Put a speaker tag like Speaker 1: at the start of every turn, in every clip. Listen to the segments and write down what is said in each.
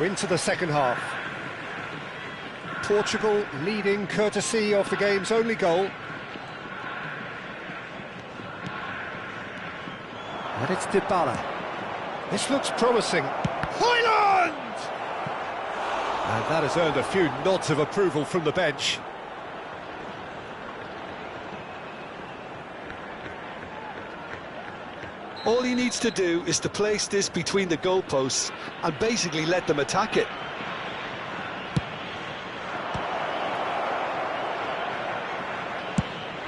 Speaker 1: Into the second half. Portugal leading courtesy of the game's only goal. And it's Dybala. This looks promising. Højlund! And that has earned a few nods of approval from the bench.
Speaker 2: All he needs to do is to place this between the goalposts and basically let them attack it.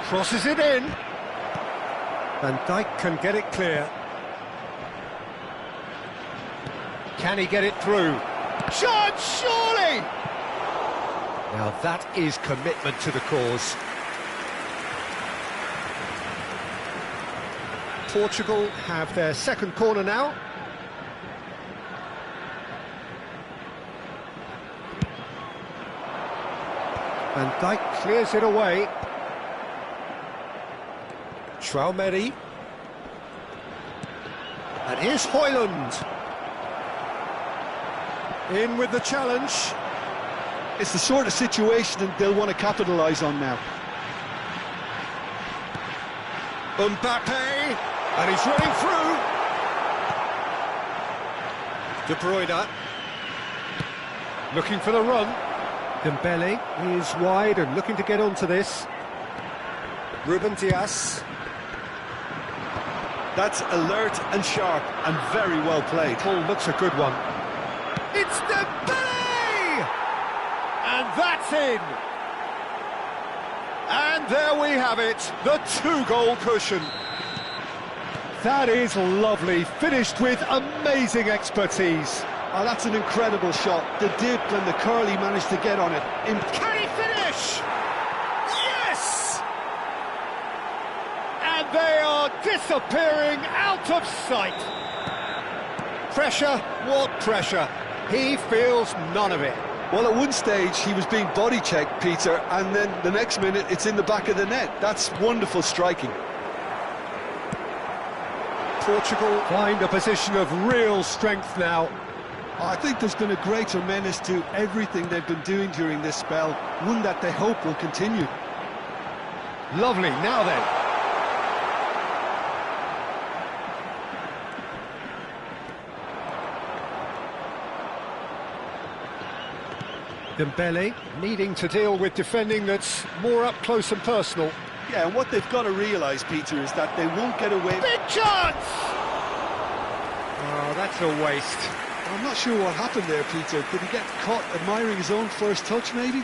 Speaker 1: Crosses it in. Van Dijk can get it clear. Can he get it through? Shot, surely! Now that is commitment to the cause. Portugal have their second corner now. Van Dijk clears it away. Traoré. And here's Højlund. In with the challenge.
Speaker 2: It's the sort of situation that they'll want to capitalise on now.
Speaker 1: Mbappe. And he's running through. De Bruyne. Looking for the run. Dembele is wide and looking to get onto this. Ruben Dias.
Speaker 2: That's alert and sharp and very well played.
Speaker 1: Ball looks a good one. It's Dembele! And that's in. And there we have it, the two-goal cushion. That is lovely, finished with amazing expertise.
Speaker 2: Oh, that's an incredible shot. The dip and the curl he managed to get on it.
Speaker 1: Can he finish? Yes! And they are disappearing out of sight. Pressure, what pressure? He feels none of it.
Speaker 2: Well, at one stage he was being body-checked, Peter, and then the next minute it's in the back of the net. That's wonderful striking.
Speaker 1: Portugal find a position of real strength now.
Speaker 2: I think there's been a greater menace to everything they've been doing during this spell, one that they hope will continue.
Speaker 1: Lovely, now then. Dembele needing to deal with defending that's more up close and personal.
Speaker 2: Yeah, and what they've got to realise, Peter, is that they won't get away...
Speaker 1: Big chance! Oh, that's a waste.
Speaker 2: I'm not sure what happened there, Peter. Did he get caught admiring his own first touch, maybe?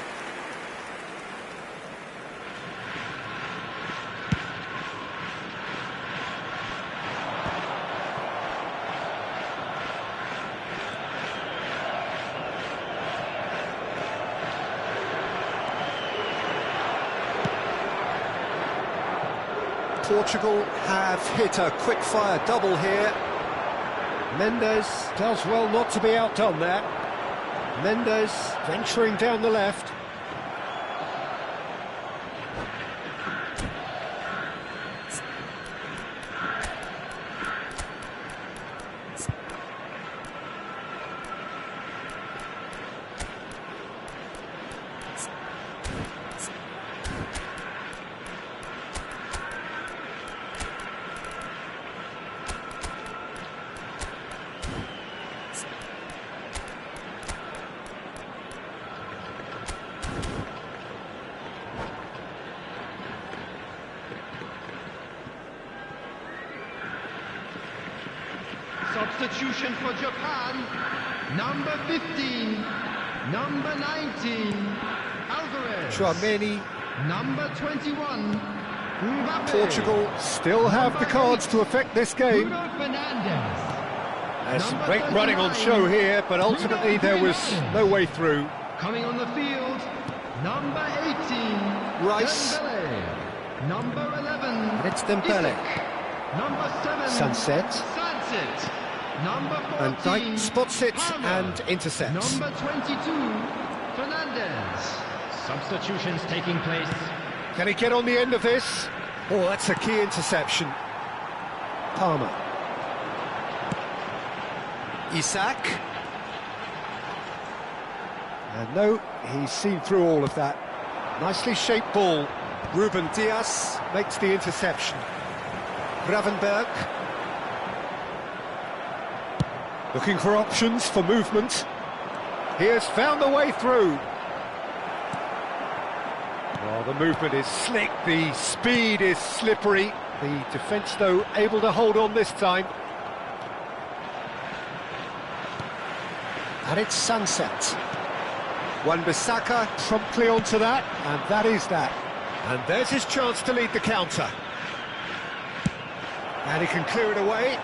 Speaker 1: Portugal have hit a quick-fire double here. Mendes does well not to be outdone there. Mendes venturing down the left.
Speaker 3: Substitution for Japan, number 15, number 19, Alvarez.
Speaker 1: Tchouaméni.
Speaker 3: Number 21, Mbappe.
Speaker 1: Portugal still have the cards to affect this game.
Speaker 3: Bruno Fernandes.
Speaker 1: There's some great running on show here, but ultimately there was no way through.
Speaker 3: Coming on the field, number 18,
Speaker 1: Rice.
Speaker 3: Dembele. Number 11,
Speaker 1: And it's Dembele.
Speaker 3: Isak. Number 7,
Speaker 1: Sunset.
Speaker 3: Sunset. Number 14,
Speaker 1: And Dijk spots it
Speaker 3: Palmer.
Speaker 1: and intercepts.
Speaker 3: Number 22, Fernandes. Substitutions taking place.
Speaker 1: Can he get on the end of this? Oh, that's a key interception. Palmer. Isak. And no, he's seen through all of that. Nicely shaped ball. Ruben Dias makes the interception. Gravenberg. Looking for options for movement. He has found the way through. Well, the movement is slick, the speed is slippery. The defence, though, able to hold on this time. And it's Sunset. Wan-Bissaka promptly onto that, and that is that. And there's his chance to lead the counter. And he can clear it away.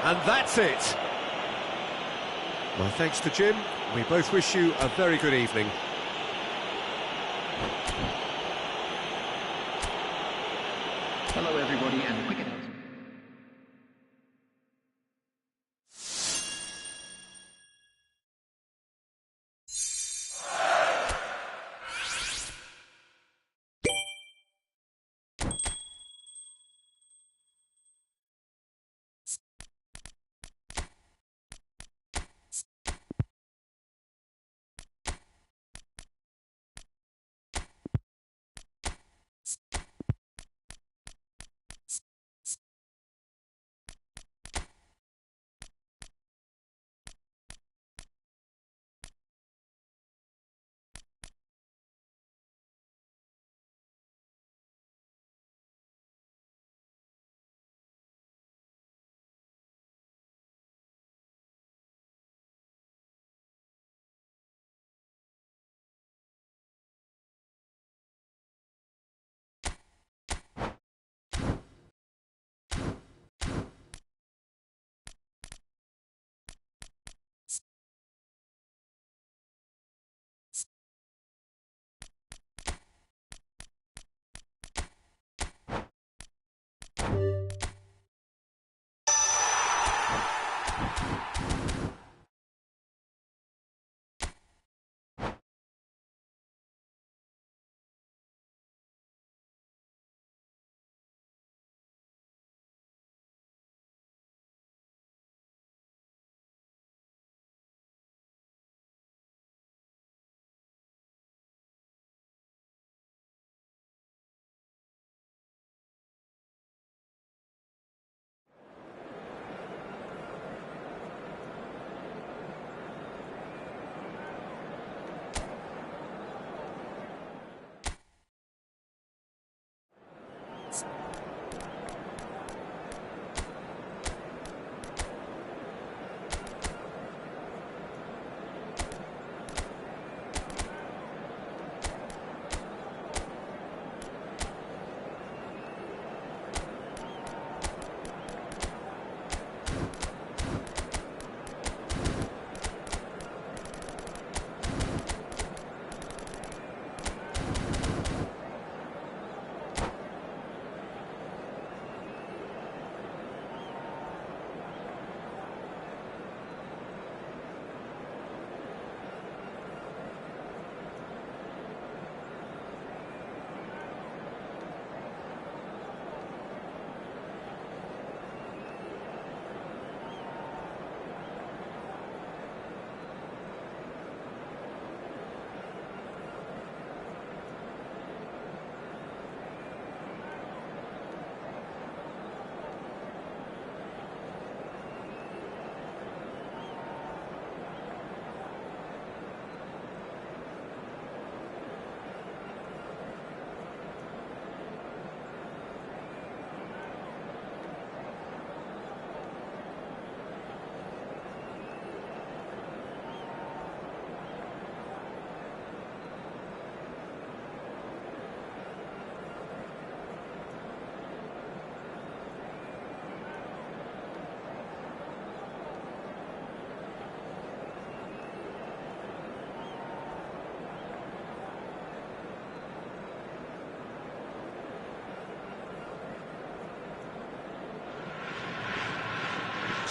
Speaker 1: And that's it. My thanks to Jim. We both wish you a very good evening.
Speaker 3: Hello everybody, and a quick announcement.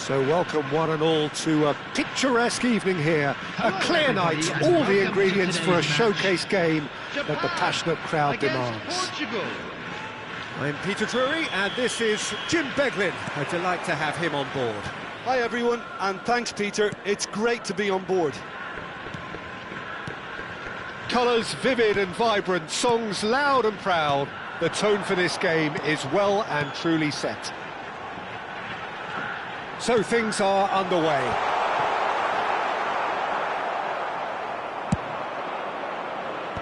Speaker 1: So welcome one and all to a picturesque evening here. A clear night, all the ingredients for a showcase game that the passionate crowd demands.
Speaker 3: Portugal.
Speaker 1: I'm Peter Drury and this is Jim Beglin. A delight to have him on board.
Speaker 2: Hi everyone, and thanks Peter, it's great to be on board.
Speaker 1: Colours vivid and vibrant, songs loud and proud. The tone for this game is well and truly set. So things are underway.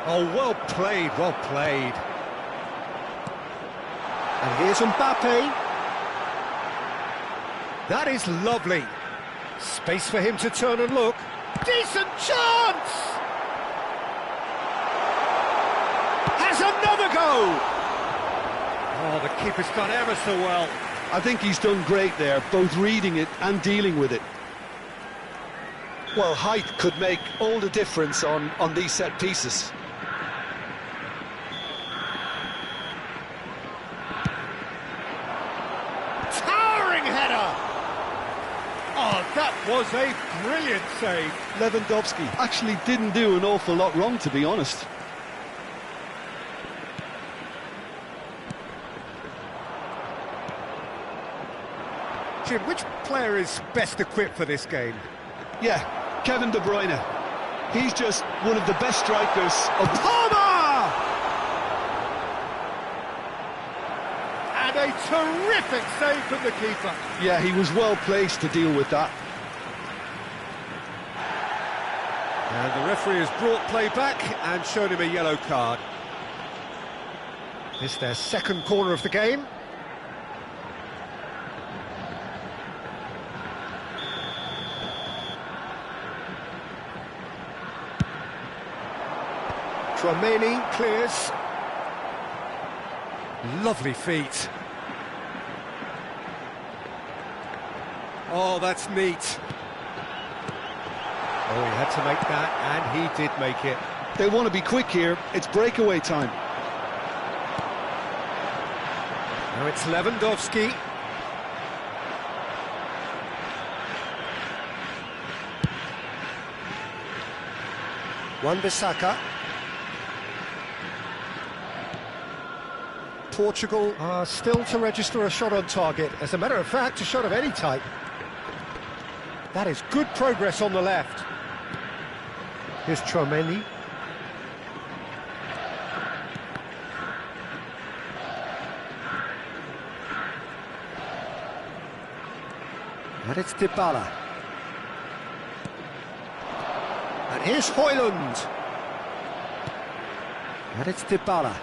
Speaker 1: Oh, well played, well played. And here's Mbappe. That is lovely. Space for him to turn and look. Decent chance! Has another go! Oh, the keeper's done ever so well.
Speaker 2: I think he's done great there, both reading it and dealing with it. Well, height could make all the difference on these set pieces.
Speaker 1: Towering header! Oh, that was a brilliant save.
Speaker 2: Lewandowski actually didn't do an awful lot wrong, to be honest.
Speaker 1: Jim, which player is best equipped for this game?
Speaker 2: Yeah, Kevin De Bruyne. He's just one of the best strikers of...
Speaker 1: Palmer! And a terrific save from the keeper.
Speaker 2: Yeah, he was well placed to deal with that.
Speaker 1: And the referee has brought play back and shown him a yellow card. This is their second corner of the game. Tchouaméni clears. Lovely feet. Oh, that's neat. Oh, he had to make that, and he did make it.
Speaker 2: They want to be quick here. It's breakaway time.
Speaker 1: Now it's Lewandowski. Wan-Bissaka. Portugal are still to register a shot on target. As a matter of fact, a shot of any type. That is good progress on the left. Here's Tchouaméni. And it's Dybala. And here's Højlund. And it's Dybala.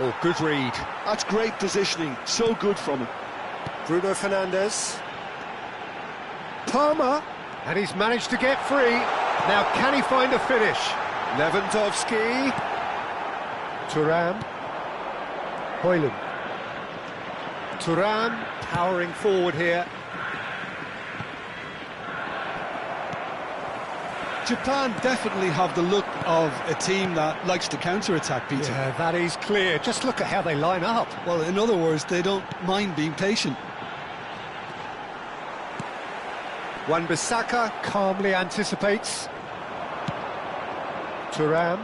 Speaker 1: Oh, good read.
Speaker 2: That's great positioning. So good from him.
Speaker 1: Bruno Fernandes. Palmer. And he's managed to get free. Now, can he find a finish? Lewandowski. Thuram. Højlund. Thuram powering forward here.
Speaker 2: Japan definitely have the look of a team that likes to counter-attack, Peter.
Speaker 1: Yeah, that is clear. Just look at how they line up.
Speaker 2: Well, in other words, they don't mind being patient.
Speaker 1: Wan-Bissaka calmly anticipates. Thuram,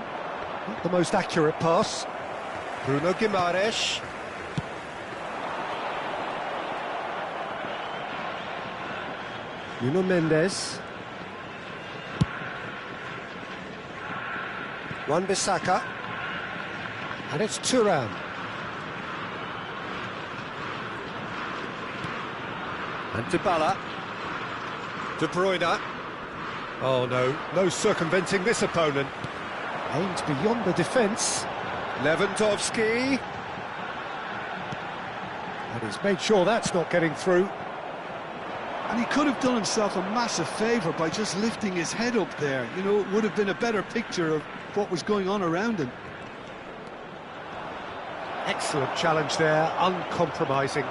Speaker 1: not the most accurate pass. Bruno Guimaraes. Nuno Mendes. Wan-Bissaka. And it's Thuram. And Dybala. De Bruyne. Oh no, no circumventing this opponent. Aimed beyond the defence. Lewandowski. And he's made sure that's not getting through.
Speaker 2: And he could have done himself a massive favour by just lifting his head up there. You know, it would have been a better picture of what was going on around him.
Speaker 1: Excellent challenge there, uncompromising.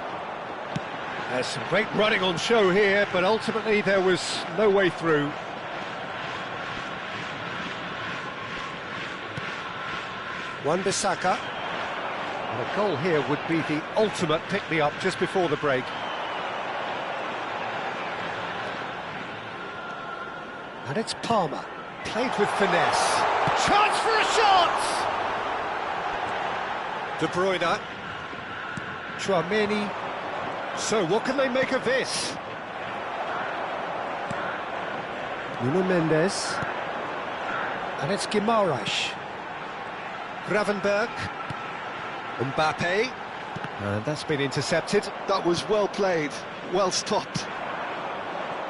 Speaker 1: There's some great running on show here, but ultimately there was no way through. Wan-Bissaka. And a goal here would be the ultimate pick-me-up just before the break. And it's Palmer, played with finesse. Chance for a shot! De Bruyne. Tchouameni. So what can they make of this? Nuno Mendes. And it's Guimaraes. Gravenberch. Mbappe. And that's been intercepted.
Speaker 2: That was well played, well stopped.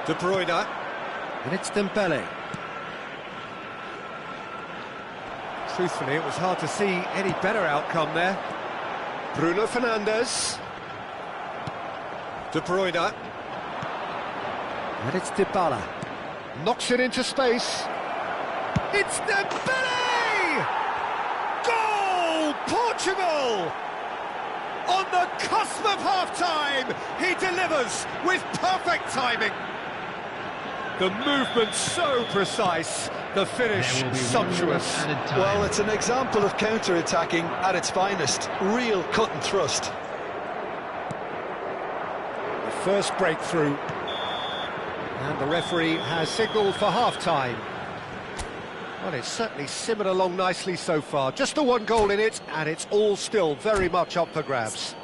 Speaker 1: De Bruyne. And it's Dembele. Truthfully, it was hard to see any better outcome there. Bruno Fernandes. De Bruyne. And it's Dybala. Knocks it into space. It's Dembele! Goal! Portugal! On the cusp of half-time, he delivers with perfect timing. The movement so precise, the finish sumptuous.
Speaker 2: Well, it's an example of counter-attacking at its finest. Real cut and thrust.
Speaker 1: The first breakthrough. And the referee has signalled for half-time. Well, it's certainly simmered along nicely so far. Just the one goal in it, and it's all still very much up for grabs.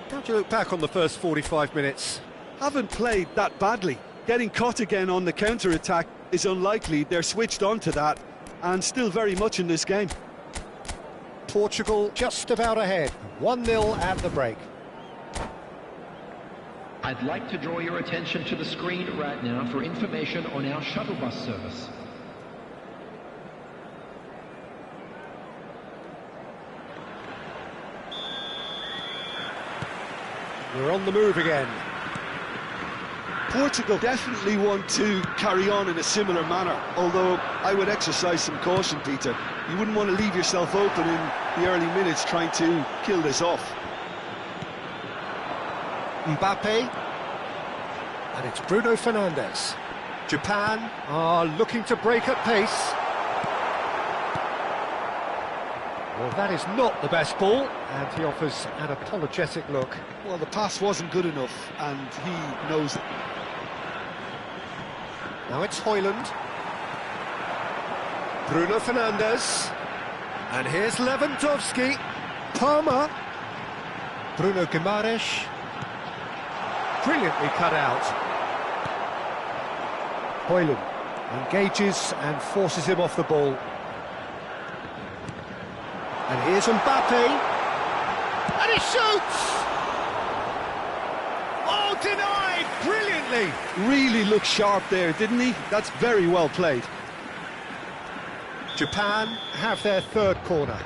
Speaker 1: How do you look back on the first 45 minutes?
Speaker 2: Haven't played that badly. Getting caught again on the counter-attack is unlikely. They're switched on to that, and still very much in this game.
Speaker 1: Portugal just about ahead. 1-0 at the break.
Speaker 3: I'd like to draw your attention to the screen right now for information on our shuttle bus service.
Speaker 1: We're on the move again.
Speaker 2: Portugal definitely want to carry on in a similar manner, although I would exercise some caution, Peter. You wouldn't want to leave yourself open in the early minutes trying to kill this off.
Speaker 1: Mbappe. And it's Bruno Fernandes. Japan are looking to break at pace. Well, that is not the best ball, and he offers an apologetic look.
Speaker 2: Well, the pass wasn't good enough, and he knows it.
Speaker 1: Now it's Højlund. Bruno Fernandes. And here's Lewandowski. Palmer. Bruno Guimaraes. Brilliantly cut out. Højlund engages and forces him off the ball. And here's Mbappe. And he shoots! Oh, denied brilliantly!
Speaker 2: Really looked sharp there, didn't he? That's very well played.
Speaker 1: Japan have their third corner.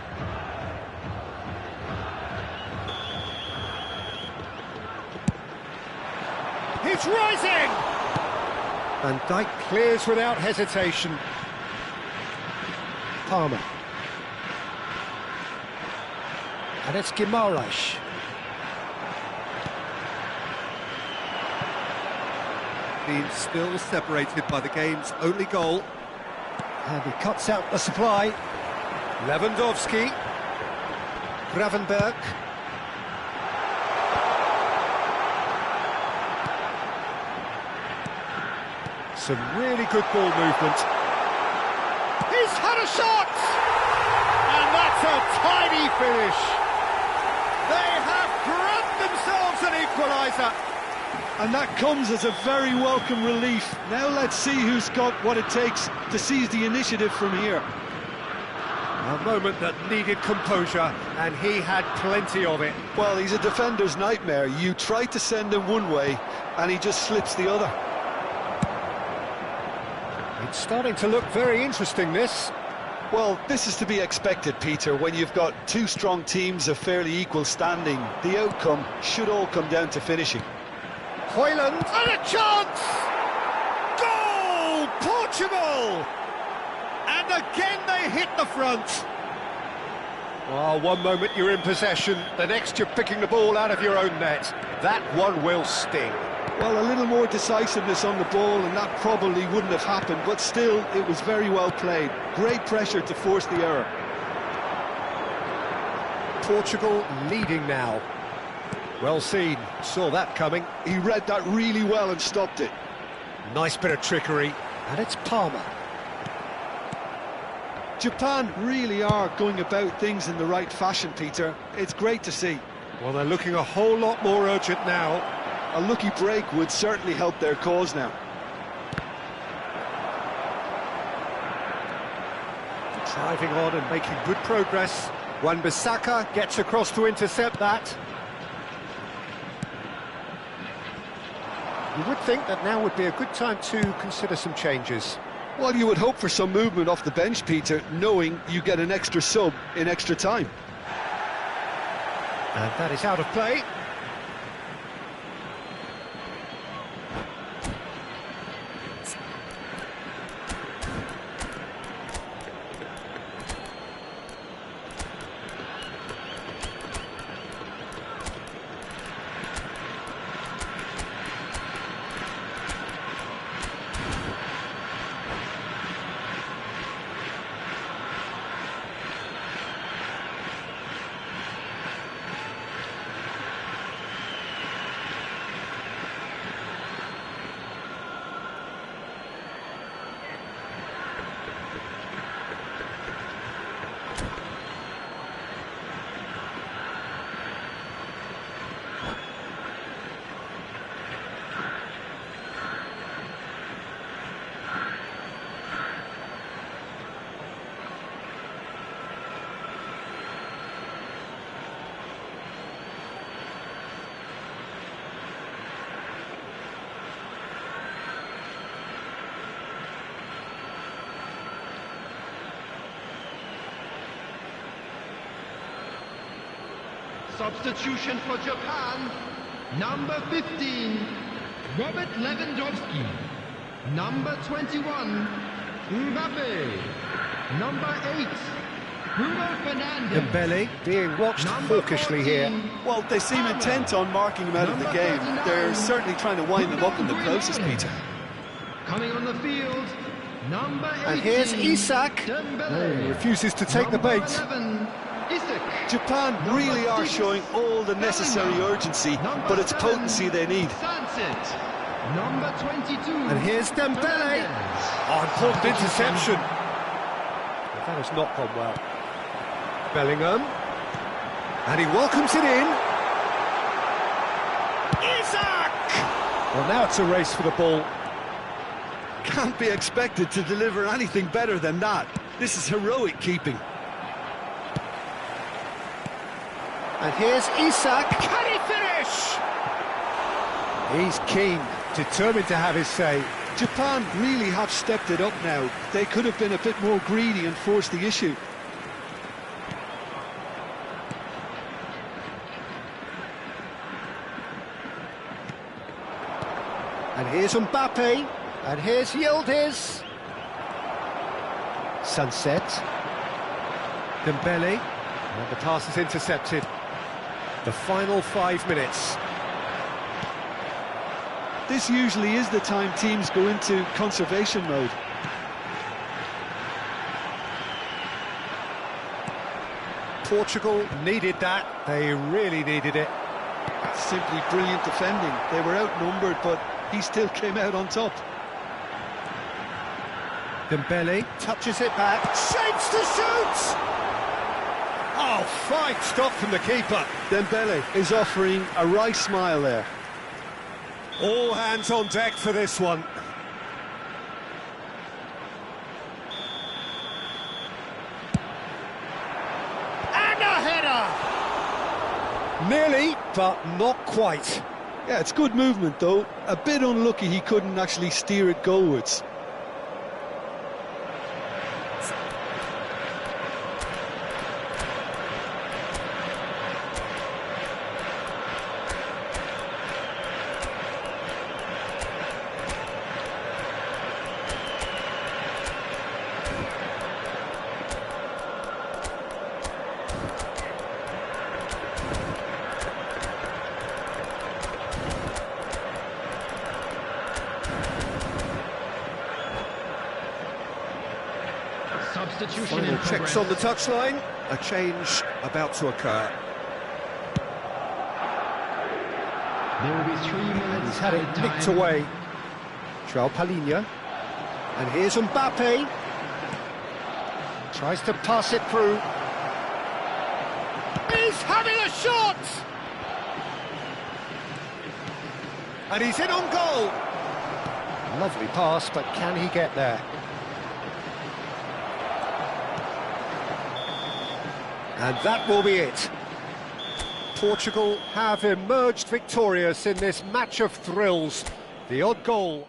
Speaker 1: He's rising! Van Dijk clears without hesitation. Palmer. And it's Guimaraes. Being still separated by the game's only goal. And he cuts out the supply. Lewandowski. Gravenberch. Some really good ball movement. He's had a shot! And that's a tiny finish. They have grabbed themselves an equaliser.
Speaker 2: And that comes as a very welcome relief. Now let's see who's got what it takes to seize the initiative from here.
Speaker 1: A moment that needed composure, and he had plenty of it.
Speaker 2: Well, he's a defender's nightmare. You try to send him one way, and he just slips the other.
Speaker 1: It's starting to look very interesting, this.
Speaker 2: Well, this is to be expected, Peter. When you've got two strong teams of fairly equal standing, the outcome should all come down to finishing.
Speaker 1: Højlund, and a chance! Goal! Portugal! And again they hit the front. Oh, one moment you're in possession, the next you're picking the ball out of your own net. That one will sting.
Speaker 2: Well, a little more decisiveness on the ball and that probably wouldn't have happened, but still, it was very well played. Great pressure to force the error.
Speaker 1: Portugal leading now. Well seen, saw that coming.
Speaker 2: He read that really well and stopped it.
Speaker 1: Nice bit of trickery. And it's Palmer.
Speaker 2: Japan really are going about things in the right fashion, Peter. It's great to see.
Speaker 1: Well, they're looking a whole lot more urgent now.
Speaker 2: A lucky break would certainly help their cause now.
Speaker 1: Driving on and making good progress. Wan-Bissaka gets across to intercept that. You would think that now would be a good time to consider some changes.
Speaker 2: Well, you would hope for some movement off the bench, Peter, knowing you get an extra sub in extra time.
Speaker 1: And that is out of play.
Speaker 3: Substitution for Japan, number 15, Robert Lewandowski. Number 21, Mbappe. Number 8, Bruno Fernandes.
Speaker 1: Dembele being watched hawkishly here.
Speaker 2: Well, they seem intent on marking him out of the game. They're certainly trying to wind him up in the process, Peter.
Speaker 3: Coming on the field, number 18.
Speaker 1: And here's Isak.
Speaker 3: Dembele.
Speaker 1: He refuses to take the bait.
Speaker 3: Number 11, Isak.
Speaker 2: Japan really are showing all the necessary urgency, but it's potency they need.
Speaker 3: Sunset. Number 22.
Speaker 1: And here's Dembele. Oh, important interception. But that has not gone well. Bellingham. And he welcomes it in. Isak! Well, now it's a race for the ball.
Speaker 2: Can't be expected to deliver anything better than that. This is heroic keeping.
Speaker 1: And here's Isak. Can he finish? He's keen, determined to have his say.
Speaker 2: Japan really have stepped it up now. They could have been a bit more greedy and forced the issue.
Speaker 1: And here's Mbappe. And here's Yildiz. Sunset. Dembele. And the pass is intercepted. The final 5 minutes.
Speaker 2: This usually is the time teams go into conservation mode.
Speaker 1: Portugal needed that. They really needed it.
Speaker 2: Simply brilliant defending. They were outnumbered, but he still came out on top.
Speaker 1: Dembele touches it back. Shapes to shoot! Oh, fine stop from the keeper.
Speaker 2: Dembele is offering a right smile there.
Speaker 1: All hands on deck for this one. And a header! Nearly, but not quite.
Speaker 2: Yeah, it's good movement though. A bit unlucky he couldn't actually steer it goalwards.
Speaker 3: Substitution
Speaker 1: Final
Speaker 3: in
Speaker 1: checks
Speaker 3: progress.
Speaker 1: on the touchline. A change about to occur.
Speaker 3: There will be 3 minutes.
Speaker 1: He's had it
Speaker 3: added
Speaker 1: nicked
Speaker 3: time.
Speaker 1: away. João Palhinha. And here's Mbappe. Tries to pass it through. He's having a shot! And he's in on goal. Lovely pass, but can he get there? And that will be it. Portugal have emerged victorious in this match of thrills. The odd goal.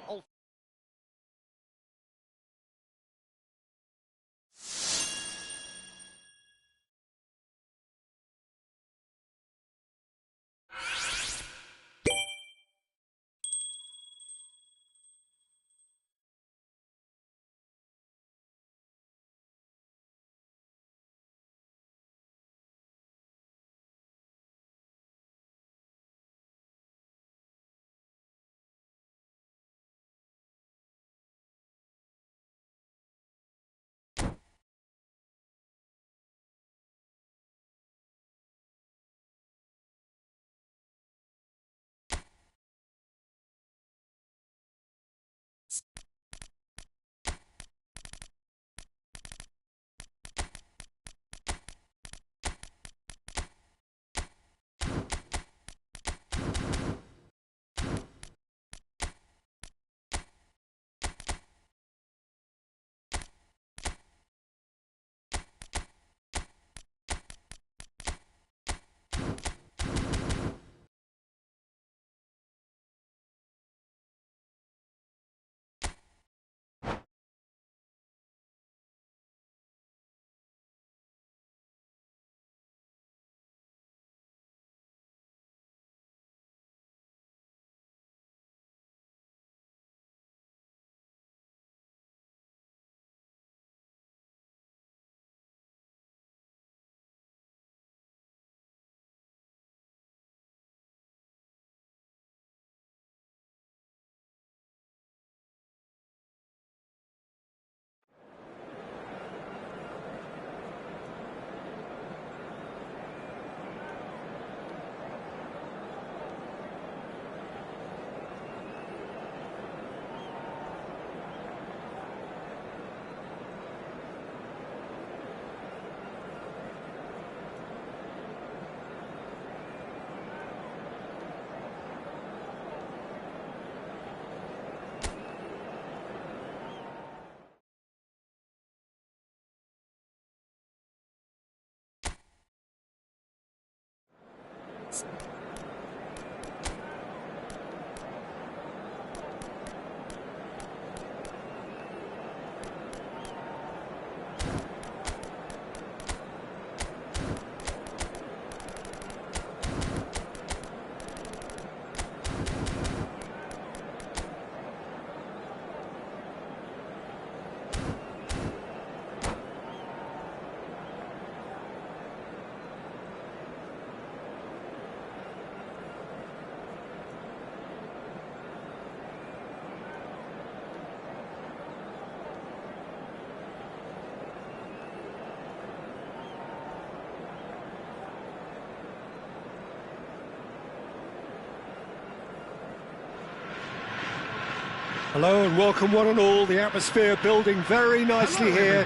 Speaker 1: Hello and welcome one and all. The atmosphere building very nicely here.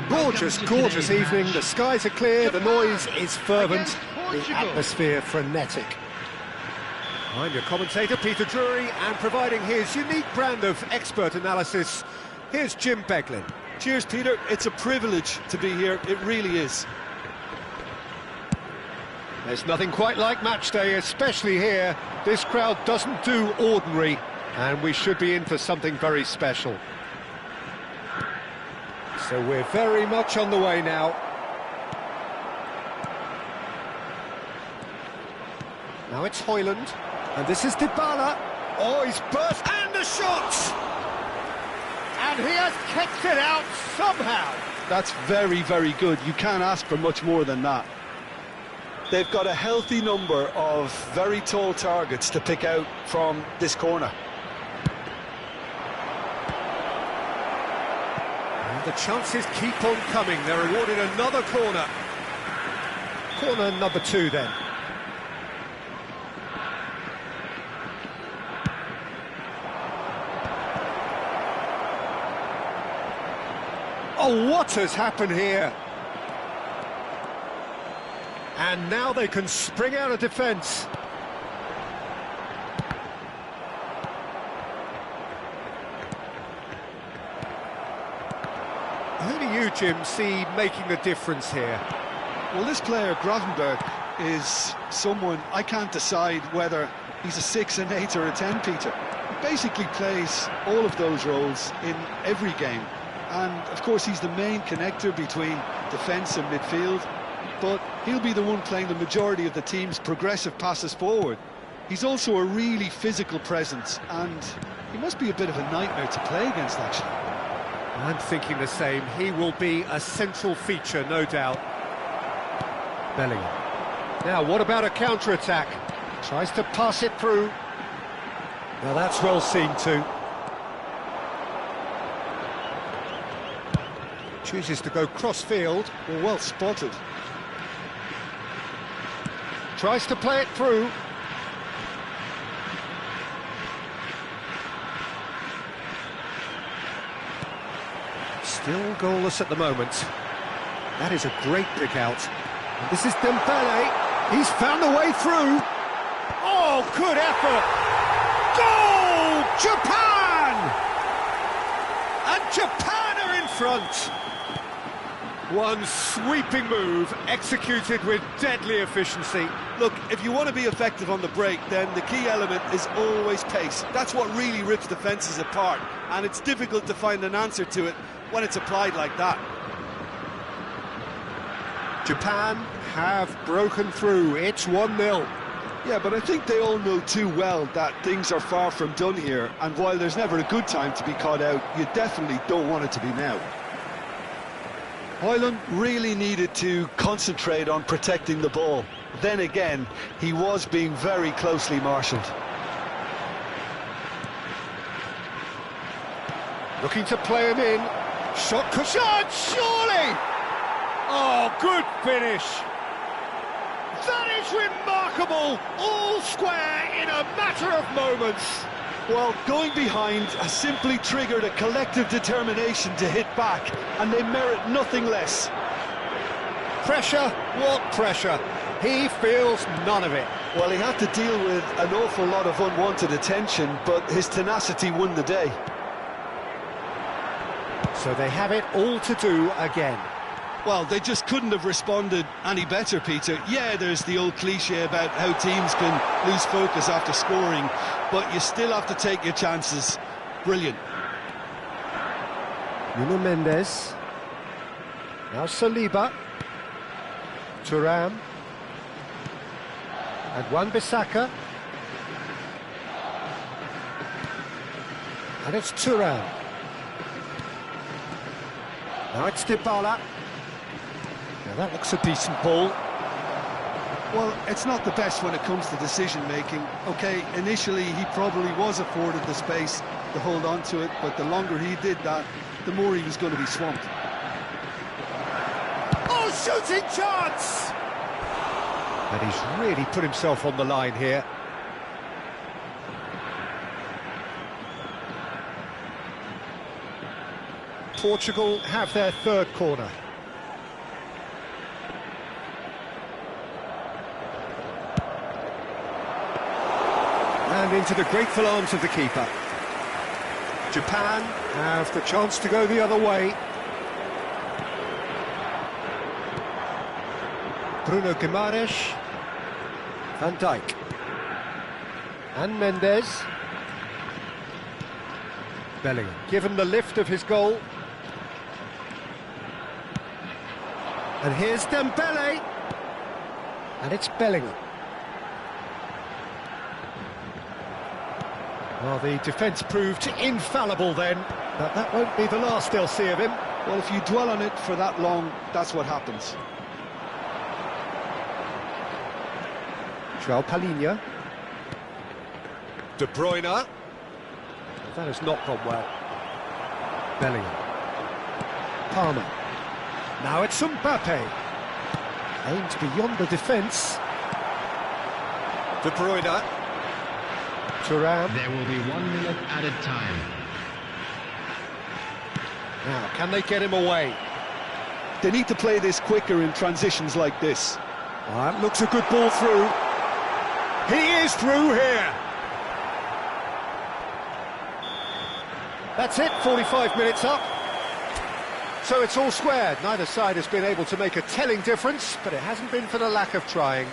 Speaker 1: Gorgeous, gorgeous evening. The skies are clear, the noise is fervent, the atmosphere frenetic. I'm your commentator, Peter Drury, and providing his unique brand of expert analysis, here's Jim Beglin.
Speaker 2: Cheers, Peter. It's a privilege to be here. It really is.
Speaker 1: There's nothing quite like match day, especially here. This crowd doesn't do ordinary. And we should be in for something very special. So we're very much on the way now. Now it's Højlund, and this is Dybala. Oh, he's burst, and the shot! And he has kicked it out somehow.
Speaker 2: That's very, very good. You can't ask for much more than that. They've got a healthy number of very tall targets to pick out from this corner.
Speaker 1: The chances keep on coming. They're awarded another corner. Corner number 2 then. Oh, what has happened here? And now they can spring out of defence. Who do you, Jim, see making the difference here?
Speaker 2: Well, this player, Gravenberg, is someone I can't decide whether he's a 6, an 8 or a 10, Peter. He basically plays all of those roles in every game. And, of course, he's the main connector between defence and midfield. But he'll be the one playing the majority of the team's progressive passes forward. He's also a really physical presence, and he must be a bit of a nightmare to play against, actually.
Speaker 1: I'm thinking the same. He will be a central feature, no doubt. Bellingham. Now, what about a counter-attack? Tries to pass it through. Now, that's well seen too. Chooses to go cross-field.
Speaker 2: Well spotted.
Speaker 1: Tries to play it through. Still goalless at the moment. That is a great pick out. And this is Dembele. He's found a way through. Oh, good effort. Goal! Japan! And Japan are in front. One sweeping move, executed with deadly efficiency.
Speaker 2: Look, if you want to be effective on the break, then the key element is always pace. That's what really rips defences apart, and it's difficult to find an answer to it when it's applied like that.
Speaker 1: Japan have broken through. It's 1-0.
Speaker 2: Yeah, but I think they all know too well that things are far from done here, and while there's never a good time to be caught out, you definitely don't want it to be now. Højlund really needed to concentrate on protecting the ball. Then again, he was being very closely marshalled.
Speaker 1: Looking to play him in. Shot, Kushad, surely! Oh, good finish. That is remarkable. All square in a matter of moments.
Speaker 2: Well, going behind has simply triggered a collective determination to hit back, and they merit nothing less.
Speaker 1: Pressure? What pressure? He feels none of it.
Speaker 2: Well, he had to deal with an awful lot of unwanted attention, but his tenacity won the day.
Speaker 1: So they have it all to do again.
Speaker 2: Well, they just couldn't have responded any better, Peter. Yeah, there's the old cliche about how teams can lose focus after scoring, but you still have to take your chances. Brilliant.
Speaker 1: Nuno Mendes. Now Saliba. Thuram. And Wan-Bissaka. And it's Thuram. Now it's Dybala. Now that looks a decent ball.
Speaker 2: Well, it's not the best when it comes to decision-making. OK, initially he probably was afforded the space to hold on to it, but the longer he did that, the more he was going to be swamped.
Speaker 1: Oh, shooting chance! And he's really put himself on the line here. Portugal have their third corner. And into the grateful arms of the keeper. Japan have the chance to go the other way. Bruno Guimaraes, Van Dijk, and Mendes. Bellingham, given the lift of his goal. And here's Dembele. And it's Bellingham. Well, the defence proved infallible then, but that won't be the last they'll see of him.
Speaker 2: Well, if you dwell on it for that long, that's what happens.
Speaker 1: João Palhinha. De Bruyne. That has not gone well. Bellingham. Palmer. Now it's Mbappe. Aimed beyond the defence. De Bruyne. Thuram.
Speaker 3: There will be 1 minute added time.
Speaker 1: Now, can they get him away?
Speaker 2: They need to play this quicker in transitions like this.
Speaker 1: That looks a good ball through. He is through here. That's it, 45 minutes up. So it's all squared. Neither side has been able to make a telling difference, but it hasn't been for the lack of trying.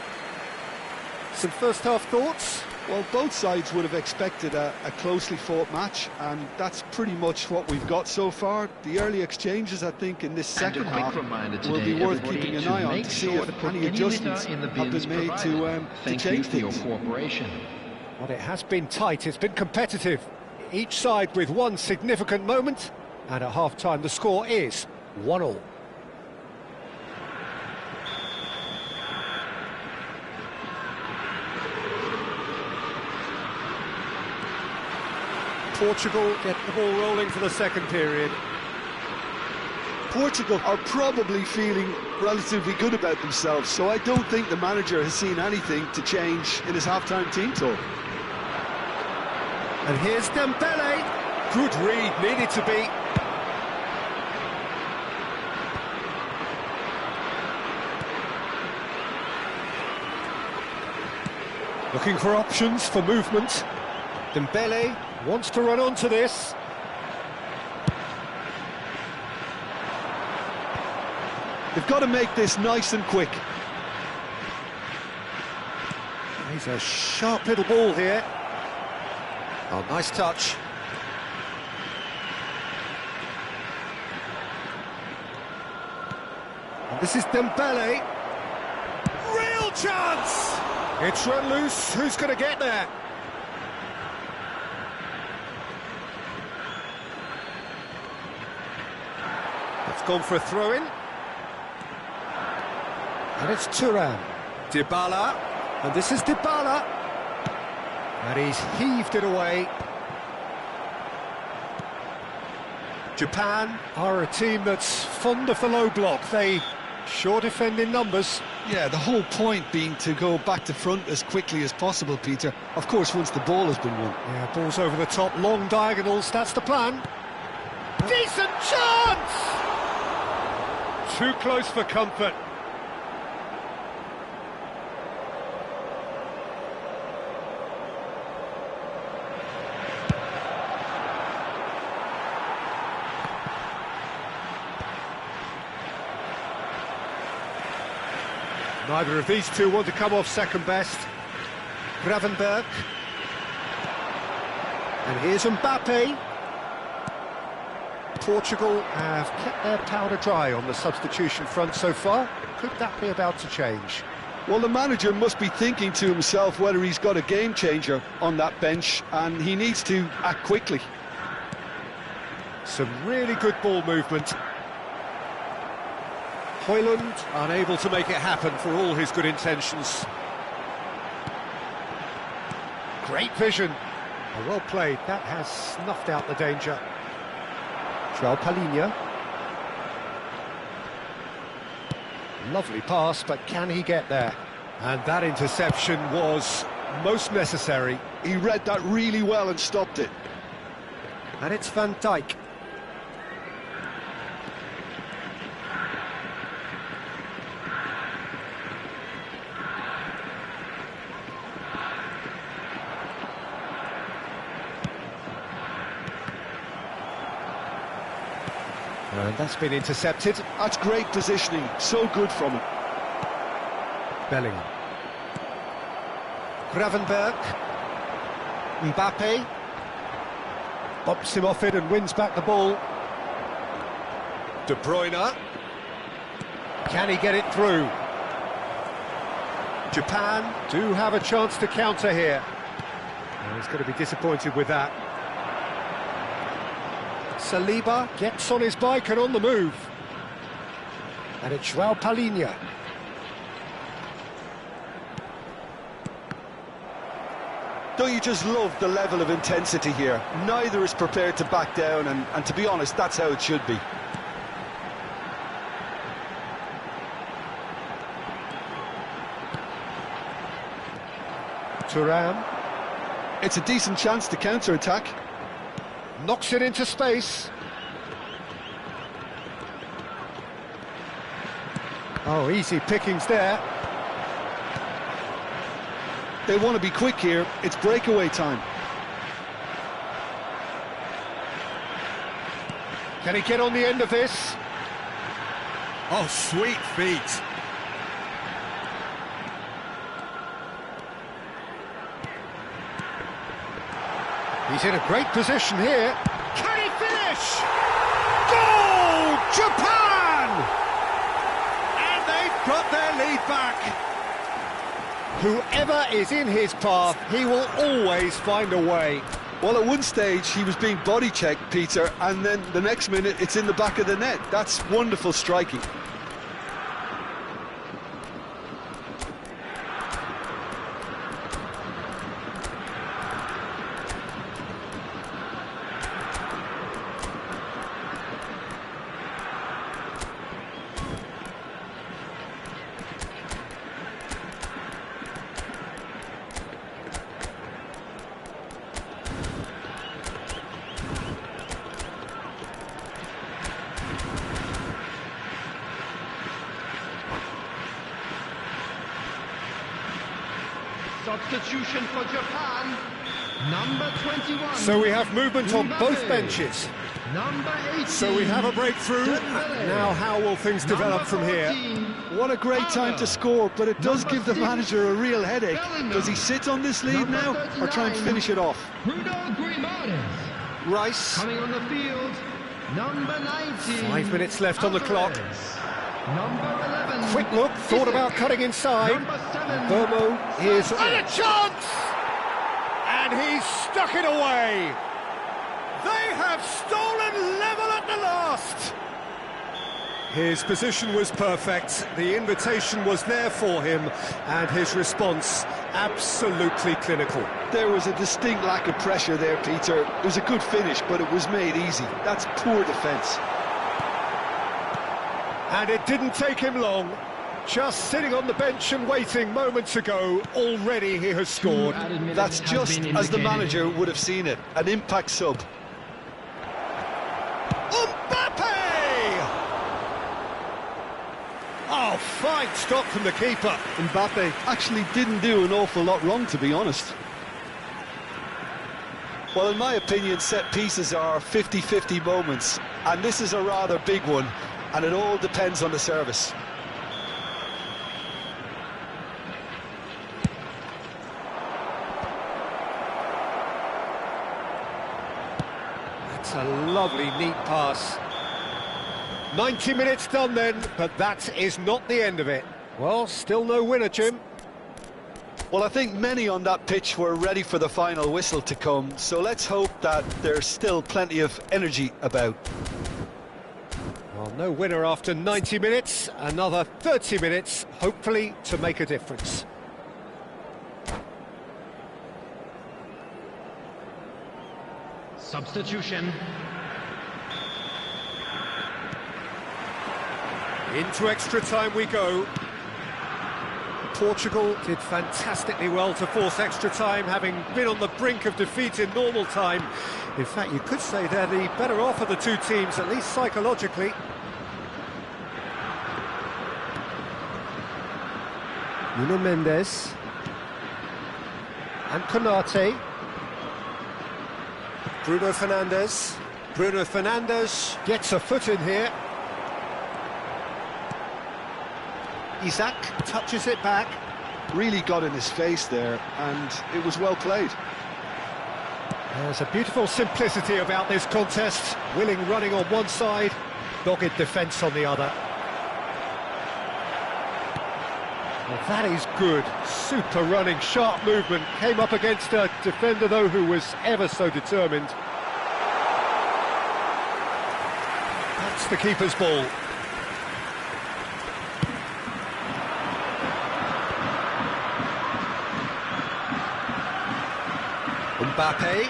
Speaker 1: Some first-half thoughts?
Speaker 2: Well, both sides would have expected a closely fought match, and that's pretty much what we've got so far. The early exchanges, I think, in this second half will be worth keeping an eye on to see if any adjustments have been made to change things.
Speaker 1: Well, it has been tight, it's been competitive. Each side with one significant moment, and at half-time the score is 1-1. Portugal get the ball rolling for the second period.
Speaker 2: Portugal are probably feeling relatively good about themselves, so I don't think the manager has seen anything to change in his half-time team talk.
Speaker 1: And here's Dembele. Good read, needed to be. Looking for options for movement. Dembele wants to run onto this.
Speaker 2: They've got to make this nice and quick.
Speaker 1: He's a sharp little ball here. Oh, nice touch. And this is Dembele. Real chance! It's run loose. Who's going to get there? It's gone for a throw-in. And it's Thuram. Dybala. And this is Dybala. And he's heaved it away. Japan are a team that's fond of the low block. They sure defend in numbers.
Speaker 2: Yeah, the whole point being to go back to front as quickly as possible, Peter. Of course, once the ball has been won.
Speaker 1: Yeah, ball's over the top, long diagonals, that's the plan. Decent chance! Too close for comfort. Neither of these two want to come off second best. Gravenberch. And here's Mbappe. Portugal have kept their powder dry on the substitution front so far. Could that be about to change?
Speaker 2: Well, the manager must be thinking to himself whether he's got a game changer on that bench, and he needs to act quickly.
Speaker 1: Some really good ball movement. Højlund unable to make it happen for all his good intentions. Great vision. Oh, well played. That has snuffed out the danger. João Palhinha. Lovely pass, but can he get there? And that interception was most necessary.
Speaker 2: He read that really well and stopped it.
Speaker 1: And it's Van Dijk. And that's been intercepted.
Speaker 2: That's great positioning, so good from him.
Speaker 1: Bellingham. Gravenberch. Mbappe. Bumps him off it and wins back the ball. De Bruyne. Can he get it through? Japan do have a chance to counter here. And he's going to be disappointed with that. Saliba gets on his bike and on the move. And it's João Palhinha.
Speaker 2: Don't you just love the level of intensity here? Neither is prepared to back down, and to be honest, that's how it should be.
Speaker 1: Thuram.
Speaker 2: It's a decent chance to counter-attack.
Speaker 1: Knocks it into space. Oh, easy pickings there.
Speaker 2: They want to be quick here. It's breakaway time.
Speaker 1: Can he get on the end of this?
Speaker 4: Oh, sweet feet.
Speaker 1: He's in a great position here. Can he finish? Goal! Japan! And they've got their lead back. Whoever is in his path, he will always find a way.
Speaker 2: Well, at one stage, he was being body-checked, Peter, and then the next minute, it's in the back of the net. That's wonderful striking.
Speaker 3: Substitution for Japan, number 21.
Speaker 1: So we have movement on both benches.
Speaker 3: Number 18.
Speaker 1: So we have a breakthrough. Now how will things develop from here?
Speaker 2: What a great time to score, but it does give the manager a real headache. Does he sit on this lead now, or try and finish it off?
Speaker 3: Bruno Grimaldes.
Speaker 1: Rice.
Speaker 3: Coming on the field, number 19.
Speaker 1: 5 minutes left on the clock.
Speaker 3: Number 11.
Speaker 1: Quick look, thought about cutting inside.
Speaker 3: Number 7.
Speaker 1: Burmo is... And a chance! And he's stuck it away. They have stolen level at the last. His position was perfect, the invitation was there for him, and his response absolutely clinical.
Speaker 2: There was a distinct lack of pressure there, Peter. It was a good finish, but it was made easy. That's poor defence.
Speaker 1: And it didn't take him long. Just sitting on the bench and waiting moments ago, already he has scored.
Speaker 2: That's just as the manager would have seen it. An impact sub.
Speaker 1: Mbappe! Oh, fine stop from the keeper.
Speaker 2: Mbappe actually didn't do an awful lot wrong, to be honest. Well, in my opinion, set pieces are 50-50 moments, and this is a rather big one, and it all depends on the service.
Speaker 1: That's a lovely, neat pass. 90 minutes done then, but that is not the end of it. Well, still no winner, Jim.
Speaker 2: Well, I think many on that pitch were ready for the final whistle to come, so let's hope that there's still plenty of energy about.
Speaker 1: Well, no winner after 90 minutes, another 30 minutes, hopefully to make a difference.
Speaker 3: Substitution.
Speaker 1: Into extra time we go. Portugal did fantastically well to force extra time, having been on the brink of defeat in normal time. In fact, you could say they're the better off of the two teams, at least psychologically. Nuno Mendes. And Konate. Bruno Fernandes. Bruno Fernandes gets a foot in here. Isaac touches it back.
Speaker 2: Really got in his face there, and it was well played.
Speaker 1: There's a beautiful simplicity about this contest. Willing running on one side, dogged defence on the other. Well, that is good. Super running, sharp movement. Came up against a defender, though, who was ever so determined. That's the keeper's ball. Mbappe.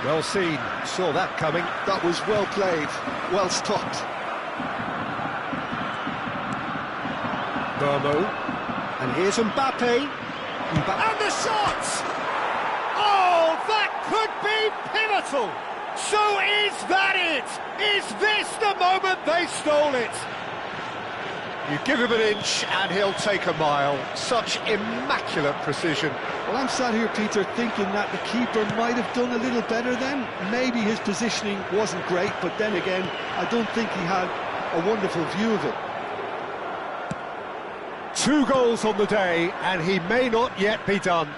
Speaker 1: Well seen, saw that coming.
Speaker 2: That was well played, well stopped.
Speaker 1: Burmo. And here's Mbappe. And the shot! Oh, that could be pivotal! So is that it? Is this the moment they stole it? You give him an inch and he'll take a mile. Such immaculate precision.
Speaker 2: Well, I'm sat here, Peter, thinking that the keeper might have done a little better then. Maybe his positioning wasn't great, but then again, I don't think he had a wonderful view of it.
Speaker 1: 2 goals on the day, and he may not yet be done.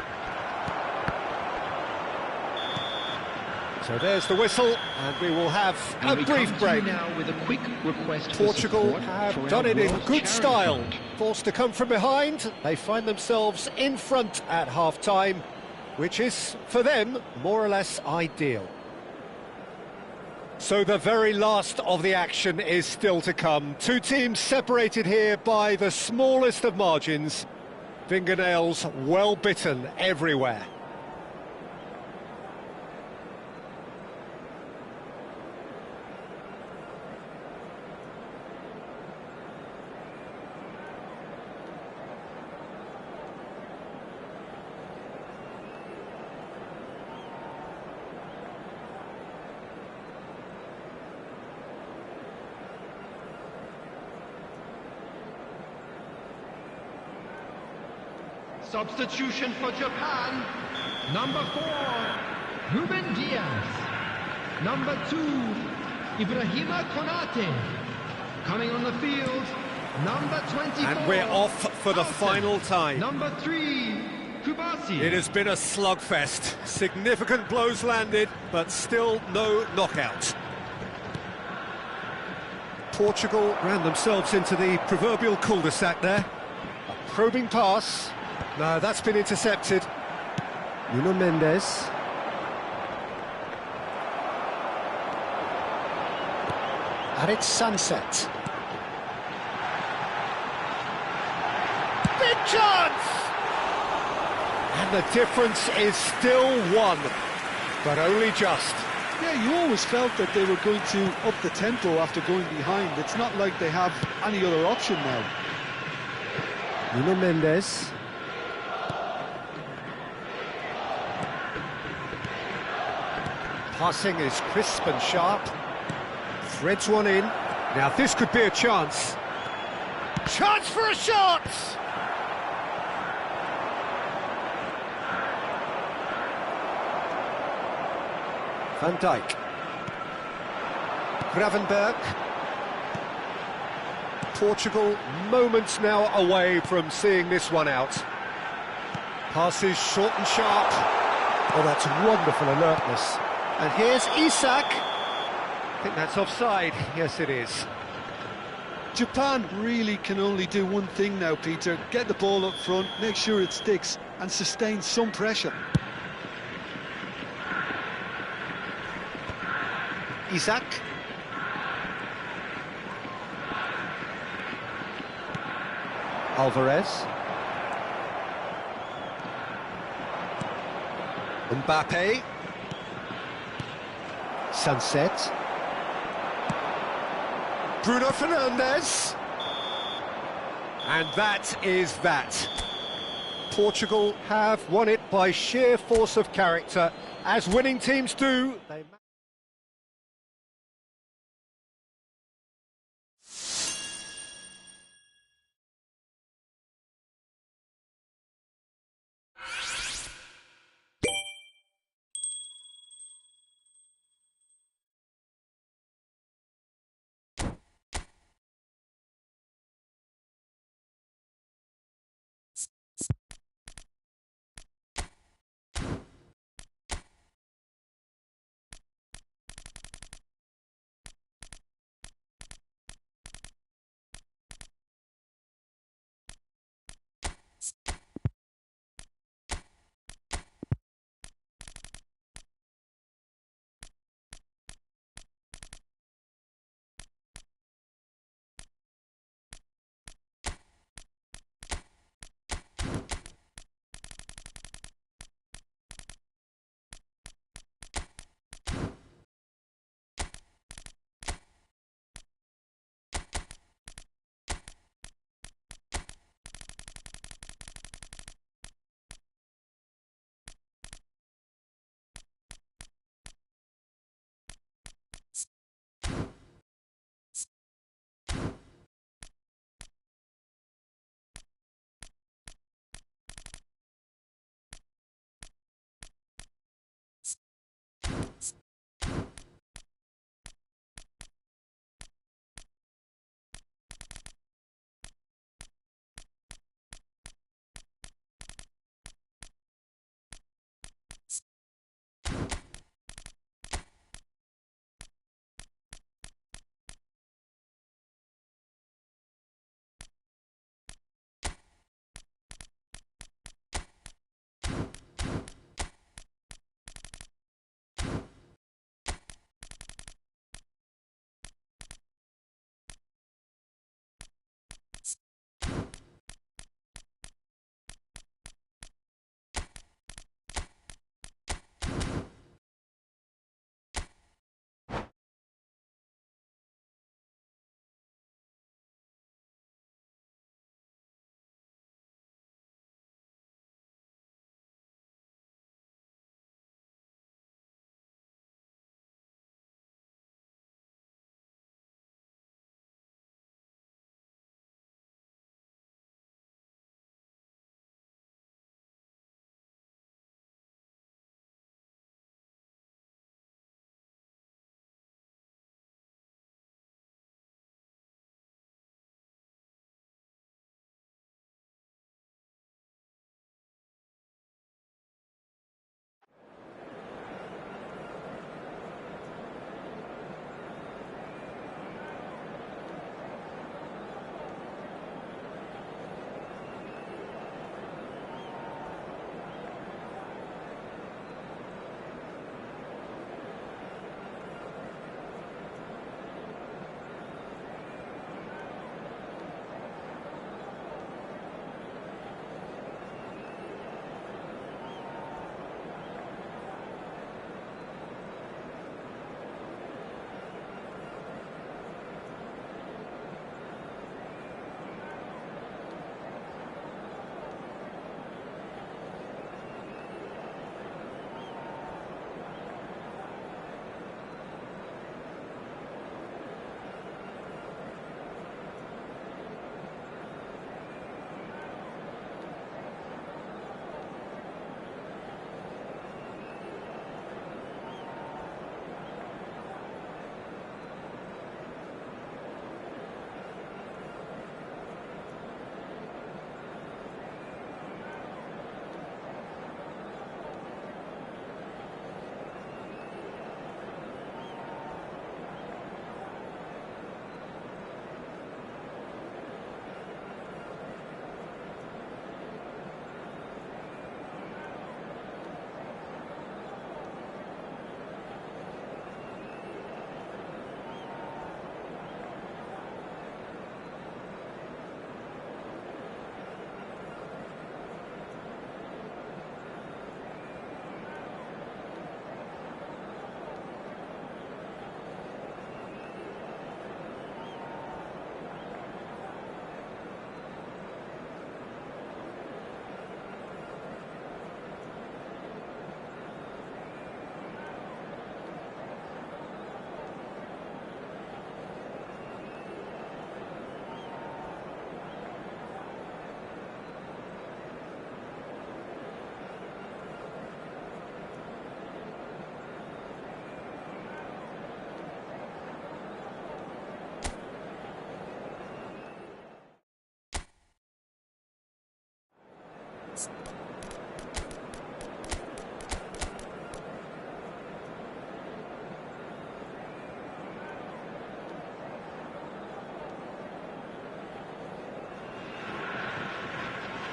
Speaker 1: So there's the whistle, and we will have a brief break.
Speaker 3: Now with a quick request
Speaker 1: Portugal
Speaker 3: for
Speaker 1: have
Speaker 3: for
Speaker 1: done
Speaker 3: our
Speaker 1: it in
Speaker 3: World
Speaker 1: good
Speaker 3: Charity
Speaker 1: style.
Speaker 3: Fund.
Speaker 1: Forced to come from behind, they find themselves in front at half-time, which is, for them, more or less ideal. So the very last of the action is still to come. 2 teams separated here by the smallest of margins. Fingernails well bitten everywhere.
Speaker 3: Substitution for Japan. Number 4, Ruben Diaz. Number 2, Ibrahima Konate. Coming on the field, number 24.
Speaker 1: And we're off for the final time.
Speaker 3: Number 3, Kubasi.
Speaker 1: It has been a slugfest. Significant blows landed, but still no knockout. Portugal ran themselves into the proverbial cul-de-sac there. A probing pass. No, that's been intercepted. Nuno Mendes. And it's Sunset. Big chance! And the difference is still 1, but only just.
Speaker 2: Yeah, you always felt that they were going to up the tempo after going behind. It's not like they have any other option now.
Speaker 1: Nuno Mendes. Passing is crisp and sharp. Threads one in. Now this could be a chance. Chance for a shot! Van Dijk. Gravenberg. Portugal moments now away from seeing this one out. Passes short and sharp. Oh, that's wonderful alertness. And here's Isak. I think that's offside. Yes, it is.
Speaker 2: Japan really can only do one thing now, Peter. Get the ball up front, make sure it sticks, and sustain some pressure.
Speaker 1: Isak. Alvarez. Mbappe. Sunset. Bruno Fernandes. And that is that. Portugal have won it by sheer force of character, as winning teams do. They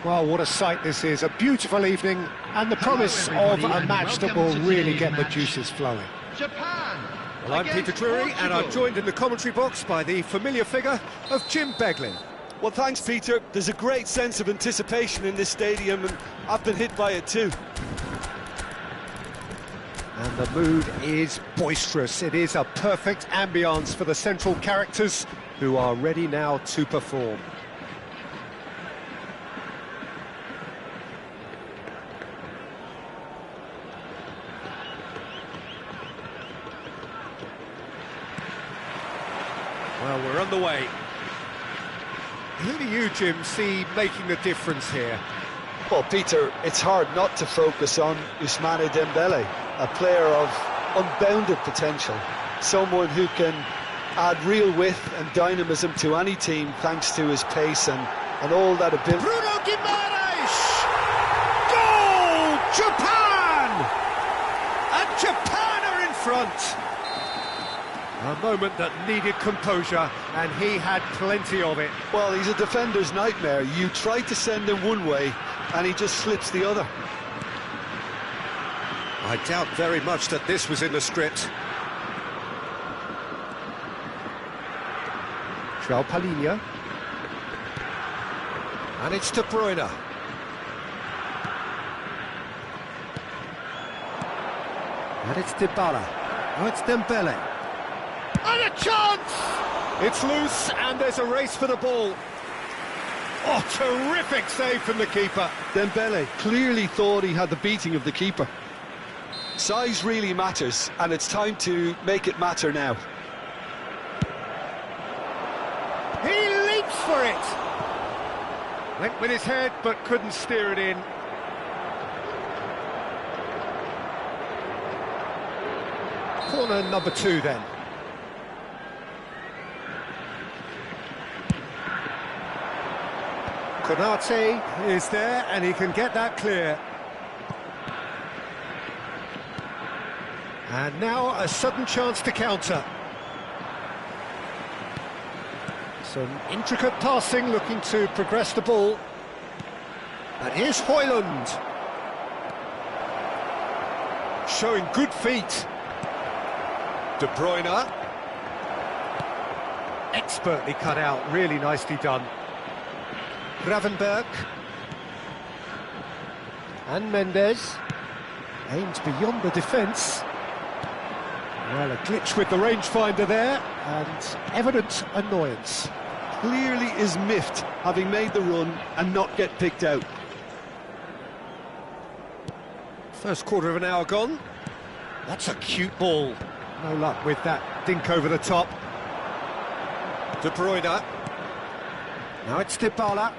Speaker 1: Well, what a sight this is. A beautiful evening and the promise of a match that will really get the juices flowing.
Speaker 3: Japan.
Speaker 1: Well, I'm Peter Drury, and I'm joined in the commentary box by the familiar figure of Jim Beglin.
Speaker 2: Well, thanks, Peter. There's a great sense of anticipation in this stadium, and I've been hit by it too.
Speaker 1: And the mood is boisterous. It is a perfect ambience for the central characters who are ready now to perform. Well, we're on the way. Who do you, Jim, see making the difference here?
Speaker 2: Well, Peter, it's hard not to focus on Ousmane Dembele, a player of unbounded potential, someone who can add real width and dynamism to any team thanks to his pace and all that ability.
Speaker 1: Bruno Guimaraes! Goal! Japan! And Japan are in front! A moment that needed composure, and he had plenty of it.
Speaker 2: Well, he's a defender's nightmare. You try to send him one way, and he just slips the other.
Speaker 1: I doubt very much that this was in the script. João Palhinha. And it's De Bruyne. And it's Dybala. Oh, it's Dembele. And a chance! It's loose, and there's a race for the ball. Oh, terrific save from the keeper.
Speaker 2: Dembele clearly thought he had the beating of the keeper. Size really matters, and it's time to make it matter now.
Speaker 1: He leaps for it. Went with his head, but couldn't steer it in. Corner number 2 then. Konate is there, and he can get that clear. And now a sudden chance to counter. Some intricate passing, looking to progress the ball. And here's Højlund. Showing good feet. De Bruyne. Expertly cut out, really nicely done. Gravenberch. And Mendes. Aimed beyond the defence. Well, a glitch with the rangefinder there, and evident annoyance.
Speaker 2: Clearly is miffed, having made the run and not get picked out.
Speaker 1: First quarter of an hour gone. That's a cute ball. No luck with that dink over the top. De Bruyne. Now it's Dybala.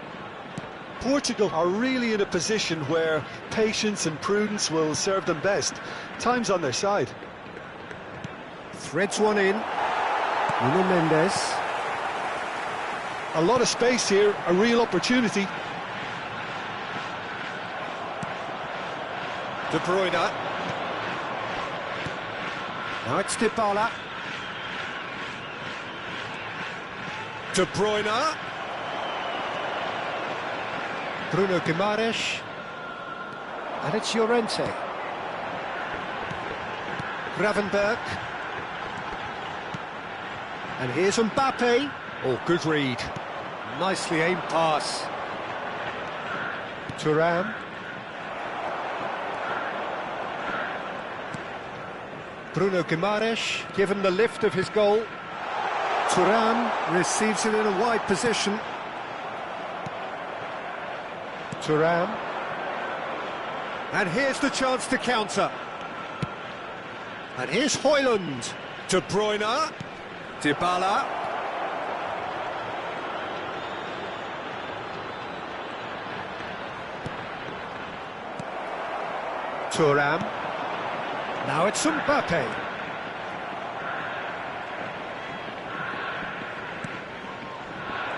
Speaker 2: Portugal are really in a position where patience and prudence will serve them best. Time's on their side.
Speaker 1: Threads one in. Nuno Mendes.
Speaker 2: A lot of space here, a real opportunity.
Speaker 1: De Bruyne. Now it's Dybala. De Bruyne. Bruno Guimaraes. And it's Llorente. Gravenberch. And here's Mbappe. Oh, good read. Nicely aimed pass. Thuram. Bruno Guimaraes, given the lift of his goal. Thuram receives it in a wide position. Thuram. And here's the chance to counter. And here's Højlund. De Bruyne. Dybala. Thuram. Now it's Mbappe.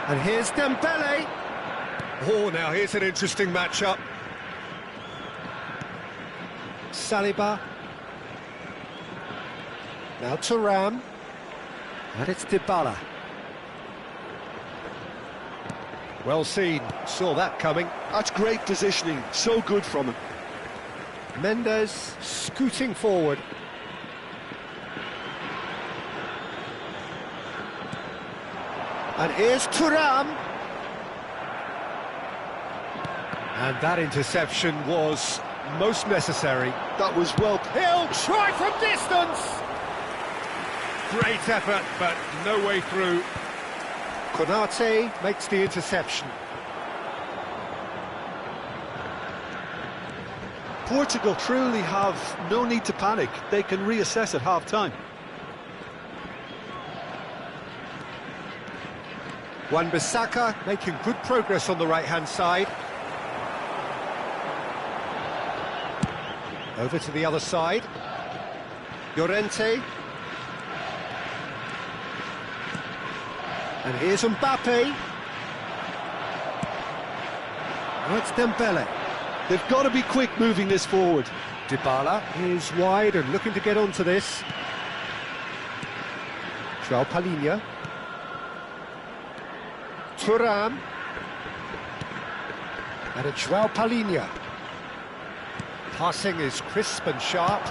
Speaker 1: And here's Dembele. Oh, now here's an interesting matchup. Saliba. Now Thuram. And it's Dybala. Well seen, saw that coming.
Speaker 2: That's great positioning, so good from him.
Speaker 1: Mendes scooting forward. And here's Thuram. And that interception was most necessary.
Speaker 2: That was well...
Speaker 1: He'll try from distance!
Speaker 4: Great effort, but no way through.
Speaker 1: Konate makes the interception.
Speaker 2: Portugal truly have no need to panic. They can reassess at half-time.
Speaker 1: Wan-Bissaka making good progress on the right-hand side. Over to the other side. Llorente. And here's Mbappe. Oh, it's Dembele.
Speaker 2: They've got to be quick moving this forward.
Speaker 1: Dybala is wide and looking to get onto this. João Palhinha. Thuram. And it's João Palhinha. Passing is crisp and sharp.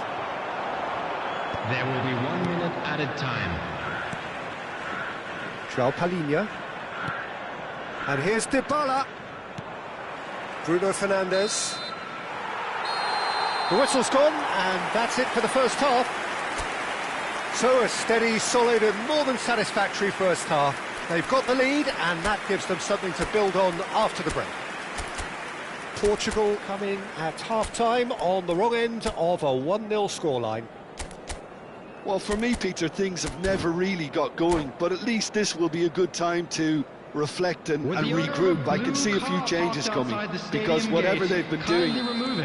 Speaker 3: There will be 1 minute added time.
Speaker 1: João Palhinha. And here's Dybala. Bruno Fernandes. The whistle's gone, and that's it for the first half. So a steady, solid and more than satisfactory first half. They've got the lead, and that gives them something to build on after the break. Portugal coming at half-time on the wrong end of a 1-0 scoreline.
Speaker 2: Well, for me, Peter, things have never really got going, but at least this will be a good time to reflect and regroup. I can see a few changes coming, because whatever they've been doing,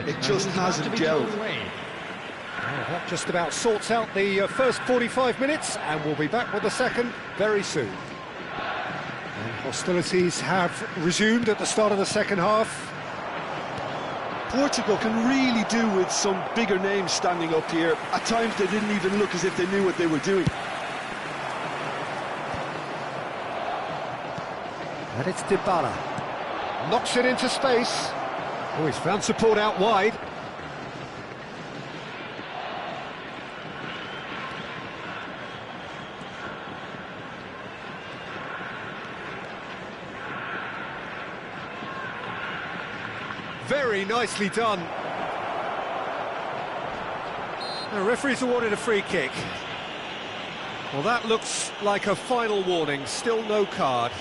Speaker 2: it just hasn't gelled.
Speaker 1: That just about sorts out the first 45 minutes, and we'll be back with the second very soon. And hostilities have resumed at the start of the second half.
Speaker 2: Portugal can really do with some bigger names standing up here. At times they didn't even look as if they knew what they were doing.
Speaker 1: And it's Dybala. Knocks it into space. Oh, he's found support out wide. Very nicely done. The referee's awarded a free kick. Well, that looks like a final warning, still no card.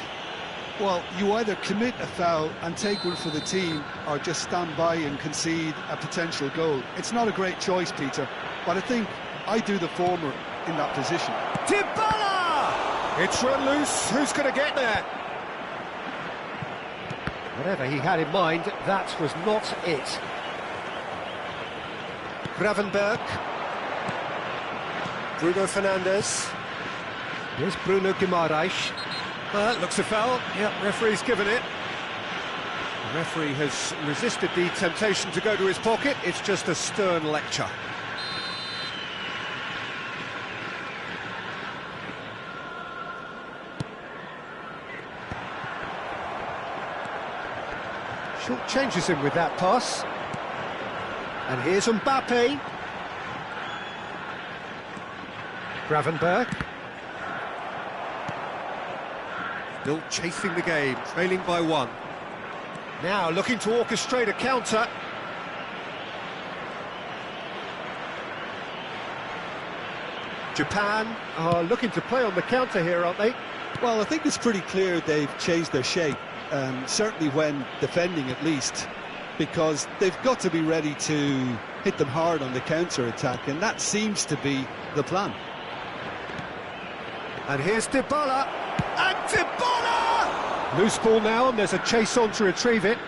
Speaker 2: Well, you either commit a foul and take one for the team, or just stand by and concede a potential goal. It's not a great choice, Peter, but I think I do the former in that position.
Speaker 1: Dybala! It's run loose, who's going to get there? Whatever he had in mind, that was not it. Gravenberch. Bruno Fernandes. Here's Bruno Guimaraes. Looks a foul. Yep, referee's given it. The referee has resisted the temptation to go to his pocket. It's just a stern lecture. Short changes him with that pass. And here's Mbappe. Gravenberch. Still chasing the game, trailing by 1. Now looking to orchestrate a counter. Japan are looking to play on the counter here, aren't they?
Speaker 2: Well, I think it's pretty clear they've changed their shape, certainly when defending at least, because they've got to be ready to hit them hard on the counter-attack, and that seems to be the plan.
Speaker 1: And here's Dybala. And Dybala! Loose ball now, and there's a chase on to retrieve it.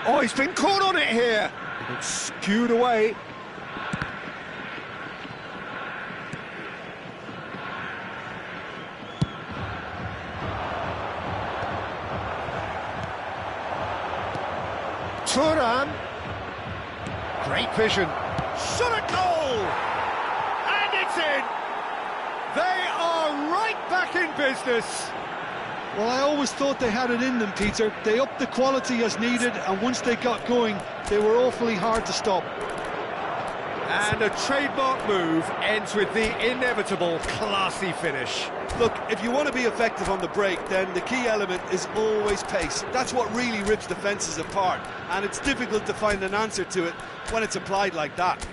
Speaker 1: Oh, he's been caught on it here. It's skewed away. Thuram. Great vision. shot at goal! And it's in! They are right back in business.
Speaker 2: Well, I always thought they had it in them, Peter. They upped the quality as needed, and once they got going, they were awfully hard to stop.
Speaker 1: And a trademark move ends with the inevitable classy finish.
Speaker 5: Look, if you want to be effective on the break, then the key element is always pace. That's what really rips defences apart, and it's difficult to find an answer to it when it's applied like that.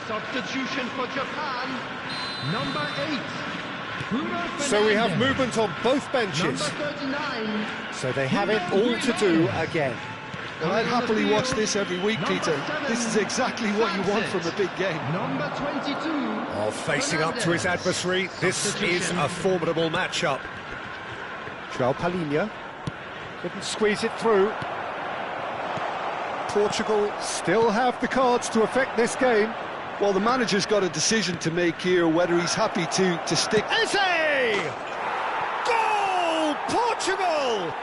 Speaker 3: Substitution for Japan, number 8. Bruno
Speaker 1: So we have
Speaker 3: Fernandes.
Speaker 1: movement on both benches.
Speaker 3: Number 39.
Speaker 1: So they have it all to do again.
Speaker 2: Well, I'd happily watch this every week, Peter. This is exactly what you want from a big game.
Speaker 3: Number 22.
Speaker 1: Oh, facing up to his adversary, this is a formidable matchup. João Palhinha couldn't squeeze it through. Portugal still have the cards to affect this game.
Speaker 2: Well, the manager's got a decision to make here, whether he's happy to stick.
Speaker 1: Eze! Goal! Portugal!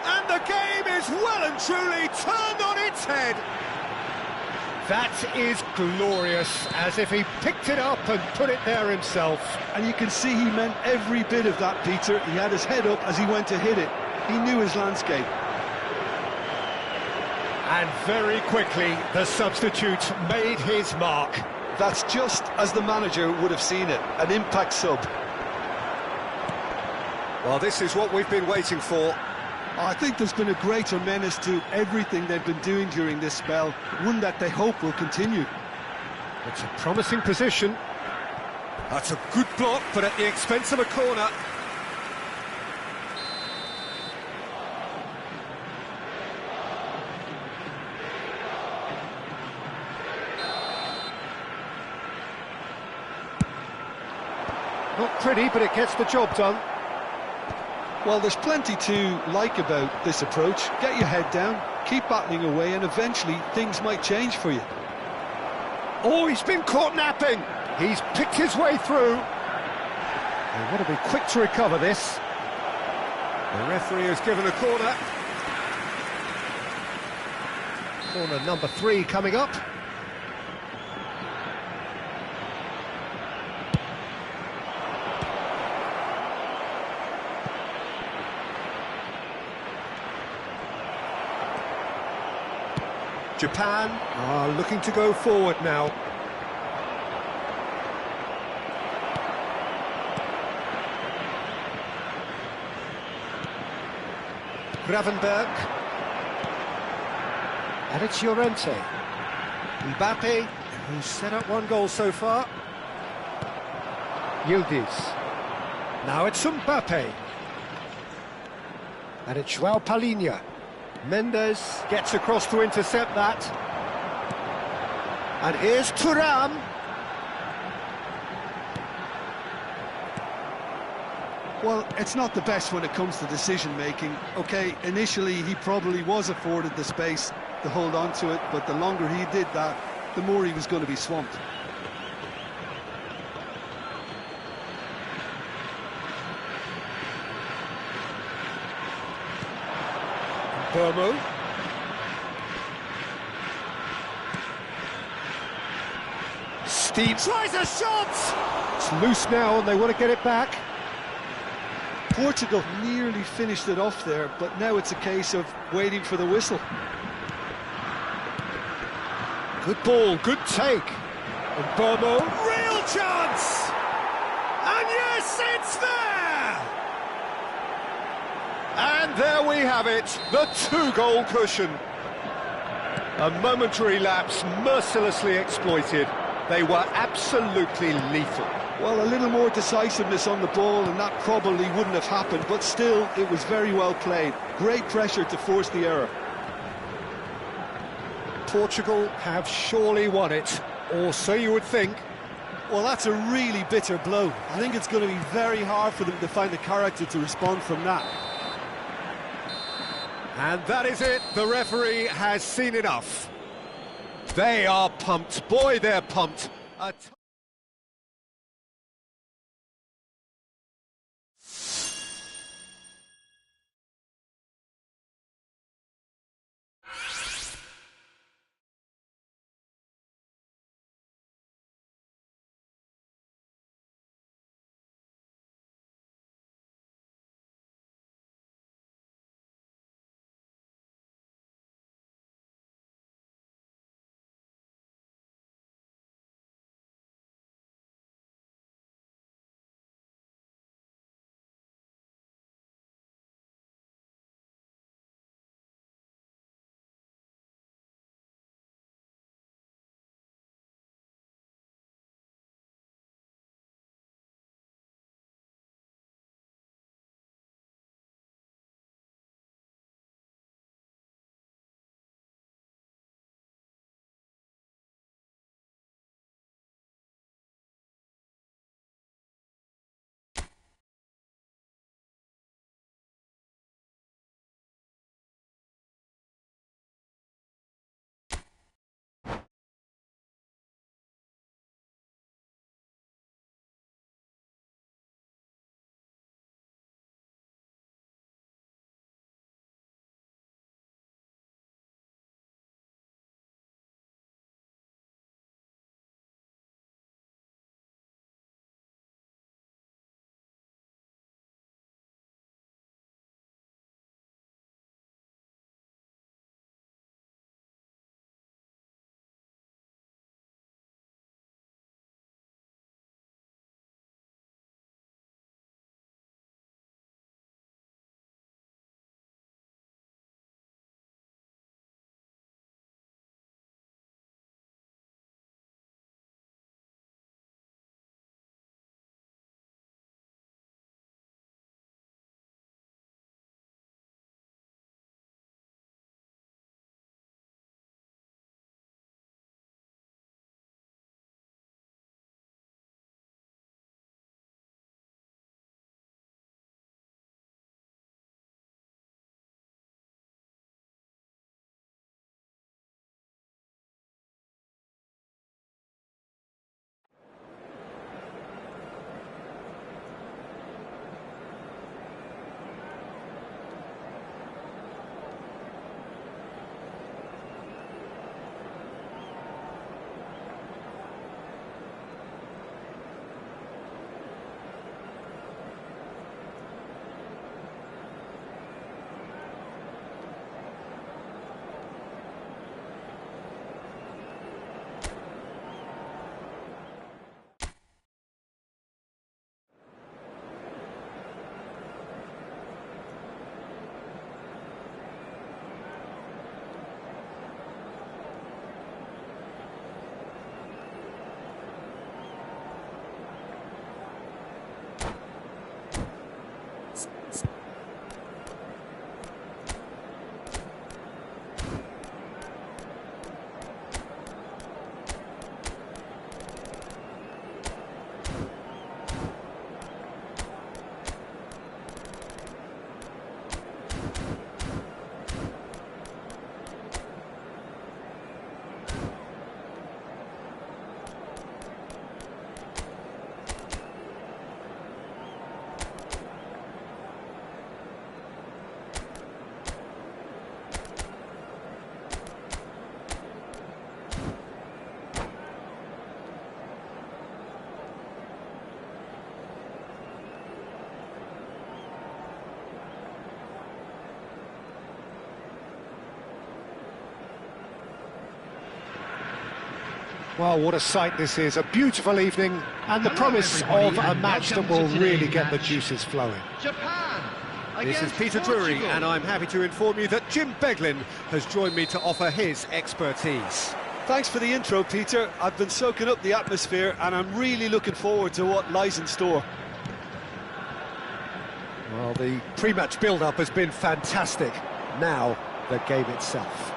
Speaker 1: And the game is well and truly turned on its head. That is glorious, as if he picked it up and put it there himself.
Speaker 2: And you can see he meant every bit of that, Peter. He had his head up as he went to hit it. He knew his landscape.
Speaker 1: And very quickly, the substitute made his mark.
Speaker 2: That's just as the manager would have seen it, an impact sub.
Speaker 1: Well, this is what we've been waiting for.
Speaker 2: I think there's been a greater menace to everything they've been doing during this spell, one that they hope will continue.
Speaker 1: It's a promising position. That's a good block, but at the expense of a corner. Not pretty, but it gets the job done.
Speaker 2: Well, there's plenty to like about this approach. Get your head down, keep battling away, and eventually things might change for you.
Speaker 1: Oh, he's been caught napping. He's picked his way through. They want to be quick to recover this. The referee has given a corner. Corner number 3 coming up. Japan are looking to go forward now. Gravenberg. And it's Llorente. Mbappe, who's set up 1 goal so far. Yildiz. Now it's Mbappe. And it's João Palhinha. Mendes gets across to intercept that. And here's Thuram.
Speaker 2: Well, it's not the best when it comes to decision-making. OK, initially he probably was afforded the space to hold on to it, but the longer he did that, the more he was going to be swamped.
Speaker 1: Bomo. Steve tries a shot! It's loose now and they want to get it back.
Speaker 2: Portugal nearly finished it off there, but now it's a case of waiting for the whistle.
Speaker 1: Good ball, good take. And Bomo, real chance! And yes, it's there! And there we have it, the 2-goal cushion. A momentary lapse mercilessly exploited. They were absolutely lethal.
Speaker 2: Well, a little more decisiveness on the ball and that probably wouldn't have happened, but still, it was very well played. Great pressure to force the error.
Speaker 1: Portugal have surely won it, or so you would think.
Speaker 5: Well, that's a really bitter blow. I think it's going to be very hard for them to find the character to respond from that.
Speaker 1: And that is it. The referee has seen enough. They are pumped. Boy, they're pumped. Well, what a sight this is. A beautiful evening and the promise of a match that will really get the juices flowing.
Speaker 3: Japan.
Speaker 1: This is Peter Drury, and I'm happy to inform you that Jim Beglin has joined me to offer his expertise.
Speaker 5: Thanks for the intro, Peter. I've been soaking up the atmosphere and I'm really looking forward to what lies in store.
Speaker 1: Well, the pre-match build-up has been fantastic. Now, the game itself.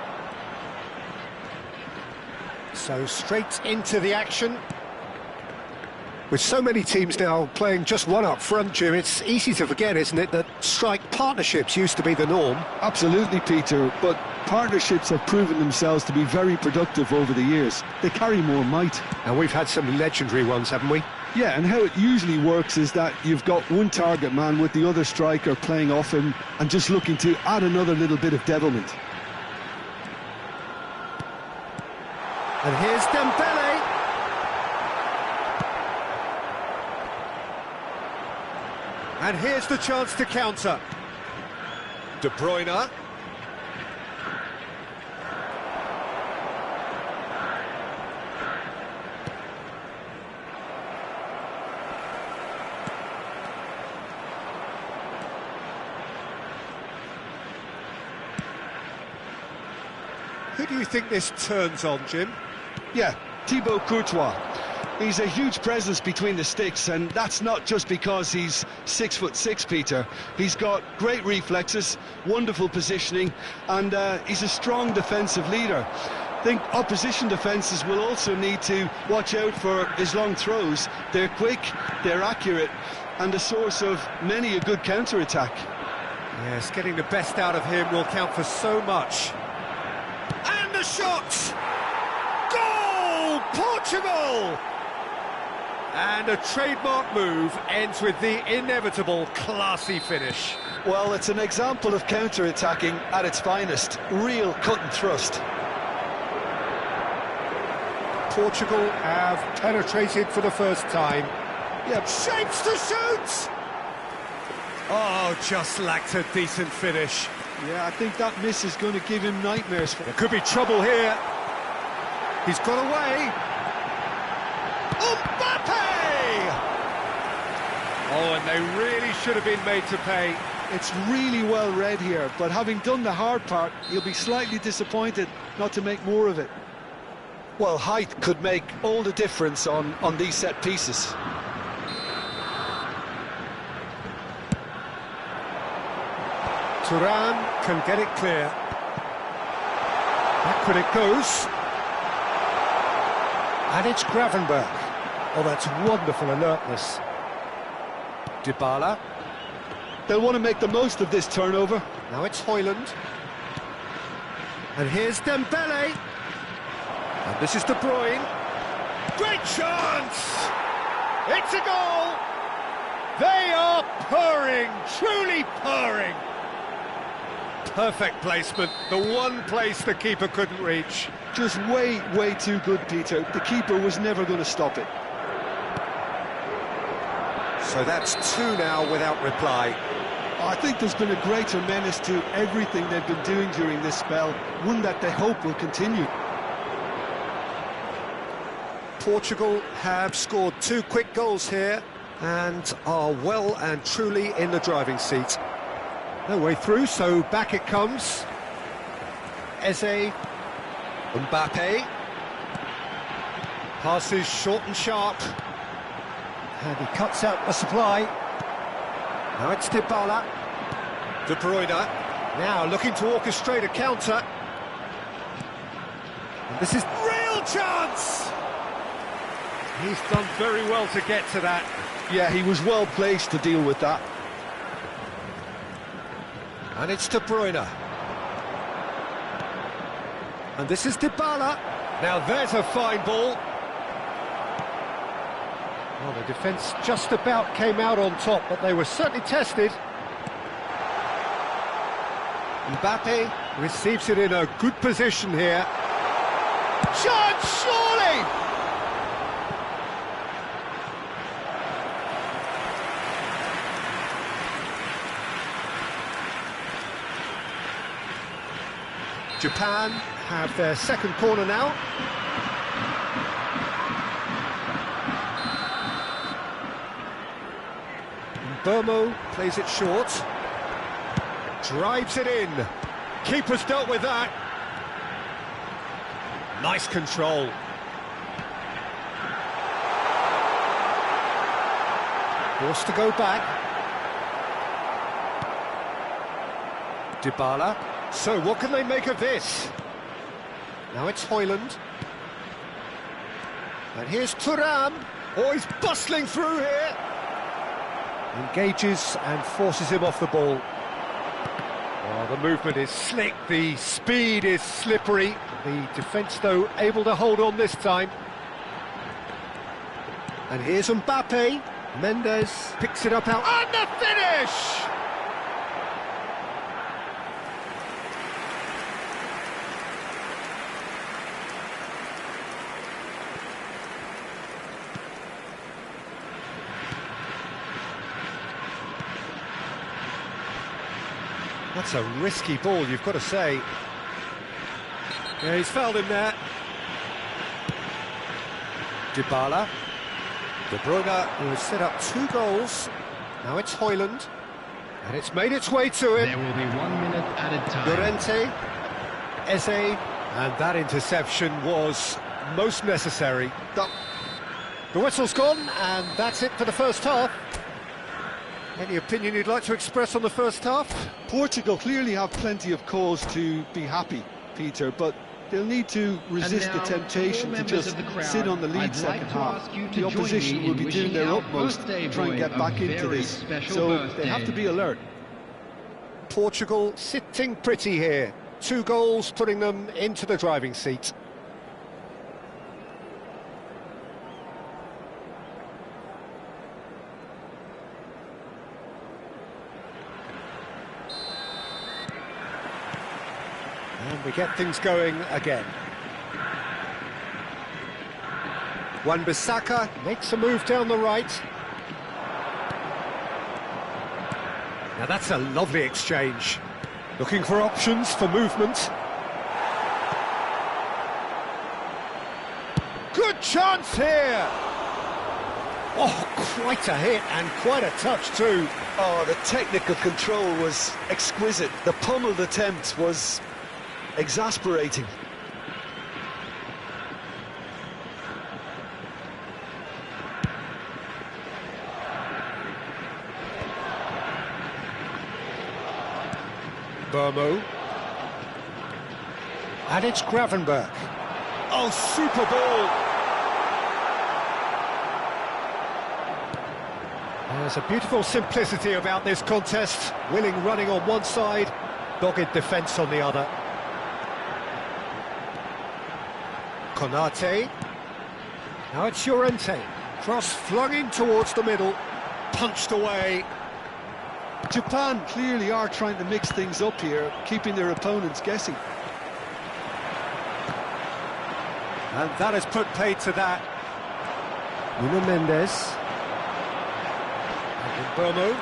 Speaker 1: So straight into the action. With so many teams now playing just one up front, Jim, it's easy to forget, isn't it, that strike partnerships used to be the norm.
Speaker 2: Absolutely, Peter, but partnerships have proven themselves to be very productive over the years. They carry more might.
Speaker 1: And we've had some legendary ones, haven't we?
Speaker 2: Yeah, and how it usually works is that you've got one target man with the other striker playing off him and just looking to add another little bit of devilment.
Speaker 1: And here's Dembele. And here's the chance to counter. De Bruyne. Who do you think this turns on, Jim?
Speaker 2: Yeah, Thibaut Courtois. He's a huge presence between the sticks, and that's not just because he's 6'6", Peter. He's got great reflexes, wonderful positioning, and he's a strong defensive leader. I think opposition defences will also need to watch out for his long throws. They're quick, they're accurate, and a source of many a good counter-attack.
Speaker 1: Yes, getting the best out of him will count for so much. And the shot! Goal! Portugal! And a trademark move ends with the inevitable classy finish.
Speaker 2: Well, it's an example of counter-attacking at its finest. Real cut and thrust.
Speaker 1: Portugal have penetrated for the first time. Yep, shapes to shoot! Oh, just lacked a decent finish.
Speaker 2: Yeah, I think that miss is going to give him nightmares.
Speaker 1: There could be trouble here. He's got away. Mbappe! Oh, and they really should have been made to pay.
Speaker 2: It's really well read here, but having done the hard part, you'll be slightly disappointed not to make more of it. Well, height could make all the difference on these set pieces.
Speaker 1: Thuram can get it clear. Backward it goes. And it's Gravenberch. Oh, that's wonderful alertness. Dybala.
Speaker 2: They'll want to make the most of this turnover.
Speaker 1: Now it's Højlund. And here's Dembele. And this is De Bruyne. Great chance! It's a goal! They are purring, truly purring. Perfect placement, the one place the keeper couldn't reach.
Speaker 2: Just way too good, Peter. The keeper was never going to stop it.
Speaker 1: So that's two now without reply.
Speaker 2: I think there's been a greater menace to everything they've been doing during this spell, one that they hope will continue.
Speaker 1: Portugal have scored two quick goals here and are well and truly in the driving seat. No way through, so back it comes. Eze, Mbappe. Passes short and sharp. And he cuts out the supply. Now it's Dybala. De Bruyne. Now looking to orchestrate a counter. And this is real chance! He's done very well to get to that.
Speaker 2: Yeah, he was well placed to deal with that.
Speaker 1: And it's De Bruyne. And this is Dybala. Now there's a fine ball. Well, the defence just about came out on top, but they were certainly tested. Mbappe receives it in a good position here. Chance, surely! Japan have their second corner now. Burmo plays it short. Drives it in. Keeper's dealt with that. Nice control. Forced to go back. Dybala. So what can they make of this? Now it's Højlund. And here's Thuram. Oh, he's bustling through here. Engages and forces him off the ball. Oh, the movement is slick, the speed is slippery. The defence, though, able to hold on this time. And here's Mbappe. Mendes picks it up out. And the finish! That's a risky ball, you've got to say. Yeah, he's fouled him there. Dybala. De Bruyne, who has set up 2 goals. Now it's Højlund. And it's made its way to him.
Speaker 3: There will be 1 minute added time.
Speaker 1: Llorente. Eze. And that interception was most necessary. The whistle's gone, and that's it for the first half. Any opinion you'd like to express on the first half?
Speaker 2: Portugal clearly have plenty of cause to be happy, Peter, but they'll need to resist the temptation to just sit on the lead second half. The opposition will be doing their utmost to try and get back into this, so they have to be alert.
Speaker 1: Portugal sitting pretty here. 2 goals putting them into the driving seat. And we get things going again. Wan-Bissaka makes a move down the right. Now that's a lovely exchange. Looking for options for movement. Good chance here! Oh, quite a hit and quite a touch too.
Speaker 5: Oh, the technical control was exquisite. The pummeled attempt was exasperating.
Speaker 1: Burmo. And it's Gravenberch. Oh, super ball! There's a beautiful simplicity about this contest. Willing running on one side, dogged defence on the other. Konate. Now it's Llorente. Cross flung in towards the middle. Punched away.
Speaker 2: Japan clearly are trying to mix things up here, keeping their opponents guessing.
Speaker 1: And that has put paid to that. Nuno Mendes. And Burmo.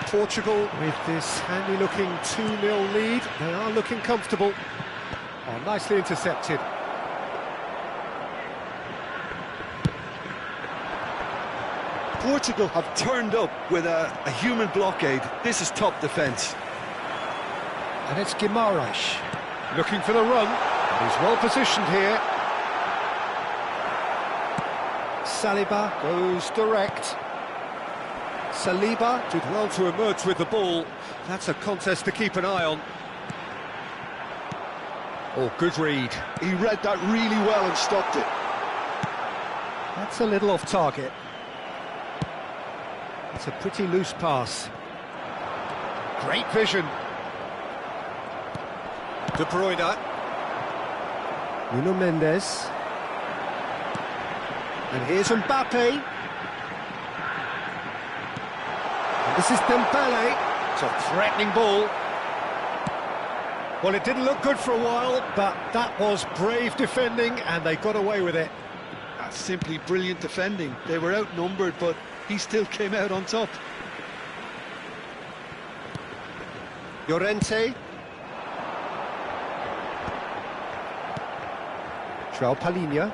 Speaker 1: Portugal with this handy-looking 2-0 lead. They are looking comfortable. Oh, nicely intercepted.
Speaker 5: Portugal have turned up with a human blockade. This is top defence.
Speaker 1: And it's Guimaraes looking for the run. And he's well positioned here. Saliba goes direct. Saliba did well to emerge with the ball. That's a contest to keep an eye on. Oh, good read.
Speaker 2: He read that really well and stopped it.
Speaker 1: That's a little off target. It's a pretty loose pass. Great vision. De Bruyne. Nuno Mendes. And here's Mbappe. And this is Dembele. It's a threatening ball. Well, it didn't look good for a while, but that was brave defending, and they got away with it.
Speaker 2: That's simply brilliant defending. They were outnumbered, but he still came out on top.
Speaker 1: Llorente. João Palhinha.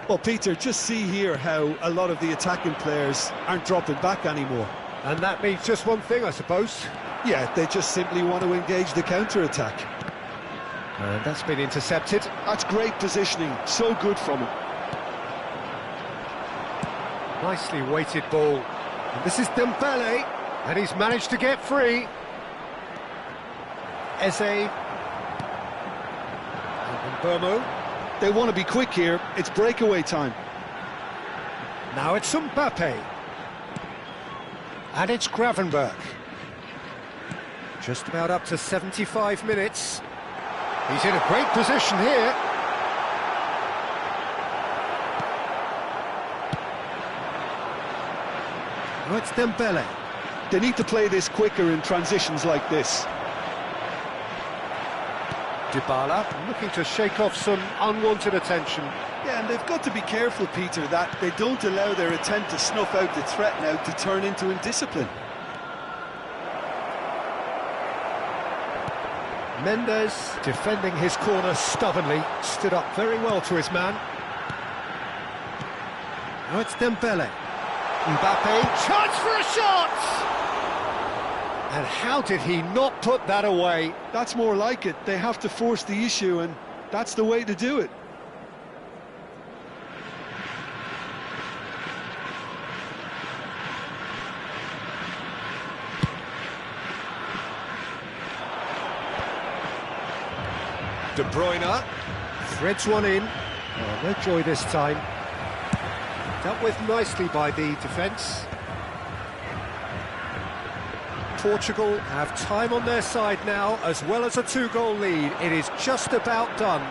Speaker 2: Well, Peter, just see here how a lot of the attacking players aren't dropping back anymore.
Speaker 1: And that means just one thing, I suppose.
Speaker 2: Yeah, they just simply want to engage the counter-attack.
Speaker 1: And that's been intercepted.
Speaker 2: That's great positioning, so good from him.
Speaker 1: Nicely weighted ball. And this is Dembele, and he's managed to get free. Eze. And Burmo.
Speaker 2: They want to be quick here. It's breakaway time.
Speaker 1: Now it's Mbappe. And it's Gravenberch. Just about up to 75 minutes. He's in a great position here. Now it's Dembele.
Speaker 2: They need to play this quicker in transitions like this.
Speaker 1: Dybala looking to shake off some unwanted attention.
Speaker 2: Yeah, and they've got to be careful, Peter, that they don't allow their attempt to snuff out the threat now to turn into indiscipline.
Speaker 1: Mendes, defending his corner stubbornly, stood up very well to his man. Now it's Dembele. Mbappe, chance for a shot! And how did he not put that away?
Speaker 2: That's more like it. They have to force the issue, and that's the way to do it.
Speaker 1: De Bruyne threads one in. Oh, no joy this time. Dealt with nicely by the defence. Portugal have time on their side now, as well as a 2-goal lead. It is just about done.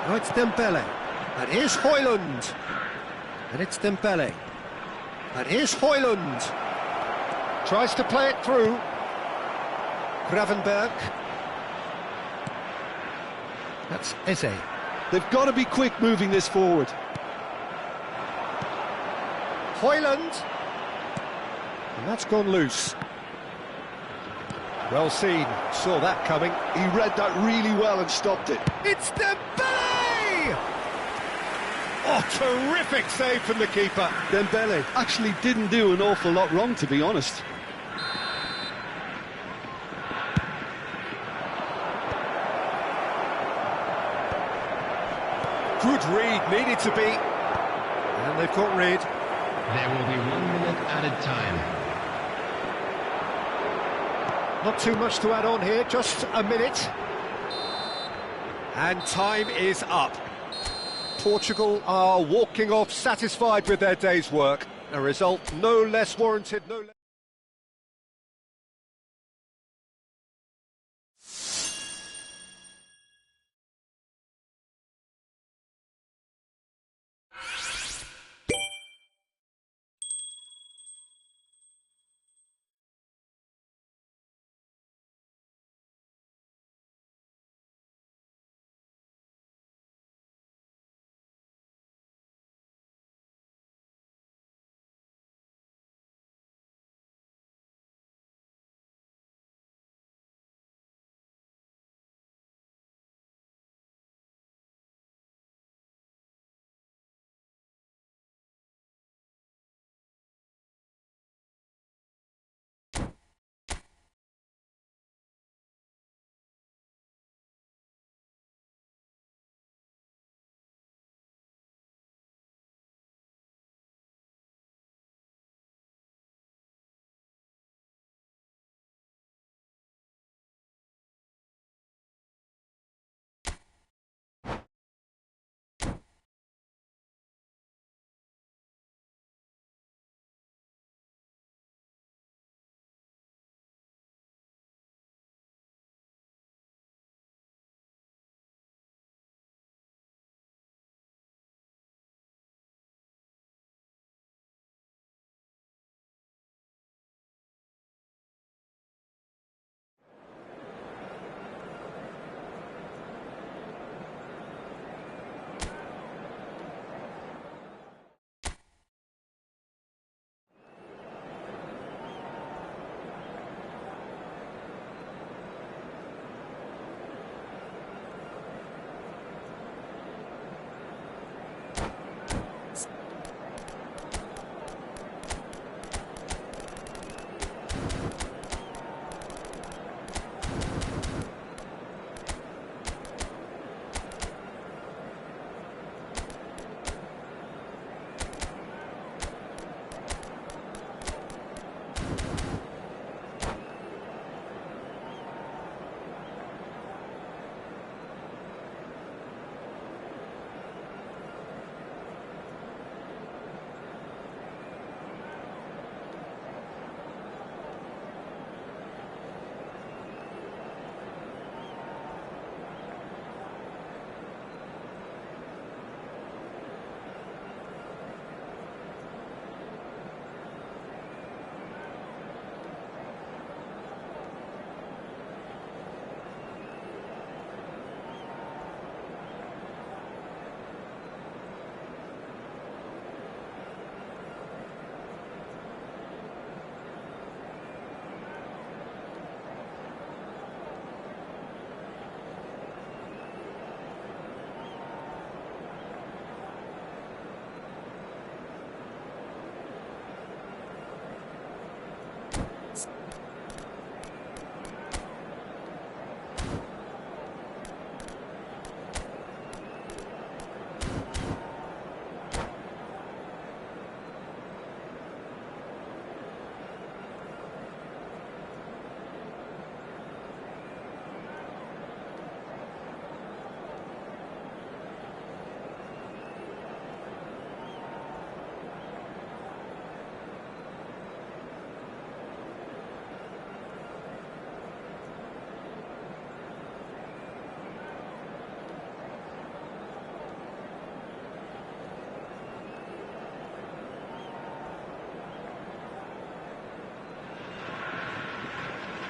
Speaker 1: Now it's Dembele. And here's Højlund. And it's Dembele. And here's Højlund. Tries to play it through. Gravenberch. That's Eze.
Speaker 2: They've got to be quick moving this forward.
Speaker 1: Højlund. And that's gone loose. Well seen. Saw that coming.
Speaker 2: He read that really well and stopped it.
Speaker 1: It's Dembele! Oh, terrific save from the keeper.
Speaker 2: Dembele actually didn't do an awful lot wrong, to be honest.
Speaker 1: Good read, needed to be. And they've got rid.
Speaker 3: There will be 1 minute added time.
Speaker 1: Not too much to add on here, just a minute. And time is up. Portugal are walking off satisfied with their day's work. A result no less warranted, no less...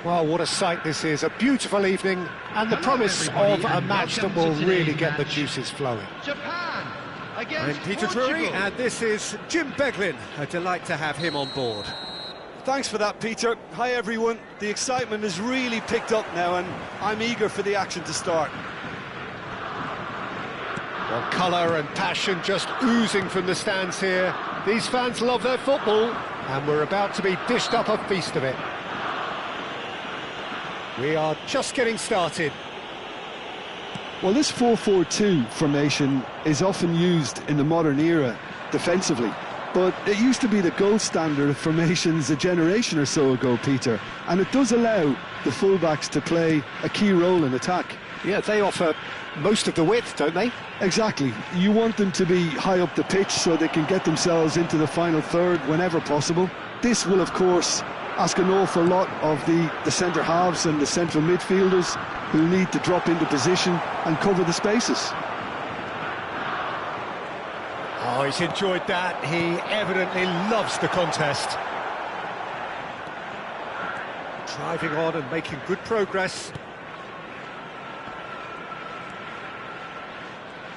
Speaker 1: Well, what a sight this is. A beautiful evening and the promise of a match that will really get the juices flowing.
Speaker 3: Japan
Speaker 4: I'm
Speaker 3: against
Speaker 4: Peter
Speaker 3: Portugal.
Speaker 4: Drury, and this is Jim Beglin. A delight to have him on board.
Speaker 5: Thanks for that, Peter. Hi, everyone. The excitement has really picked up now, and I'm eager for the action to start.
Speaker 1: Well, colour and passion just oozing from the stands here. These fans love their football, and we're about to be dished up a feast of it. We are just getting started.
Speaker 2: Well, this 4-4-2 formation is often used in the modern era defensively, but it used to be the gold standard of formations a generation or so ago, Peter, and it does allow the fullbacks to play a key role in attack.
Speaker 1: Yeah, they offer most of the width, don't they?
Speaker 2: Exactly. You want them to be high up the pitch so they can get themselves into the final third whenever possible. This will, of course, ask an awful lot of the centre halves and the central midfielders, who need to drop into position and cover the spaces.
Speaker 1: Oh, he's enjoyed that. He evidently loves the contest. Driving on and making good progress.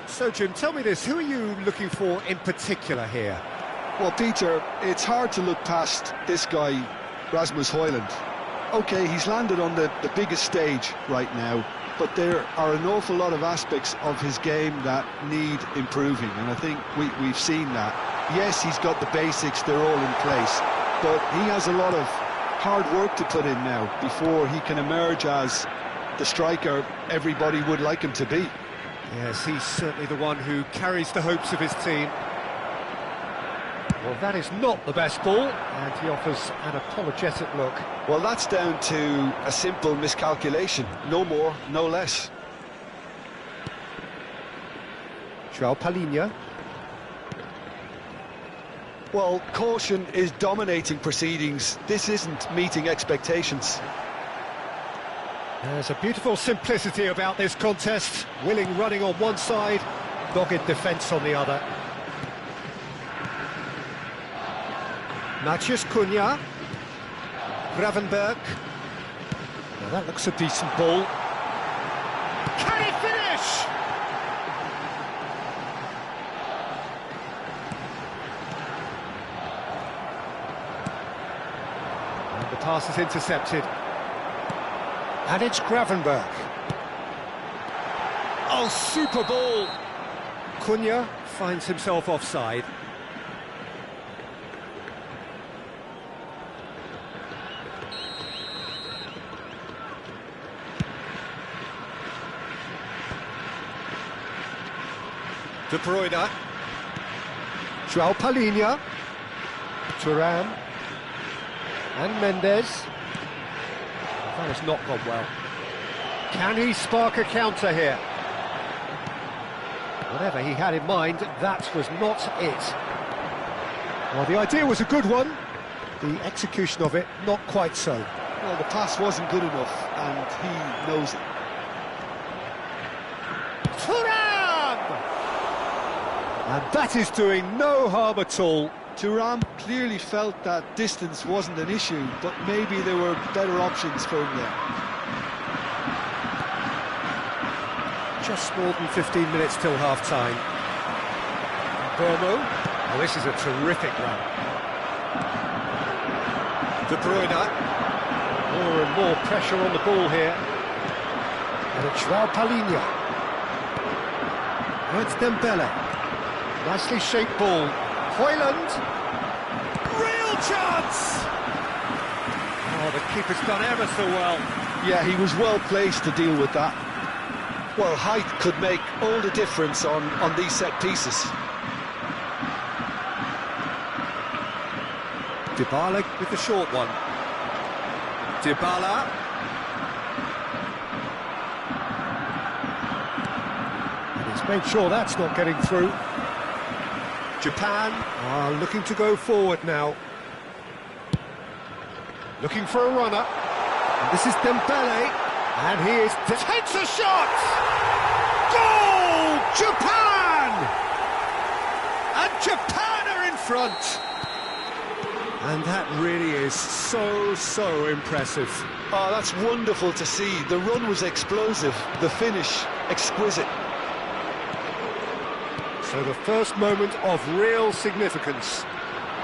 Speaker 1: So, Jim, tell me this, who are you looking for in particular here?
Speaker 2: Well, Peter, it's hard to look past this guy, Rasmus Højlund. OK, he's landed on the biggest stage right now, but there are an awful lot of aspects of his game that need improving, and I think we've seen that. Yes, he's got the basics, they're all in place, but he has a lot of hard work to put in now before he can emerge as the striker everybody would like him to be.
Speaker 1: Yes, he's certainly the one who carries the hopes of his team. Well, that is not the best ball, and he offers an apologetic look.
Speaker 2: Well, that's down to a simple miscalculation, no more, no less.
Speaker 1: João Palhinha.
Speaker 2: Well, caution is dominating proceedings. This isn't meeting expectations.
Speaker 1: There's a beautiful simplicity about this contest. Willing running on one side, dogged defence on the other. Matheus Cunha. Gravenberch. Now that looks a decent ball. Can he finish? And the pass is intercepted. And it's Gravenberch. Oh, super ball! Cunha finds himself offside. De Bruyne. João Palhinha. Thuram. And Mendes. That has not gone well. Can he spark a counter here? Whatever he had in mind, that was not it. Well, the idea was a good one. The execution of it, not quite so.
Speaker 2: Well, the pass wasn't good enough, and he knows it.
Speaker 1: Thuram! And that is doing no harm at all.
Speaker 2: Thuram clearly felt that distance wasn't an issue, but maybe there were better options for him there.
Speaker 1: Just more than 15 minutes till half-time. Bournemouth. Oh, this is a terrific run. De Bruyne. More and more pressure on the ball here. And it's João Palhinha. Now it's Dembele. Nicely shaped ball. Højlund. Real chance! Oh, the keeper's done ever so well.
Speaker 2: Yeah, he was well placed to deal with that. Well, height could make all the difference on these set pieces.
Speaker 1: Dybala with the short one. Dybala. And he's made sure that's not getting through. Japan are looking to go forward now. Looking for a runner. And this is Dembele. And he is... takes a shot! Goal! Japan! And Japan are in front. And that really is so impressive.
Speaker 2: Oh, that's wonderful to see. The run was explosive, the finish exquisite.
Speaker 1: So the first moment of real significance.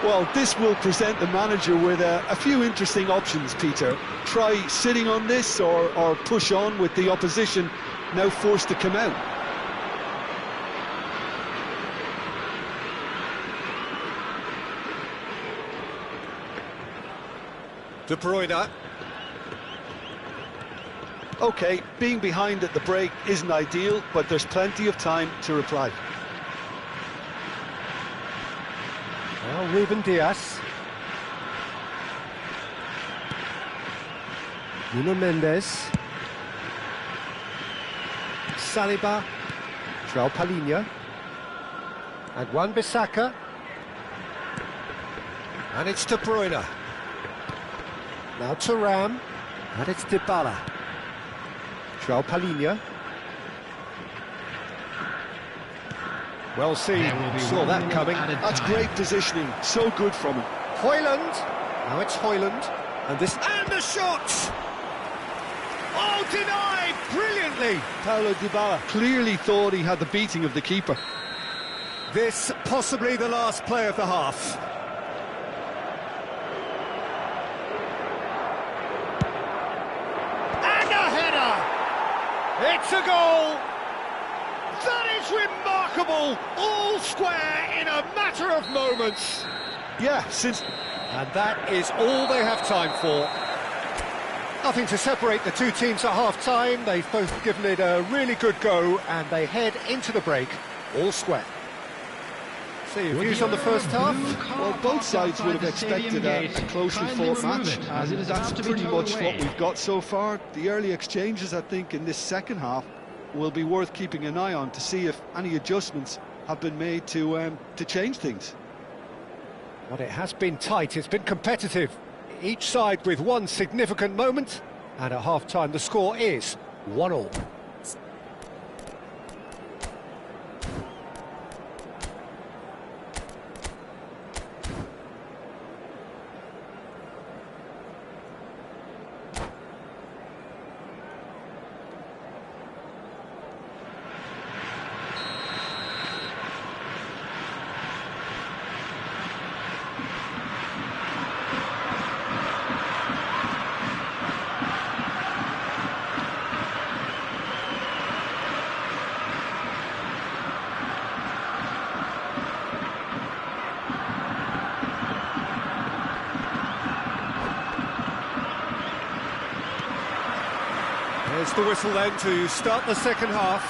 Speaker 2: Well, this will present the manager with a few interesting options, Peter. Try sitting on this or push on with the opposition now forced to come out.
Speaker 1: De Bruyne.
Speaker 2: OK, being behind at the break isn't ideal, but there's plenty of time to reply.
Speaker 1: Well, Ruben Dias. Nuno Mendes. Saliba. João Palhinha. And Wan-Bissaka. And it's De Bruyne. Now Thuram. And it's Dybala. João Palhinha. Well seen, saw that coming.
Speaker 2: That's great positioning, so good from him.
Speaker 1: Højlund, now it's Højlund, and the shot! Oh, denied, brilliantly!
Speaker 2: Paulo Dybala clearly thought he had the beating of the keeper.
Speaker 1: This possibly the last play of the half. And a header! It's a goal! That is remarkable! All square in a matter of moments.
Speaker 2: Yeah,
Speaker 1: And that is all they have time for. Nothing to separate the two teams at half-time. They've both given it a really good go, and they head into the break, all square. See your views on the first half?
Speaker 2: Well, both sides would have expected a closely fought match, and that's pretty much what we've got so far. The early exchanges, I think, in this second half will be worth keeping an eye on to see if any adjustments have been made to change things.
Speaker 1: Well, it has been tight, it's been competitive. Each side with one significant moment, and at half-time the score is 1-1. There's the whistle then to start the second half.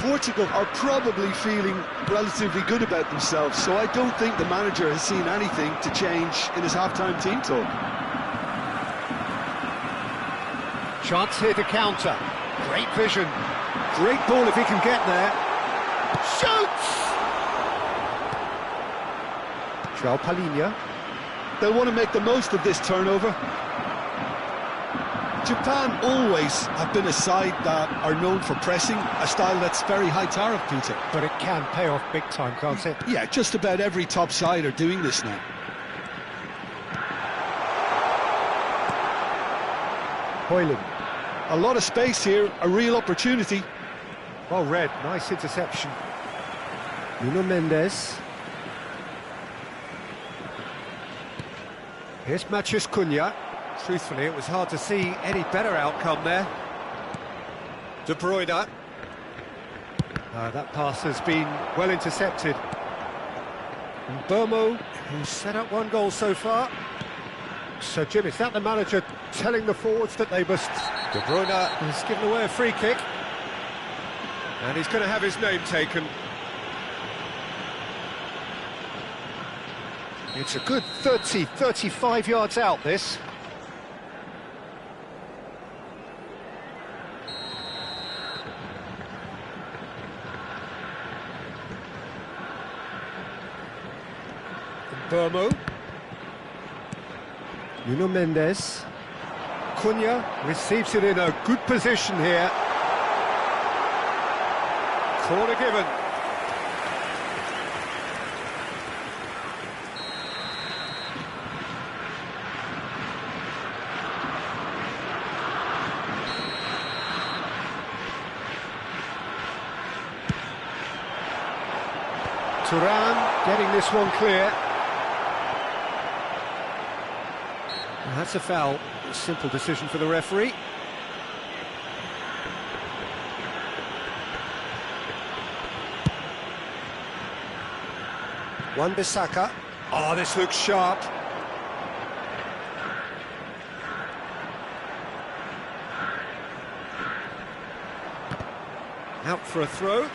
Speaker 2: Portugal are probably feeling relatively good about themselves, so I don't think the manager has seen anything to change in his half-time team talk.
Speaker 1: Chance here to counter. Great vision. Great ball if he can get there. Shoots! João Palhinha.
Speaker 2: They'll want to make the most of this turnover. Japan always have been a side that are known for pressing, a style that's very high tariff, Peter.
Speaker 1: But it can pay off big time, can't it?
Speaker 2: Yeah, just about every top side are doing this now.
Speaker 1: Højlund.
Speaker 2: A lot of space here, a real opportunity.
Speaker 1: Well read, nice interception. Nuno Mendes. Here's Matheus Cunha. Truthfully, it was hard to see any better outcome there. De Bruyne. That pass has been well intercepted. And Burmo, who's set up one goal so far. So, Jim, is that the manager telling the forwards that they must... De Bruyne has given away a free kick. And he's going to have his name taken. It's a good 30, 35 yards out, this. Burmo. Nuno Mendes. Cunha receives it in a good position here. Corner given. Turan getting this one clear. And that's a foul. A simple decision for the referee. Wan-Bissaka. Oh, this looks sharp. Out for a throw.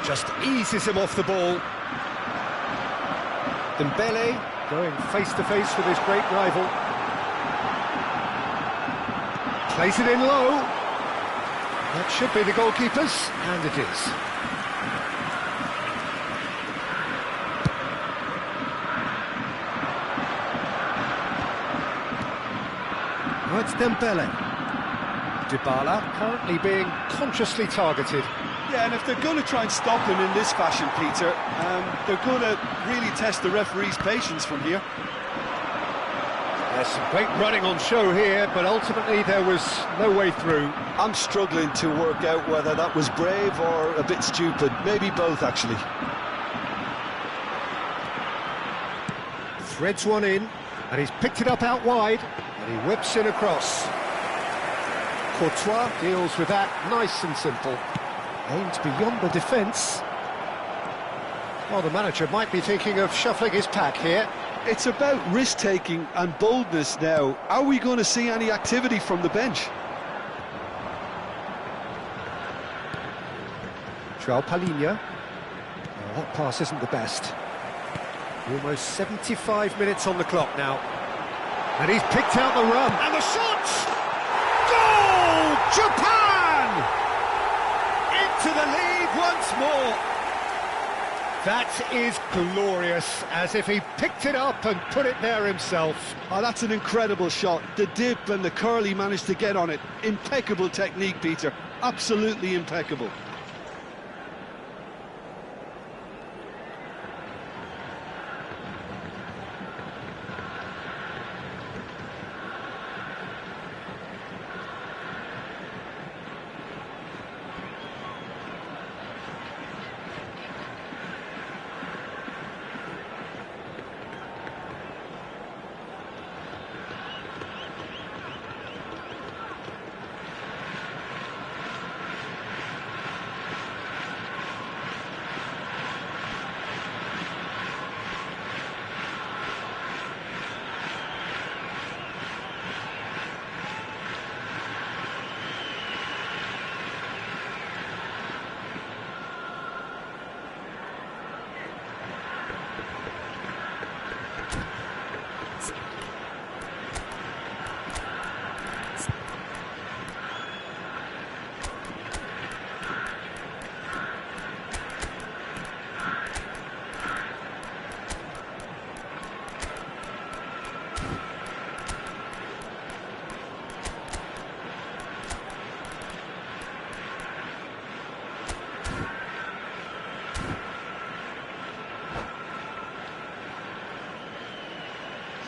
Speaker 1: Just eases him off the ball. Dembele going face to face with his great rival. Plays it in low. That should be the goalkeeper's, and it is. Now it's Dembele. Dybala currently being consciously targeted.
Speaker 5: Yeah, and if they're going to try and stop him in this fashion, Peter, they're going to really test the referee's patience from here.
Speaker 1: There's some great running on show here, but ultimately there was no way through.
Speaker 2: I'm struggling to work out whether that was brave or a bit stupid. Maybe both, actually.
Speaker 1: Threads one in, and he's picked it up out wide, and he whips in across. Courtois deals with that nice and simple. Aimed beyond the defence. Well, the manager might be thinking of shuffling his pack here.
Speaker 2: It's about risk-taking and boldness now. Are we going to see any activity from the bench?
Speaker 1: João Palhinha. Oh, that pass isn't the best. Almost 75 minutes on the clock now. And he's picked out the run. And the shot! Goal! Japan! Into the lead once more. That is glorious, as if he picked it up and put it there himself.
Speaker 2: Oh, that's an incredible shot. The dip and the curl he managed to get on it. Impeccable technique, Peter. Absolutely impeccable.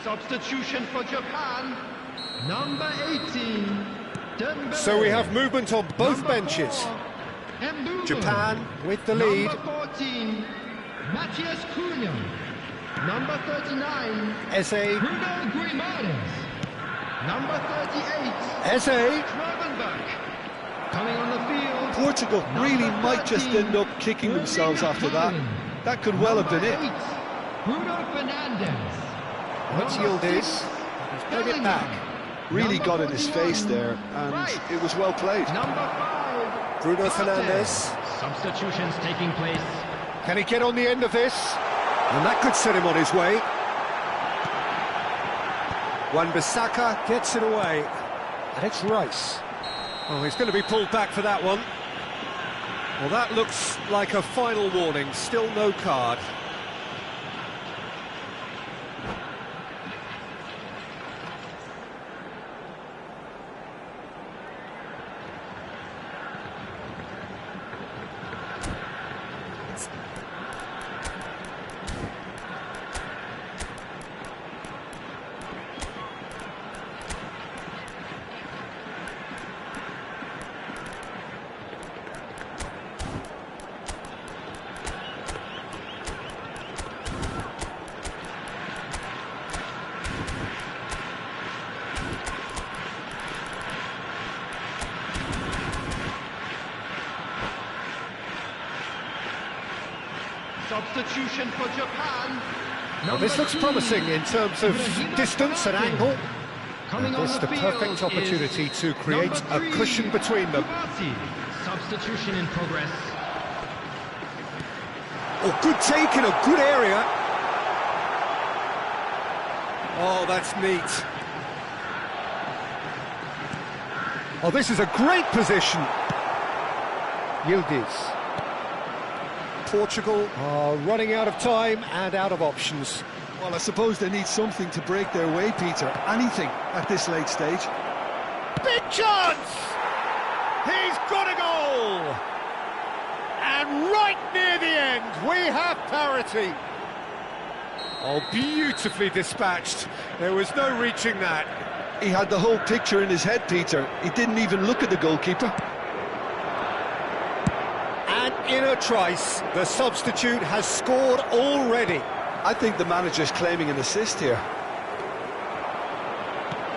Speaker 3: Substitution for Japan, number 18, Dembele.
Speaker 1: So we have movement on both
Speaker 3: Number
Speaker 1: benches.
Speaker 3: 4, Mbumo.
Speaker 1: Japan with the lead.
Speaker 3: Number 14, Matthias Cunha. Number 39,
Speaker 1: Eze.
Speaker 3: Bruno Grimaldes. Number 38,
Speaker 1: Eze.
Speaker 3: Gravenberch. Coming on the field,
Speaker 2: Portugal really might just end up kicking themselves after that. That could well have been it.
Speaker 3: Number 8, Bruno Fernandes.
Speaker 1: What's is? He's played it back.
Speaker 2: Really got in his face there, and it was well played.
Speaker 3: Number 5,
Speaker 1: Bruno Fernandes.
Speaker 3: Substitutions taking place.
Speaker 1: Can he get on the end of this? And that could set him on his way. Wan-Bissaka gets it away. And it's Rice. Oh, he's going to be pulled back for that one. Well, that looks like a final warning. Still no card.
Speaker 3: Substitution for Japan.
Speaker 1: Well, this looks promising in terms of distance and angle. And this is the perfect opportunity to create a cushion between them.
Speaker 3: Substitution in progress.
Speaker 1: Oh, good take in a good area. Oh, that's neat. Oh, this is a great position. Yildiz. Portugal are running out of time and out of options.
Speaker 2: Well, I suppose they need something to break their way, Peter. Anything at this late stage.
Speaker 1: Big chance! He's got a goal! And right near the end, we have parity. Oh, beautifully dispatched. There was no reaching that.
Speaker 2: He had the whole picture in his head, Peter. He didn't even look at the goalkeeper.
Speaker 1: And in a trice, the substitute has scored already.
Speaker 2: I think the manager's claiming an assist here.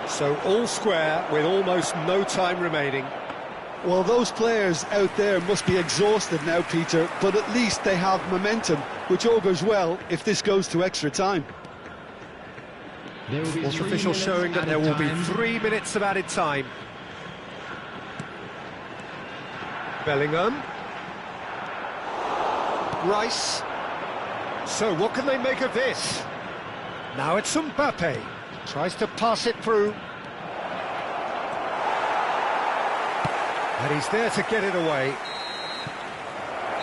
Speaker 1: So all square with almost no time remaining.
Speaker 2: Well, those players out there must be exhausted now, Peter, but at least they have momentum, which augurs well if this goes to extra time.
Speaker 1: Sports official showing that there will be 3 minutes of added time. Bellingham. Rice. So what can they make of this? Now it's Mbappe. Tries to pass it through. And he's there to get it away.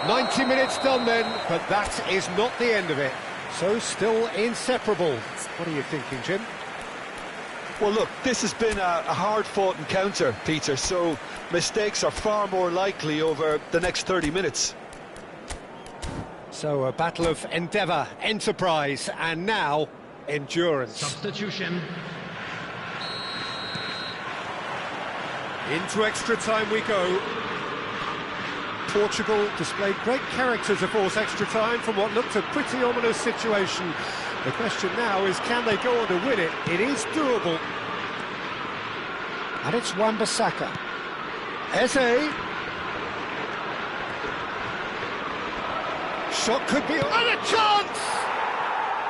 Speaker 1: 90 minutes done then, but that is not the end of it. So still inseparable. What are you thinking, Jim?
Speaker 2: Well, look, this has been a hard-fought encounter, Peter, so mistakes are far more likely over the next 30 minutes.
Speaker 1: So a battle of endeavour, enterprise, and now endurance.
Speaker 3: Substitution.
Speaker 1: Into extra time we go. Portugal displayed great character to force extra time from what looked a pretty ominous situation. The question now is, can they go on to win it? It is doable. And it's Wan-Bissaka. Eze. Shot could be... And a chance!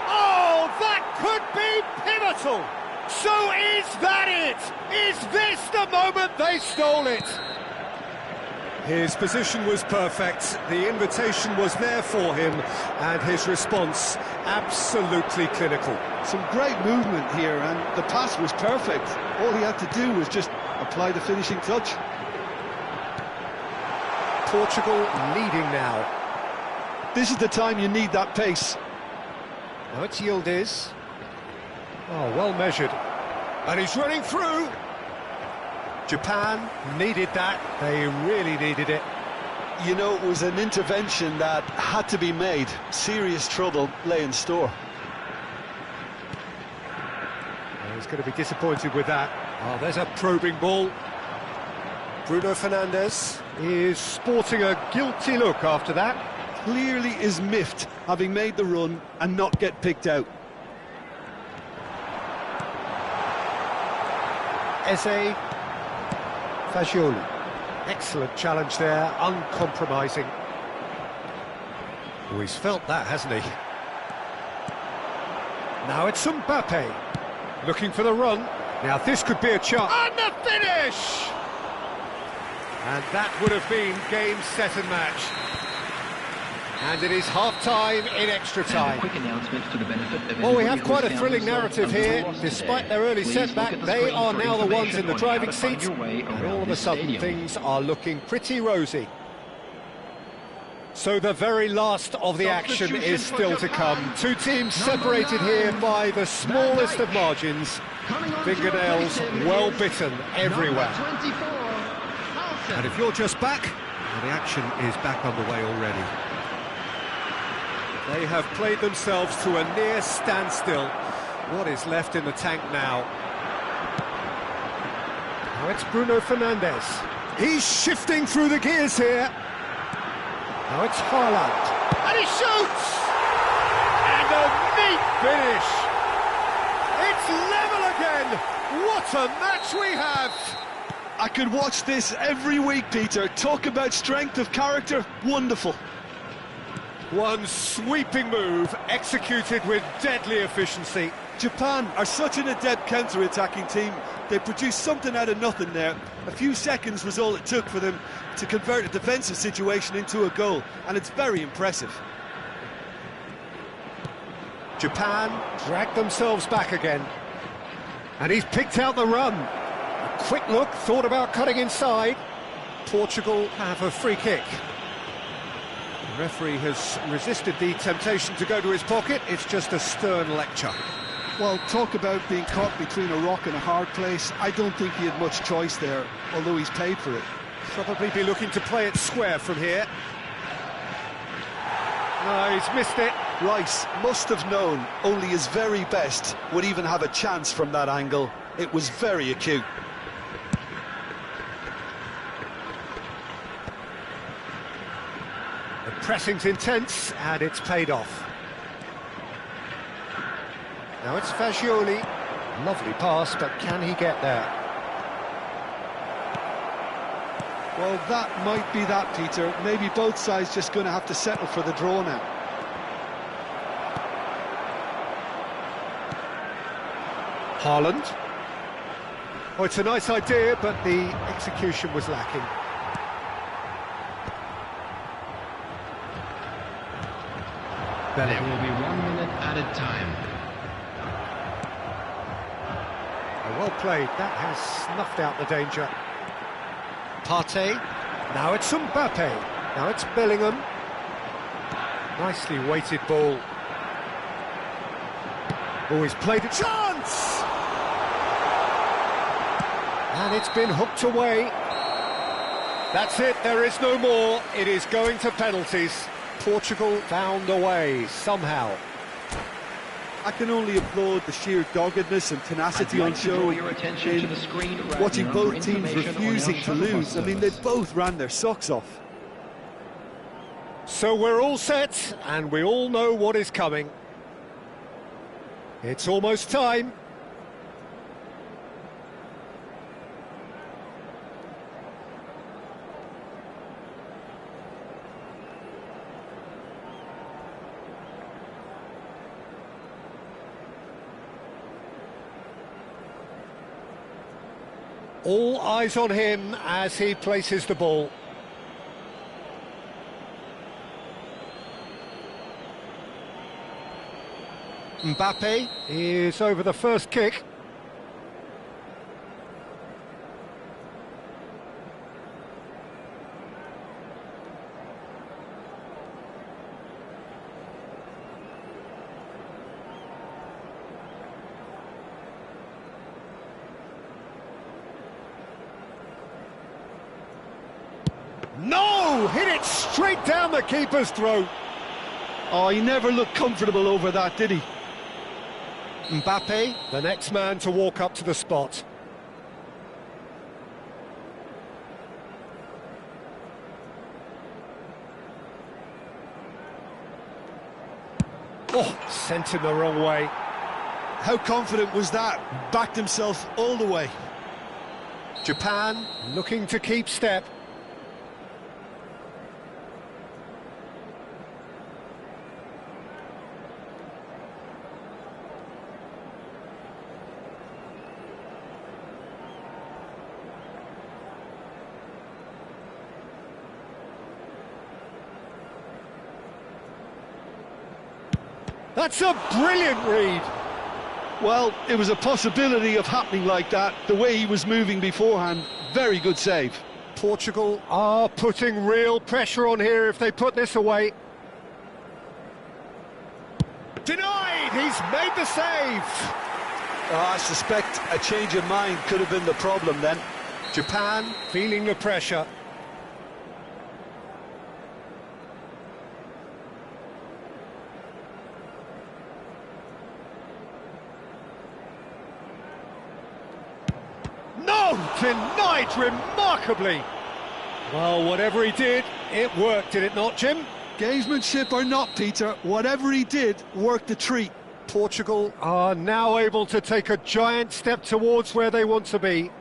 Speaker 1: Oh, that could be pivotal! So is that it? Is this the moment they stole it? His position was perfect, the invitation was there for him, and his response absolutely clinical.
Speaker 2: Some great movement here, and the pass was perfect. All he had to do was just apply the finishing touch.
Speaker 1: Portugal leading now.
Speaker 2: This is the time you need that pace.
Speaker 1: Now it's Yildiz. Oh, well measured. And he's running through. Japan needed that. They really needed it.
Speaker 2: You know, it was an intervention that had to be made. Serious trouble lay in store.
Speaker 1: Oh, he's going to be disappointed with that. Oh, there's a probing ball. Bruno Fernandes is sporting a guilty look after that.
Speaker 2: Clearly is miffed, having made the run and not get picked out.
Speaker 1: Eze Fagioli. Excellent challenge there, uncompromising. Oh, he's felt that, hasn't he? Now it's Mbappe, looking for the run. Now this could be a chance. And the finish! And that would have been game, set and match. And it is half-time in extra time.
Speaker 3: Quick announcement for the benefit of
Speaker 1: well, we have quite a thrilling narrative here. Despite their early setback, they are now the ones in the driving seat. And all of a sudden, things are looking pretty rosy. So the very last of the action is still to come. Two teams separated here by the smallest of margins. Fingernails well bitten everywhere. And if you're just back, well, the action is back underway already. They have played themselves to a near standstill. What is left in the tank now? Now it's Bruno Fernandes. He's shifting through the gears here. Now it's Haaland. And he shoots! And a neat finish! It's level again! What a match we have!
Speaker 2: I could watch this every week, Peter. Talk about strength of character. Wonderful.
Speaker 1: One sweeping move, executed with deadly efficiency.
Speaker 5: Japan are such an adept counter-attacking team. They produced something out of nothing there. A few seconds was all it took for them to convert a defensive situation into a goal, and it's very impressive.
Speaker 1: Japan dragged themselves back again. And he's picked out the run. A quick look, thought about cutting inside. Portugal have a free kick. The referee has resisted the temptation to go to his pocket. It's just a stern lecture.
Speaker 2: Well, talk about being caught between a rock and a hard place. I don't think he had much choice there, although he's paid for it.
Speaker 1: Probably be looking to play it square from here. No, he's missed it.
Speaker 2: Rice must have known only his very best would even have a chance from that angle. It was very acute.
Speaker 1: The pressing's intense, and it's paid off. Now it's Fagioli. Lovely pass, but can he get there?
Speaker 2: Well, that might be that, Peter. Maybe both sides just going to have to settle for the draw now.
Speaker 1: Haaland. Oh, it's a nice idea, but the execution was lacking.
Speaker 3: There will be 1 minute added time.
Speaker 1: Well played, that has snuffed out the danger. Partey, now it's Mbappe, now it's Bellingham. Nicely weighted ball. Oh, he's played a chance! And it's been hooked away. That's it, there is no more. It is going to penalties. Portugal found a way, somehow.
Speaker 5: I can only applaud the sheer doggedness and tenacity on show in watching both teams refusing to lose. I mean, they both ran their socks off.
Speaker 1: So we're all set, and we all know what is coming. It's almost time. All eyes on him as he places the ball. Mbappe is over the first kick. No! Hit it straight down the keeper's throat.
Speaker 2: Oh, he never looked comfortable over that, did he?
Speaker 1: Mbappe, the next man to walk up to the spot. Oh, sent him the wrong way.
Speaker 5: How confident was that? Backed himself all the way.
Speaker 1: Japan looking to keep step. That's a brilliant read.
Speaker 2: Well, it was a possibility of happening like that, the way he was moving beforehand. Very good save.
Speaker 1: Portugal are putting real pressure on here if they put this away. Denied! He's made the save!
Speaker 2: I suspect a change of mind could have been the problem then.
Speaker 1: Japan feeling the pressure. No! Denied remarkably! Well, whatever he did, it worked, did it not, Jim?
Speaker 2: Gamesmanship or not, Peter, whatever he did worked a treat.
Speaker 1: Portugal are now able to take a giant step towards where they want to be.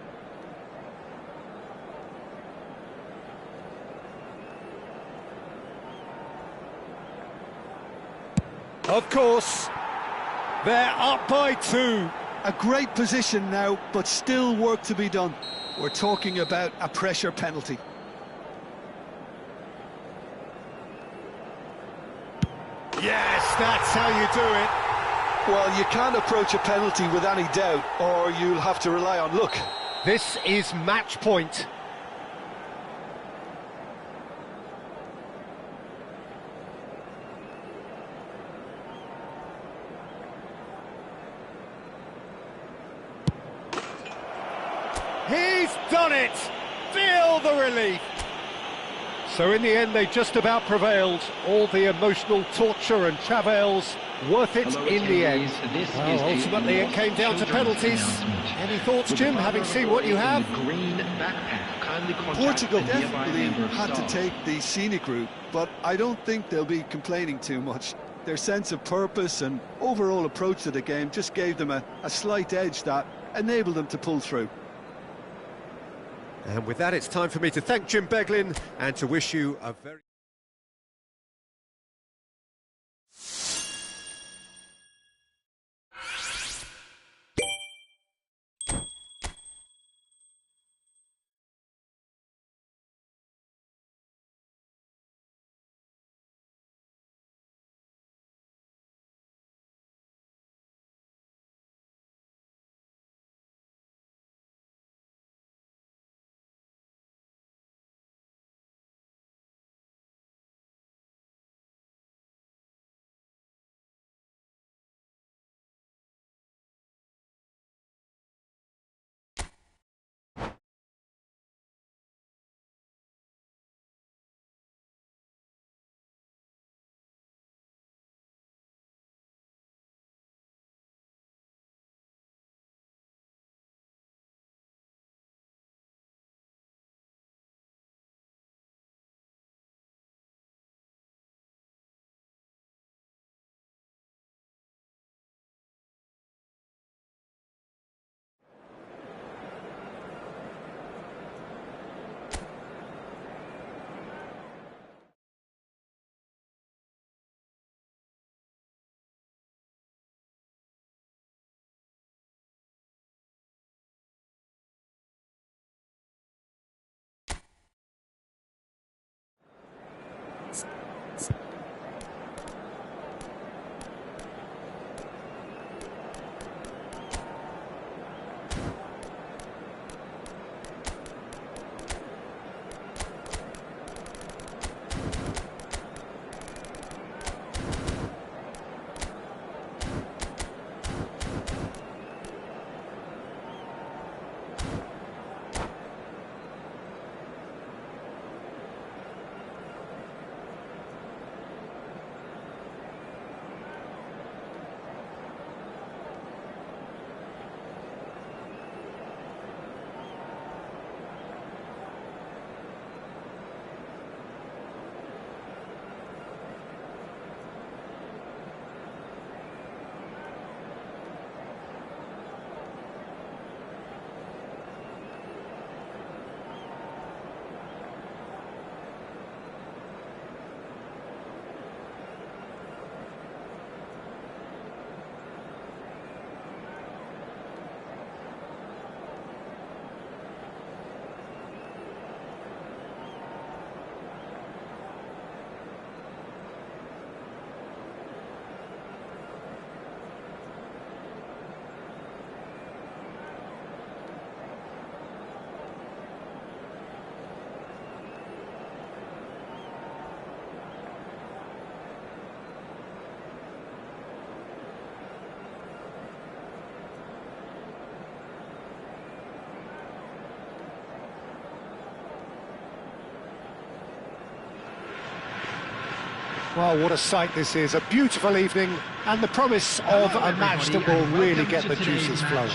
Speaker 1: Of course. They're up by 2.
Speaker 2: A great position now, but still work to be done. We're talking about a pressure penalty.
Speaker 1: Yes, that's how you do it.
Speaker 2: Well, you can't approach a penalty with any doubt, or you'll have to rely on luck.
Speaker 1: This is match point. He's done it! Feel the relief! So in the end, they just about prevailed. All the emotional torture and travails, worth it in the end. Well, ultimately it came down to penalties. Any thoughts, Jim, having seen what you have?
Speaker 2: Portugal definitely had to take the scenic route, but I don't think they'll be complaining too much. Their sense of purpose and overall approach to the game just gave them a slight edge that enabled them to pull through.
Speaker 1: And with that, it's time for me to thank Jim Beglin and to wish you a very... Well, what a sight this is. A beautiful evening and the promise of a match that will really get the juices flowing.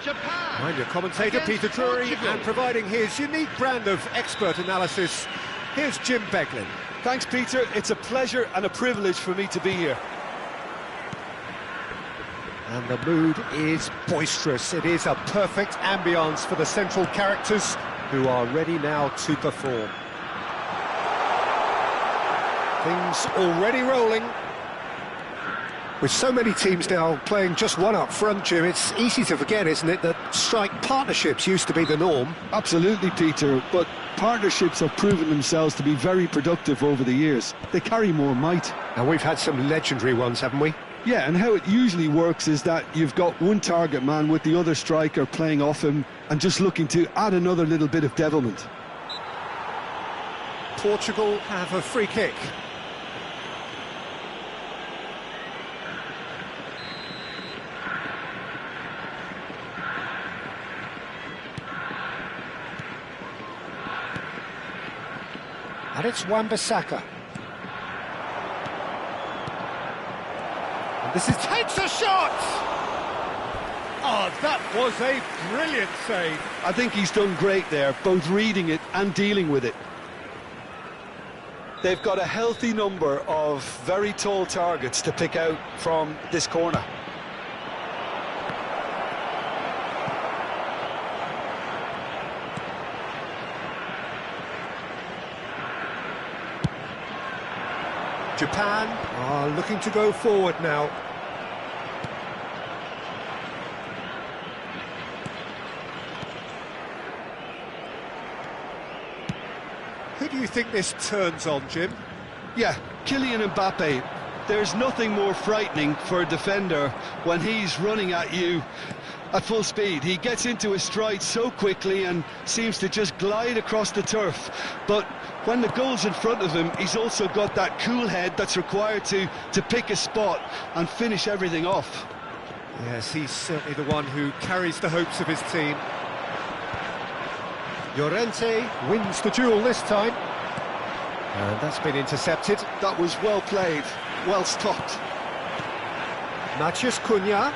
Speaker 1: I'm your commentator, Peter Drury, and providing his unique brand of expert analysis, here's Jim Beglin.
Speaker 5: Thanks, Peter. It's a pleasure and a privilege for me to be here.
Speaker 1: And the mood is boisterous. It is a perfect ambience for the central characters who are ready now to perform. Things already rolling. With so many teams now playing just one up front, Jim, it's easy to forget, isn't it, that strike partnerships used to be the norm.
Speaker 2: Absolutely, Peter, but partnerships have proven themselves to be very productive over the years. They carry more might.
Speaker 1: And we've had some legendary ones, haven't we?
Speaker 2: Yeah, and how it usually works is that you've got one target man with the other striker playing off him and just looking to add another little bit of devilment.
Speaker 1: Portugal have a free kick. And it's Wan-Bissaka. And this is takes a shot!
Speaker 4: Oh, that was a brilliant save.
Speaker 2: I think he's done great there, both reading it and dealing with it. They've got a healthy number of very tall targets to pick out from this corner.
Speaker 1: Japan are looking to go forward now. Who do you think this turns on, Jim?
Speaker 2: Yeah, Kylian Mbappe. There's nothing more frightening for a defender when he's running at you at full speed. He gets into his stride so quickly and seems to just glide across the turf. But when the goal's in front of him, he's also got that cool head that's required to pick a spot and finish everything off.
Speaker 1: Yes, he's certainly the one who carries the hopes of his team. Llorente wins the duel this time. And that's been intercepted.
Speaker 2: That was well played, well stopped.
Speaker 1: Matheus Cunha.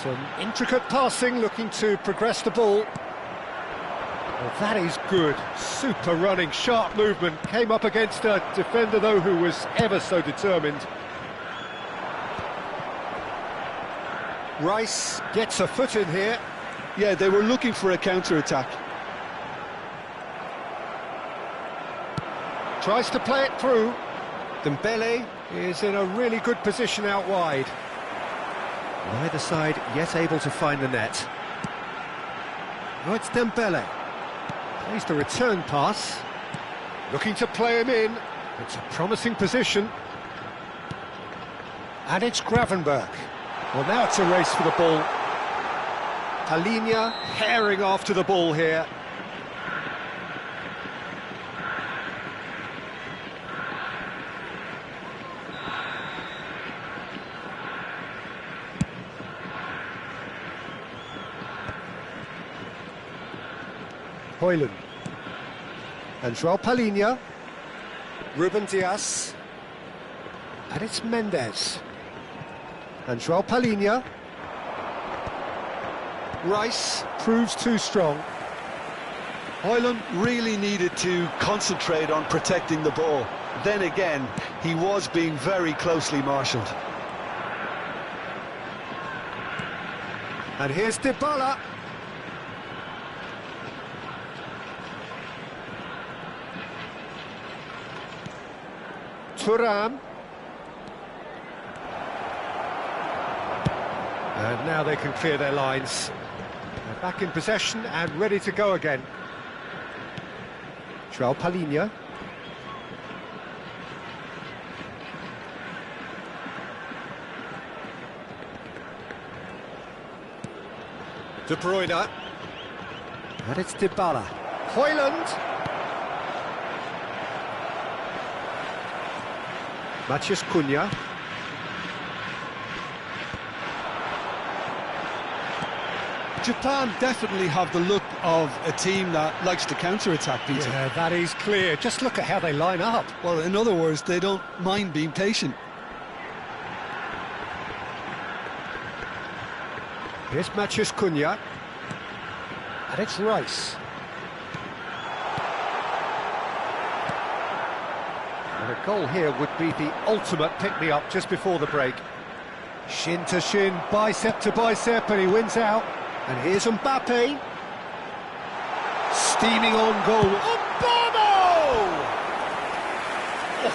Speaker 1: Some intricate passing, looking to progress the ball. Well, that is good. Super running, sharp movement. Came up against a defender, though, who was ever so determined. Rice gets a foot in here.
Speaker 2: Yeah, they were looking for a counter-attack.
Speaker 1: Tries to play it through. Dembele is in a really good position out wide. Neither side yet able to find the net. Now it's Dembele. Plays the return pass. Looking to play him in. It's a promising position. And it's Gravenberch. Well, now it's a race for the ball. Palhinha herring after the ball here. Højlund. And João Palhinha. Ruben Dias. And it's Mendes. And João Palhinha. Rice proves too strong.
Speaker 2: Højlund really needed to concentrate on protecting the ball. Then again, he was being very closely marshalled.
Speaker 1: And here's Dybala. Thuram. And now they can clear their lines. They're back in possession and ready to go again. João Palhinha. De Bruyne. And it's Dybala. Højlund. Matheus Cunha.
Speaker 2: Japan definitely have the look of a team that likes to counter-attack, Peter.
Speaker 1: Yeah, that is clear. Just look at how they line up.
Speaker 2: Well, in other words, they don't mind being patient.
Speaker 1: Here's Matheus Cunha. And it's Rice. And a goal here would be the ultimate pick-me-up just before the break. Shin to shin, bicep to bicep, and he wins out. And here's Mbappe. Steaming on goal. Obama! Oh,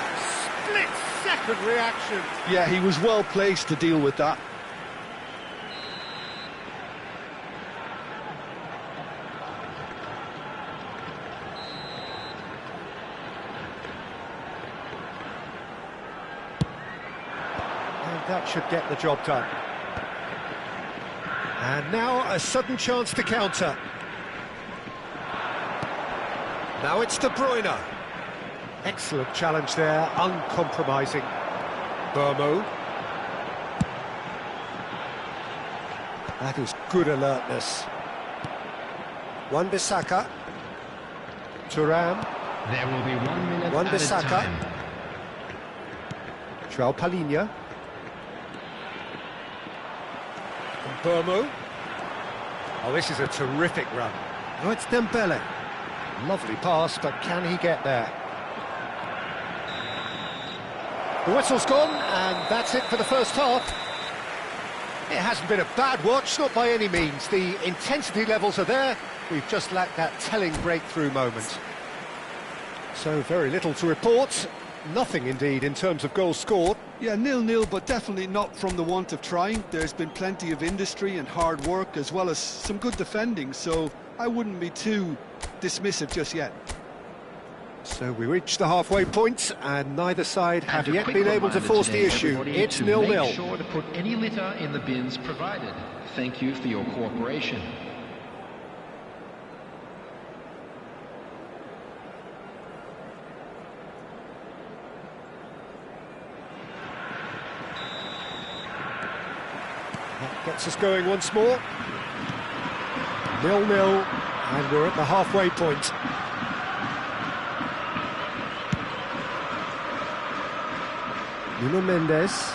Speaker 4: triumphant reaction.
Speaker 2: Yeah, he was well placed to deal with that.
Speaker 1: And that should get the job done. And now a sudden chance to counter. Now it's De Bruyne. Excellent challenge there, uncompromising. Bomo. That is good alertness. Wan-Bissaka. Thuram.
Speaker 3: There will be 1 minute
Speaker 1: Wan-Bissaka.
Speaker 3: added time.
Speaker 1: João Palhinha. And Bomo. Oh, this is a terrific run. Oh, it's Dembele. Lovely pass, but can he get there? The whistle's gone, and that's it for the first half. It hasn't been a bad watch, not by any means. The intensity levels are there. We've just lacked that telling breakthrough moment. So very little to report. Nothing, indeed, in terms of goals scored.
Speaker 2: Yeah, 0-0, but definitely not from the want of trying. There's been plenty of industry and hard work, as well as some good defending, so I wouldn't be too dismissive just yet.
Speaker 1: So we reached the halfway point, and neither side have
Speaker 3: And a
Speaker 1: yet
Speaker 3: quick
Speaker 1: been able to
Speaker 3: reminder
Speaker 1: force the
Speaker 3: today,
Speaker 1: issue.
Speaker 3: everybody,
Speaker 1: It's
Speaker 3: to
Speaker 1: 0-0.
Speaker 3: Make sure to put any litter in the bins provided. Thank you for your cooperation.
Speaker 1: That gets us going once more. 0-0, and we're at the halfway point. Nuno Mendes.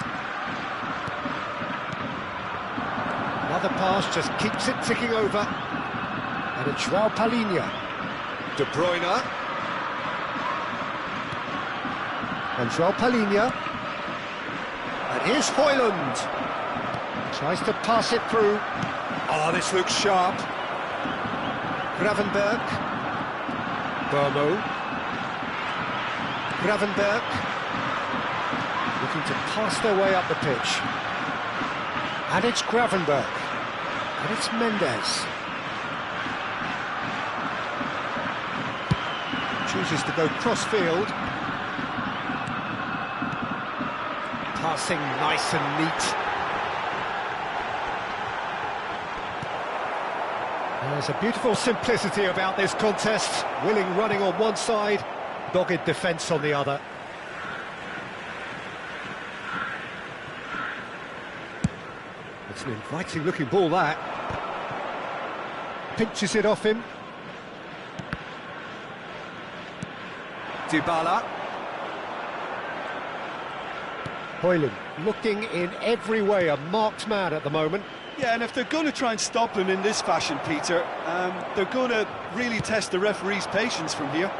Speaker 1: Another pass just keeps it ticking over. And it's João Palhinha. De Bruyne. And João Palhinha. And here's Højlund. Tries to pass it through. Oh, this looks sharp. Gravenberg. Bomo. Gravenberg. Looking to pass their way up the pitch. And it's Gravenberg. And it's Mendes. Chooses to go cross-field. Passing nice and neat. There's a beautiful simplicity about this contest. Willing running on one side, dogged defence on the other. It's an inviting looking ball, that. Pinches it off him. Dybala. Højlund looking in every way a marked man at the moment.
Speaker 5: Yeah, and if they're going to try and stop him in this fashion, Peter, they're going to really test the referee's patience from here.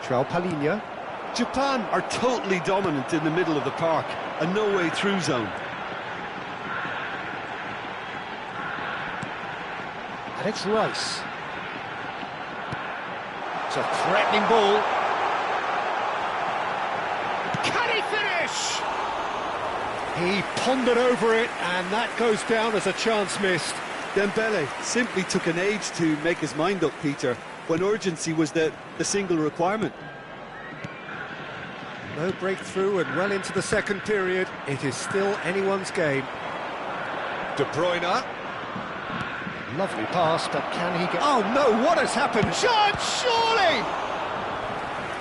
Speaker 1: João Palhinha.
Speaker 5: Japan are totally dominant in the middle of the park, a no-way through zone.
Speaker 1: And it's Rice. It's a threatening ball. Can he finish? He pondered over it, and that goes down as a chance missed.
Speaker 5: Dembele simply took an age to make his mind up, Peter, when urgency was the single requirement.
Speaker 1: No breakthrough, and well into the second period, it is still anyone's game. De Bruyne. Lovely pass, but can he get... Oh no, what has happened? Chance, surely!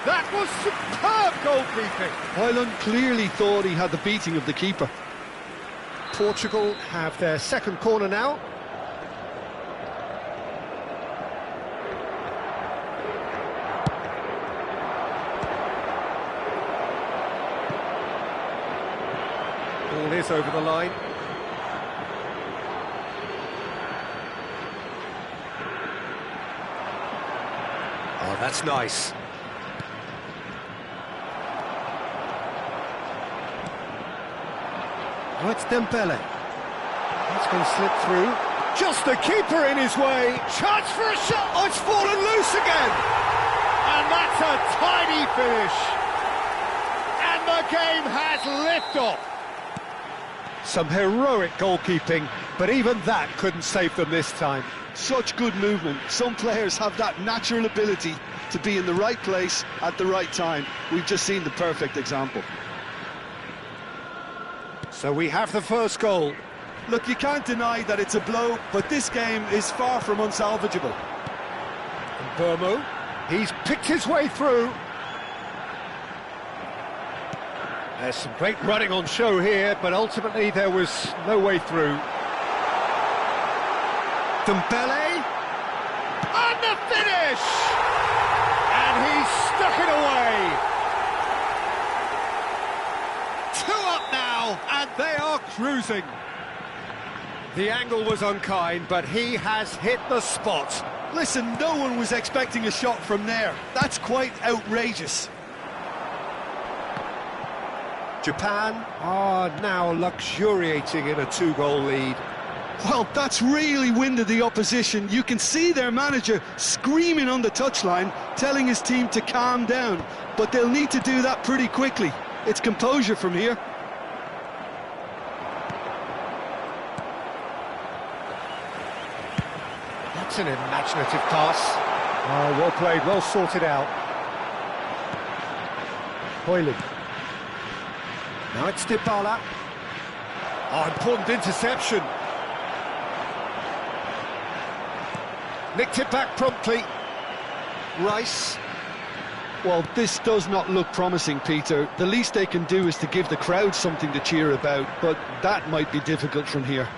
Speaker 1: That was superb goalkeeping.
Speaker 2: Højlund clearly thought he had the beating of the keeper.
Speaker 1: Portugal have their second corner now. Ball is over the line. Oh, that's nice. Oh, it's Dembele. That's going to slip through. Just the keeper in his way. Chance for a shot. Oh, it's fallen loose again. And that's a tiny finish.
Speaker 4: game has liftoff.
Speaker 1: Some heroic goalkeeping, but even that couldn't save them this time.
Speaker 2: Such good movement. Some players have that natural ability to be in the right place at the right time. We've just seen the perfect example.
Speaker 1: So we have the first goal.
Speaker 5: Look, you can't deny that it's a blow, but this game is far from unsalvageable.
Speaker 1: Burmo, he's picked his way through. There's some great running on show here, but ultimately there was no way through. Dembele, and the finish! And he's stuck it away. 2 up now, and they are cruising. The angle was unkind, but he has hit the spot.
Speaker 5: Listen, no one was expecting a shot from there. That's quite outrageous.
Speaker 1: Japan are now luxuriating in a 2-goal lead.
Speaker 2: Well, that's really winded the opposition. You can see their manager screaming on the touchline, telling his team to calm down. But they'll need to do that pretty quickly. It's composure from here.
Speaker 1: That's an imaginative pass. Oh, well played, well sorted out. Hoyland. Now it's Dybala. Oh, important interception. Nicked it back promptly. Rice.
Speaker 2: Well, this does not look promising, Peter. The least they can do is to give the crowd something to cheer about, but that might be difficult from here.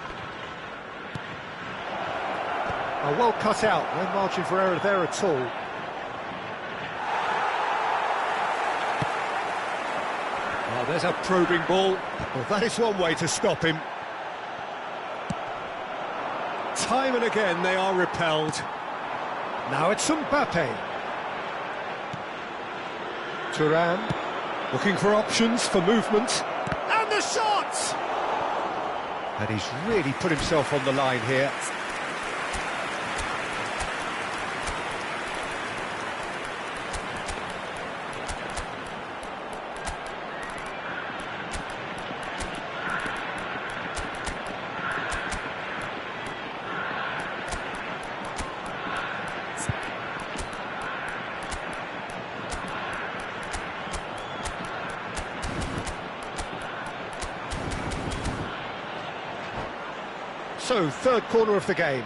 Speaker 1: Oh, well cut out, no margin for error there at all. Oh, there's a probing ball. Well, that is one way to stop him. Time and again they are repelled. Now it's Mbappe. Thuram, looking for options for movement. And the shot! And he's really put himself on the line here. So, third corner of the game.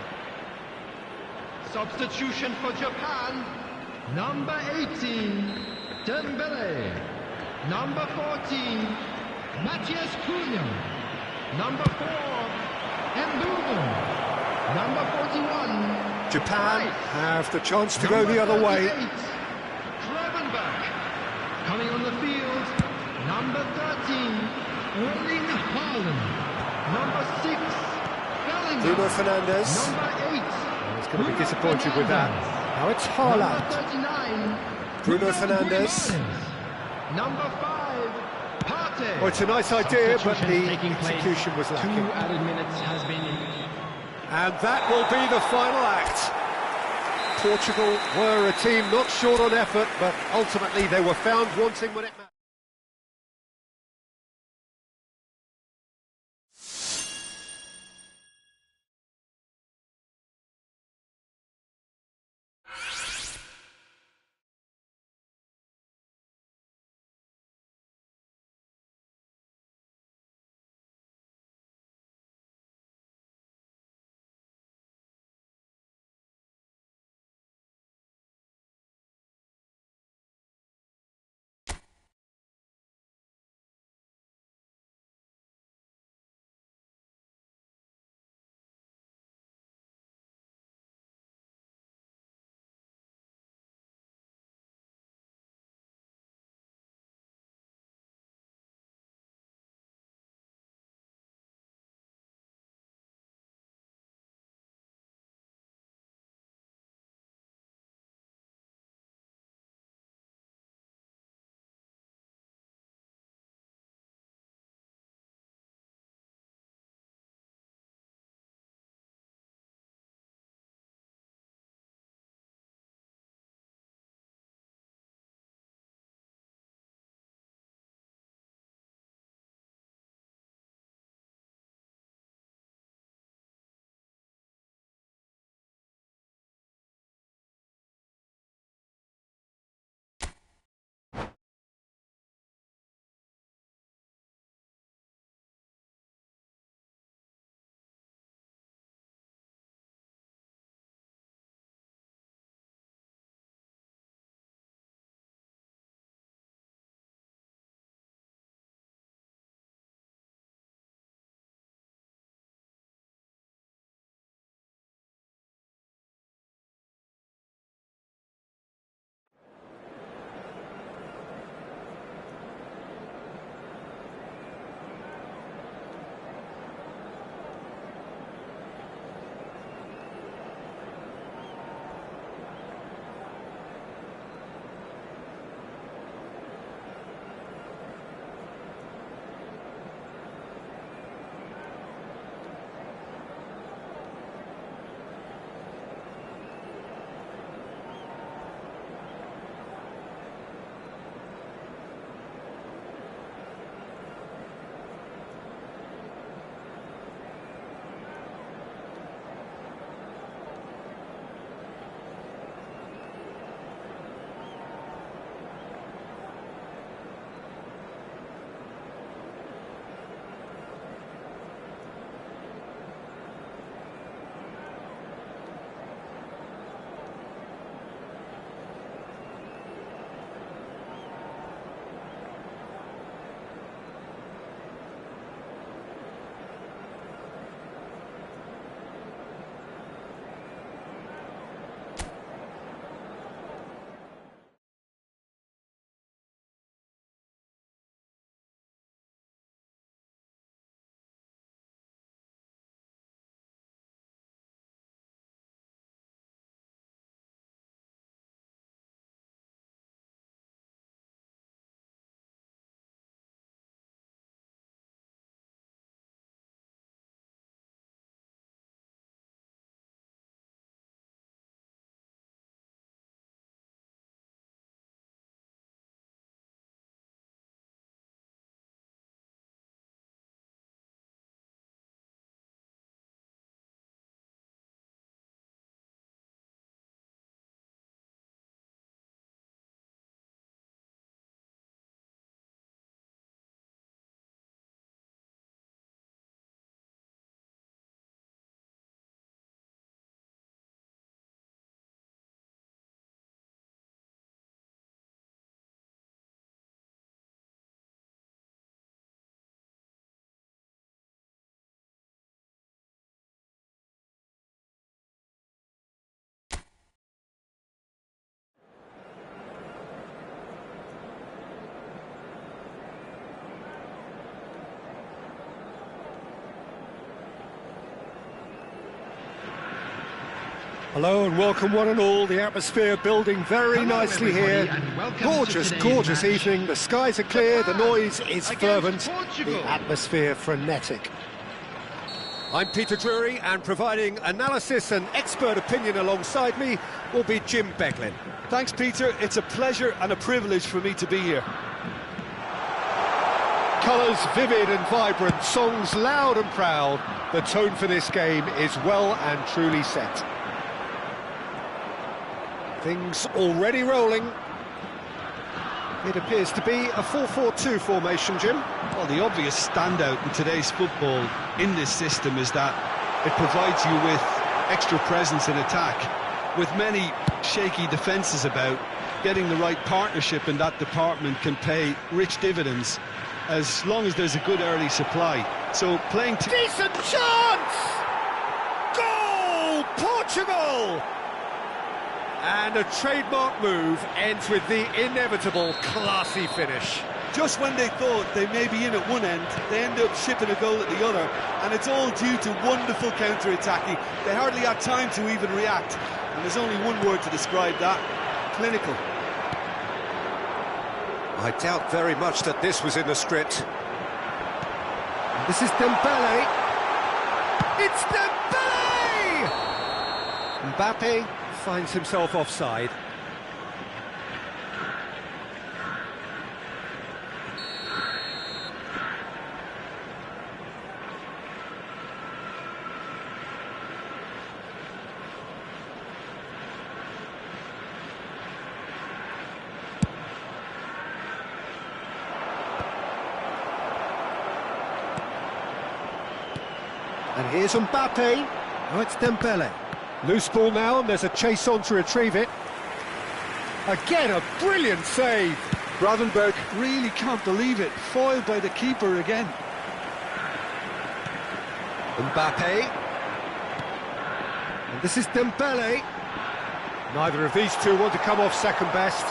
Speaker 3: Substitution for Japan. Number 18, Dembele. Number 14, Matthias Cunha. Number 4, Mbumo. Number 41,
Speaker 1: Japan
Speaker 3: Rice.
Speaker 1: have the chance to go the other way.
Speaker 3: Gravenberch. Coming on the field, number 13, Erling Haaland. Number 6, Bellingham.
Speaker 1: Bruno Fernandes.
Speaker 3: Number 8,
Speaker 1: He's going to be disappointed with that. Now it's
Speaker 3: Number
Speaker 1: Haaland.
Speaker 3: 39,
Speaker 1: Bruno
Speaker 3: Bruno
Speaker 1: Fernandes.
Speaker 3: Guimaraes. Number 5, Partey.
Speaker 1: Well, it's a nice idea, but
Speaker 3: Substitution
Speaker 1: the
Speaker 3: taking place.
Speaker 1: execution was
Speaker 3: 2
Speaker 1: lacking.
Speaker 3: added minutes has been.
Speaker 1: And that will be the final act. Portugal were a team not short on effort, but ultimately they were found wanting when it mattered. Hello and welcome one and all. The atmosphere building very nicely here. Gorgeous, gorgeous evening. The skies are clear, the noise is fervent, the atmosphere frenetic. I'm Peter Drury, and providing analysis and expert opinion alongside me will be Jim Beglin.
Speaker 5: Thanks, Peter. It's a pleasure and a privilege for me to be here.
Speaker 1: Colours vivid and vibrant, songs loud and proud. The tone for this game is well and truly set. Things already rolling. It appears to be a 4-4-2 formation, Jim.
Speaker 2: Well, the obvious standout in today's football in this system is that it provides you with extra presence in attack. With many shaky defences about, getting the right partnership in that department can pay rich dividends as long as there's a good early supply. So playing...
Speaker 1: Decent chance! Goal! Portugal! And a trademark move ends with the inevitable classy finish.
Speaker 5: Just when they thought they may be in at one end, they end up shipping a goal at the other, and it's all due to wonderful counter-attacking. They hardly had time to even react, and there's only one word to describe that: clinical.
Speaker 1: I doubt very much that this was in the script. This is Dembele. It's Dembele! Mbappe finds himself offside. And here's Mbappe. Oh, it's Dembele. Loose ball now, and there's a chase on to retrieve it. Again, a brilliant save.
Speaker 2: Gravenberch really can't believe it. Foiled by the keeper again.
Speaker 1: Mbappe. And this is Dembele. Neither of these two want to come off second best.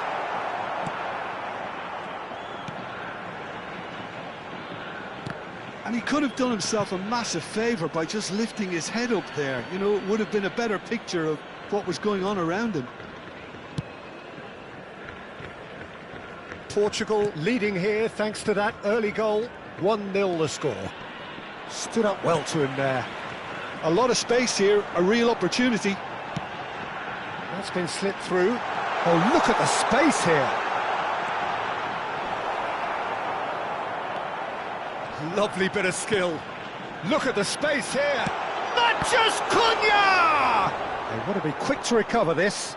Speaker 2: And he could have done himself a massive favour by just lifting his head up there. You know, it would have been a better picture of what was going on around him.
Speaker 1: Portugal leading here thanks to that early goal. 1-0 the score. Stood up well to him there.
Speaker 2: A lot of space here, a real opportunity.
Speaker 1: That's been slipped through. Oh, look at the space here. Lovely bit of skill. Look at the space here. Matheus Cunha! They want to be quick to recover this.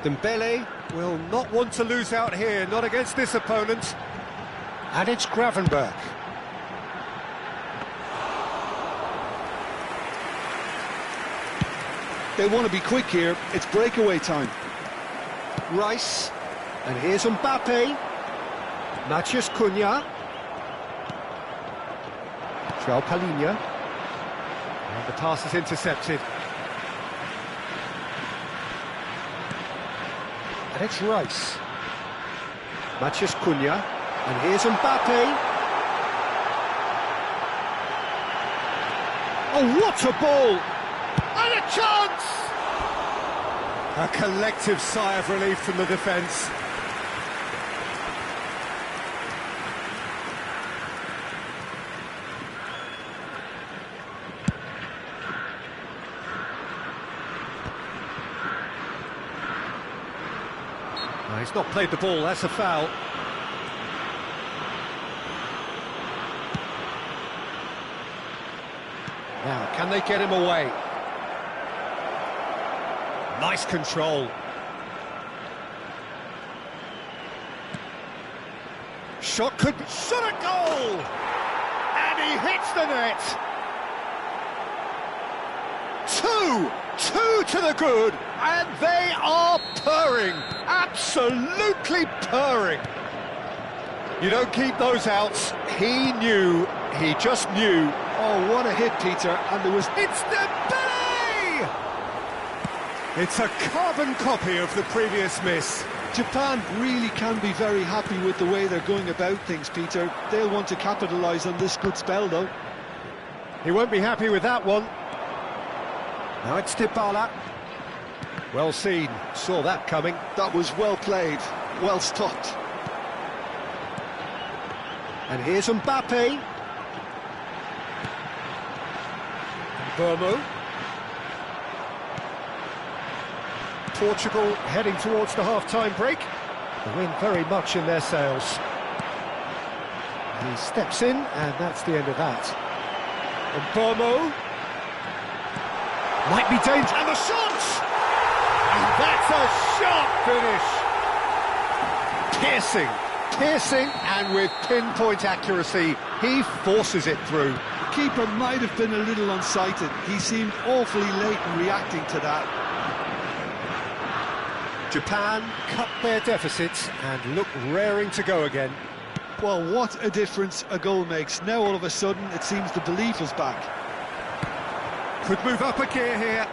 Speaker 1: Dembele will not want to lose out here, not against this opponent. And it's Gravenberch.
Speaker 2: They want to be quick here. It's breakaway time.
Speaker 1: Rice. And here's Mbappe. Matheus Cunha. João Palhinha. And the pass is intercepted. And it's Rice. Matheus Cunha. And here's Mbappe. Oh, what a ball! And a chance! A collective sigh of relief from the defence. No, he's not played the ball, that's a foul. Now, can they get him away? Nice control. Shot could be... Shot a goal! And he hits the net! Two to the good, and they are purring, absolutely purring. You don't keep those outs. He knew, he just knew.
Speaker 2: Oh, what a hit, Peter, and there was...
Speaker 1: It's Dembele! It's a carbon copy of the previous miss.
Speaker 2: Japan really can be very happy with the way they're going about things, Peter. They'll want to capitalise on this good spell, though.
Speaker 1: He won't be happy with that one. Now it's Dybala. Well seen, saw that coming.
Speaker 2: That was well played, well stopped.
Speaker 1: And here's Mbappe. Burmo. Portugal heading towards the half-time break. The wind very much in their sails. He steps in, and that's the end of that. And Burmo. Might be dangerous. And the shot! And that's a sharp finish. Piercing, and with pinpoint accuracy, he forces it through.
Speaker 2: The keeper might have been a little unsighted. He seemed awfully late in reacting to that.
Speaker 1: Japan cut their deficits and look raring to go again.
Speaker 2: Well, what a difference a goal makes. Now all of a sudden it seems the belief is back.
Speaker 1: Could move up a gear here.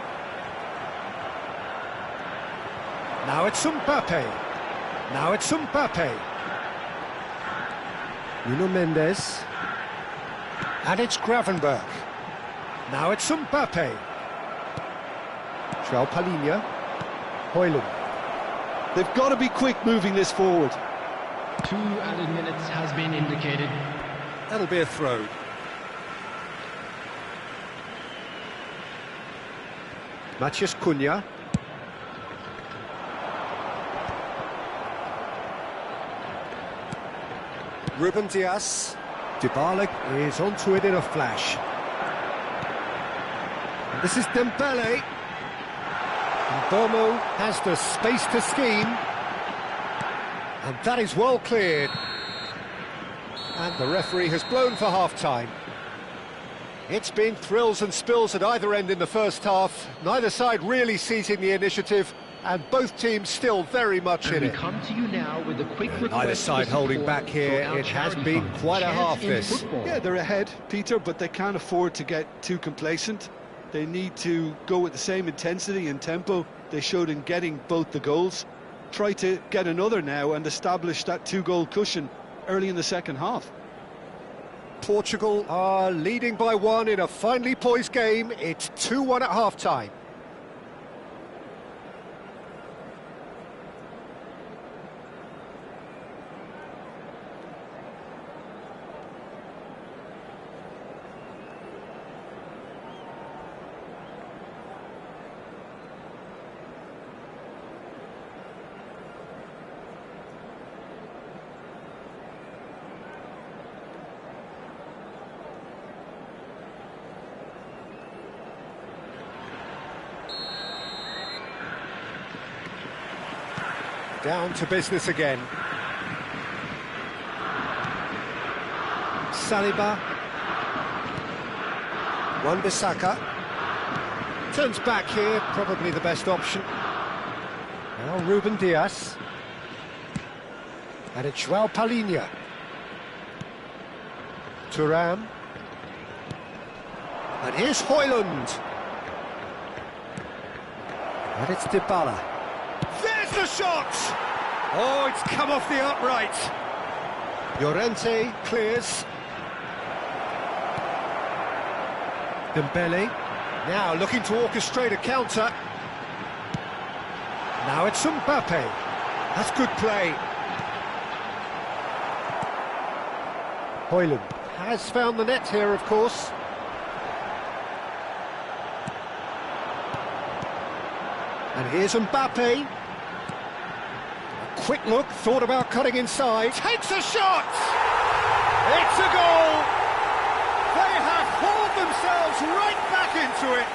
Speaker 1: Now it's Mbappe. Now it's Mbappe. Nuno Mendes. And it's Gravenberch. Now it's Mbappe. João Palhinha. Højlund.
Speaker 2: They've got to be quick moving this forward.
Speaker 3: 2 added minutes has been indicated.
Speaker 1: That'll be a throw. Matheus Cunha. Ruben Dias. Dybala is onto it in a flash. And this is Dembele. And Burmo has the space to scheme. And that is well cleared. And the referee has blown for half-time. It's been thrills and spills at either end in the first half. Neither side really seizing the initiative, and both teams still very much in
Speaker 3: We
Speaker 1: it.
Speaker 3: come to you now with a quick request.
Speaker 1: Neither side
Speaker 3: for
Speaker 1: holding
Speaker 3: support
Speaker 1: back here.
Speaker 3: for our
Speaker 1: It has
Speaker 3: charity
Speaker 1: been
Speaker 3: fund,
Speaker 1: quite a
Speaker 3: Chance
Speaker 1: half
Speaker 3: in
Speaker 1: this.
Speaker 3: Football.
Speaker 2: Yeah, they're ahead, Peter, but they can't afford to get too complacent. They need to go with the same intensity and tempo they showed in getting both the goals. Try to get another now and establish that 2-goal cushion early in the second half.
Speaker 1: Portugal are leading by 1 in a finely poised game. It's 2-1 at half-time. Down to business again. Saliba. Wan-Bissaka. Turns back here, probably the best option. Now Ruben Dias. And it's João Palhinha. Thuram. And here's Højlund. And it's Dybala. There's the shot! Oh, it's come off the upright. Llorente clears. Dembele, now looking to orchestrate a counter. Now it's Mbappe. That's good play. Højlund has found the net here, of course. And here's Mbappe. A quick look, thought about cutting inside. Takes a shot! It's a goal! They have hauled themselves right back into it.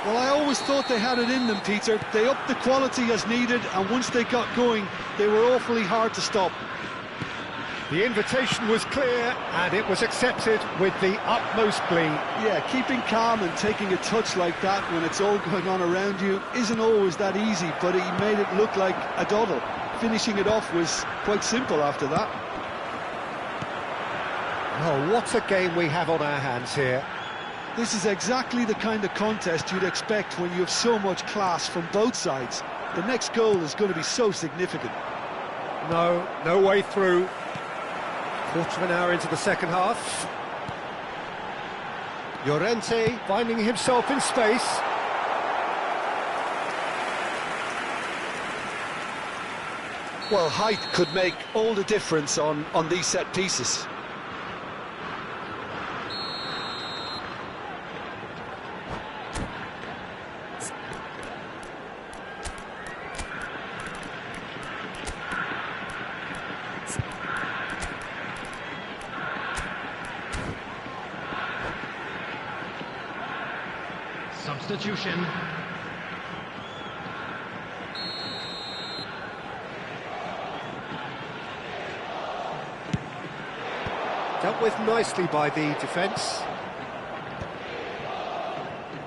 Speaker 2: Well, I always thought they had it in them, Peter. They upped the quality as needed, and once they got going, they were awfully hard to stop.
Speaker 1: The invitation was clear, and it was accepted with the utmost glee.
Speaker 2: Yeah, keeping calm and taking a touch like that when it's all going on around you isn't always that easy, but he made it look like a doddle. Finishing it off was quite simple after that.
Speaker 1: Oh, what a game we have on our hands here.
Speaker 2: This is exactly the kind of contest you'd expect when you have so much class from both sides. The next goal is going to be so significant.
Speaker 1: No way through. Quarter of an hour into the second half. Llorente finding himself in space.
Speaker 2: Well, height could make all the difference on these set pieces.
Speaker 3: Substitution.
Speaker 1: Dealt with nicely by the defence.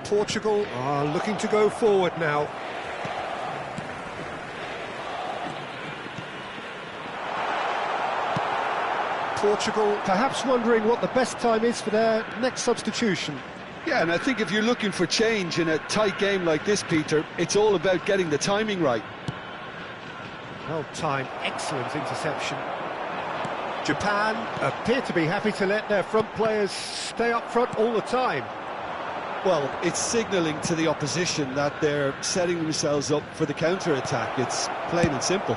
Speaker 1: Portugal are looking to go forward now. Portugal perhaps wondering what the best time is for their next substitution.
Speaker 2: Yeah, and I think if you're looking for change in a tight game like this, Peter, it's all about getting the timing right.
Speaker 1: Well timed, excellent interception. Japan appear to be happy to let their front players stay up front all the time.
Speaker 2: Well, it's signalling to the opposition that they're setting themselves up for the counter-attack. It's plain and simple.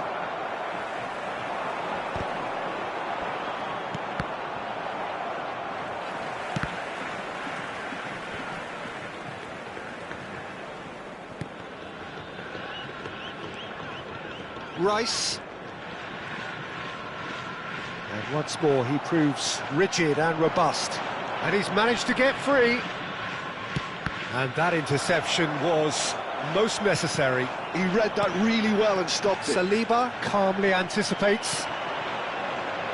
Speaker 1: Rice. And once more he proves rigid and robust. And he's managed to get free. And that interception was most necessary.
Speaker 2: He read that really well and stopped it.
Speaker 1: Saliba calmly anticipates.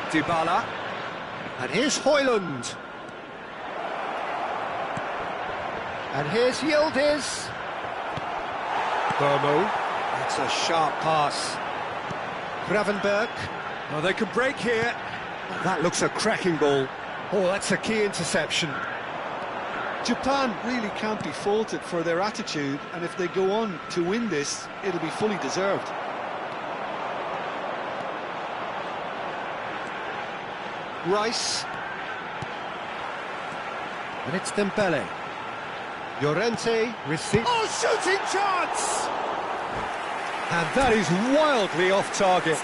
Speaker 1: Dybala. And here's Højlund. And here's Yildiz. Bomo. That's a sharp pass. Gravenberg. Oh, they could break here. That looks a cracking ball. Oh, that's a key interception.
Speaker 2: Japan really can't be faulted for their attitude, and if they go on to win this, it'll be fully deserved.
Speaker 1: Rice. And it's Dembele. Llorente receives... Oh, shooting chance! And that is wildly off target.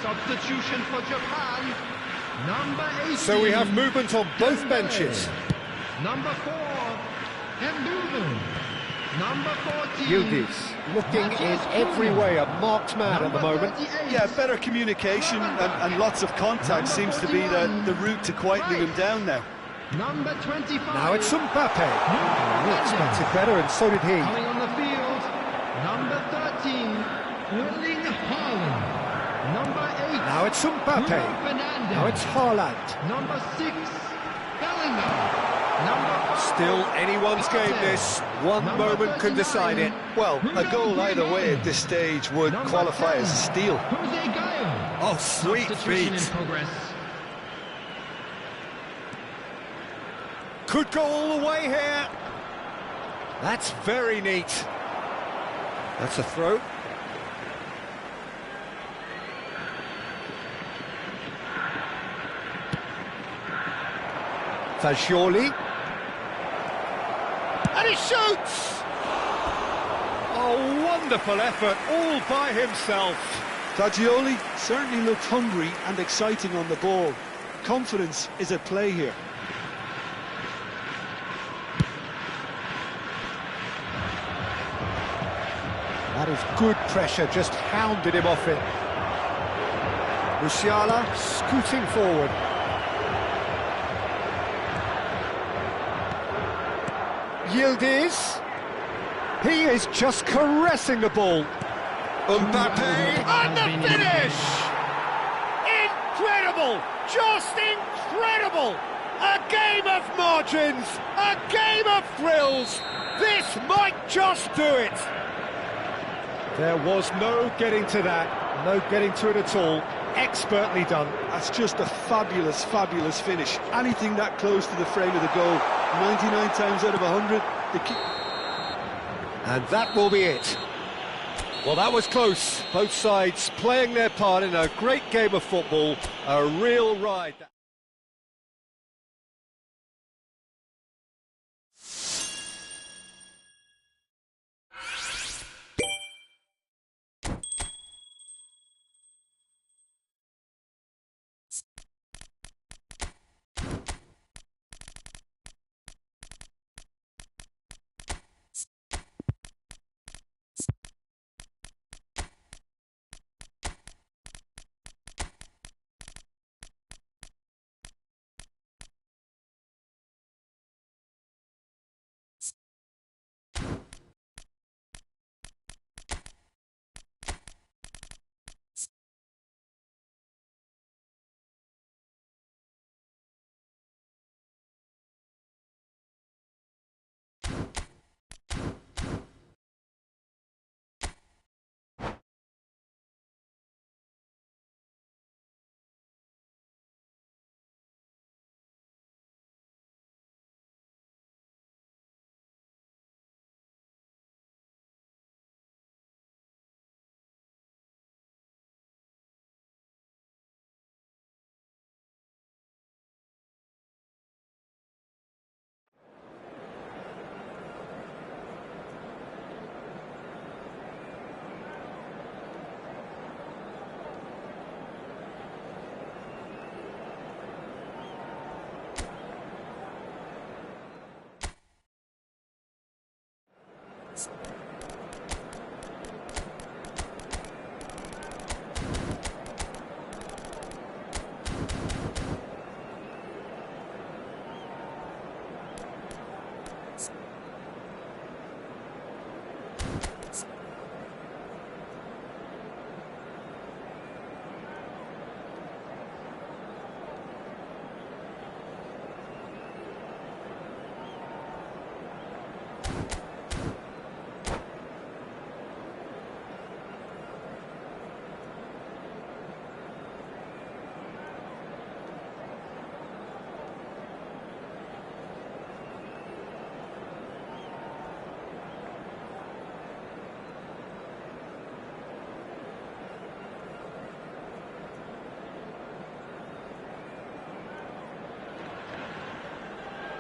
Speaker 3: Substitution for Japan, number 18.
Speaker 1: So we have movement on both benches.
Speaker 3: Number 4, Mbumu. Number 14.
Speaker 1: Yildiz looking in every way a marked man at the moment.
Speaker 2: Yeah, better communication and lots of contact seems to be the route to quietening him down now.
Speaker 3: Number 25.
Speaker 1: Now it's Mbappe. He expected better, and so did he.
Speaker 3: Coming on the field, number 13, Erling Haaland. Number 8.
Speaker 1: Now it's Mbappe.
Speaker 3: Fernandes.
Speaker 1: Now it's Haaland.
Speaker 3: Number 6, Bellingham. Number 5.
Speaker 1: Still anyone's game this. One moment can decide it.
Speaker 2: Well, a goal either way at this stage would qualify as a steal.
Speaker 3: Jose Gallo.
Speaker 1: Oh, sweet
Speaker 3: Substitution
Speaker 1: feet.
Speaker 3: in progress.
Speaker 1: Could go all the way here. That's very neat. That's a throw. Fagioli. And he shoots!
Speaker 4: Oh, wonderful effort, all by himself.
Speaker 5: Fagioli certainly looked hungry and exciting on the ball. Confidence is at play here.
Speaker 1: That is good pressure, just hounded him off it. Musiala scooting forward. Yildiz. He is just caressing the ball. Mbappe, and the finish! Incredible! Just incredible! A game of margins, a game of thrills. This might just do it. There was no getting to that, no getting to it at all. Expertly done.
Speaker 5: That's just a fabulous, fabulous finish. Anything that close to the frame of the goal, 99 times out of 100,
Speaker 1: and that will be it. Well, that was close. Both sides playing their part in a great game of football, a real ride.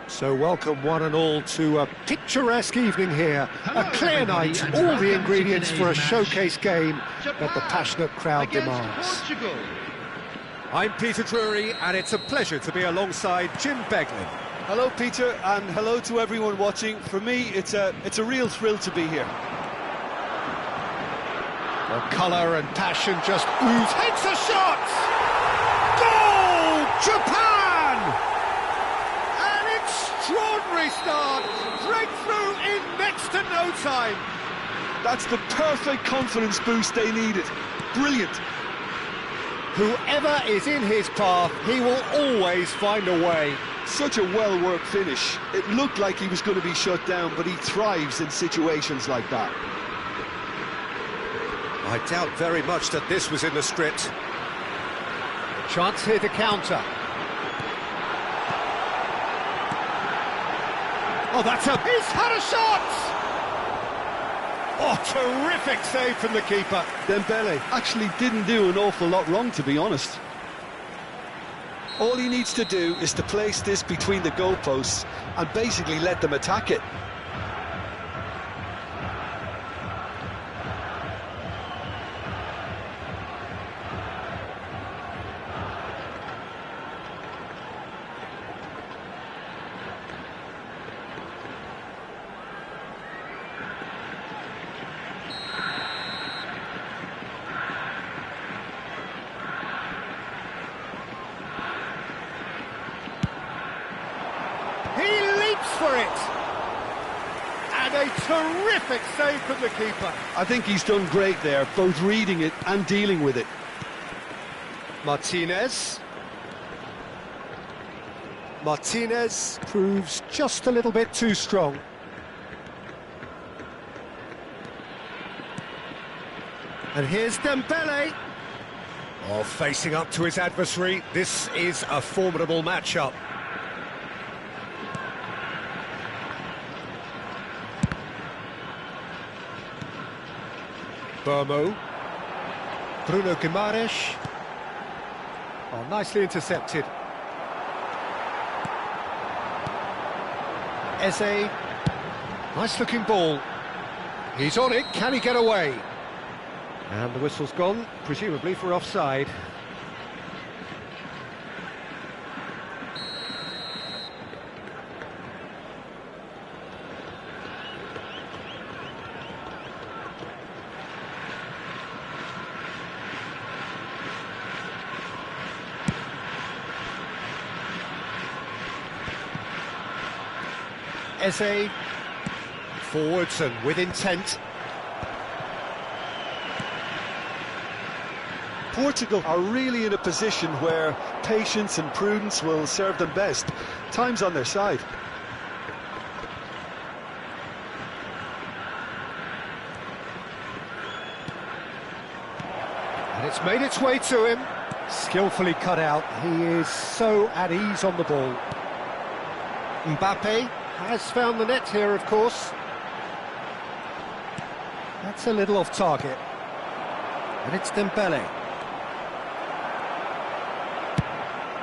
Speaker 1: So welcome one and all to a picturesque evening here, a clear night, all the ingredients for a showcase game that the passionate crowd demands. I'm Peter Drury, and it's a pleasure to be alongside Jim Beglin.
Speaker 5: Hello, Peter, and hello to everyone watching. For me, it's a real thrill to be here.
Speaker 1: The colour and passion just ooze. Hits a shot! Goal! Japan! An extraordinary start. Breakthrough in next to no time.
Speaker 5: That's the perfect confidence boost they needed. Brilliant.
Speaker 1: Whoever is in his path, he will always find a way.
Speaker 5: Such a well-worked finish. It looked like he was going to be shut down, but he thrives in situations like that.
Speaker 1: I doubt very much that this was in the script. Chance here to counter. Oh, he's had a shot! Oh, terrific save from the keeper.
Speaker 5: Dembele actually didn't do an awful lot wrong, to be honest.
Speaker 2: All he needs to do is to place this between the goalposts and basically let them attack it.
Speaker 1: For it, and a terrific save from the keeper.
Speaker 2: I think he's done great there, both reading it and dealing with it.
Speaker 1: Martinez proves just a little bit too strong. And here's Dembele. Oh, facing up to his adversary. This is a formidable matchup. Burmo, Bruno Guimaraes. Oh, nicely intercepted. Eze, nice looking ball. He's on it, can he get away? And the whistle's gone, presumably for offside. Eze, forwards and with intent.
Speaker 2: Portugal are really in a position where patience and prudence will serve them best. Time's on their side.
Speaker 1: And it's made its way to him. Skillfully cut out. He is so at ease on the ball. Mbappe has found the net here, of course. That's a little off target. And it's Dembele.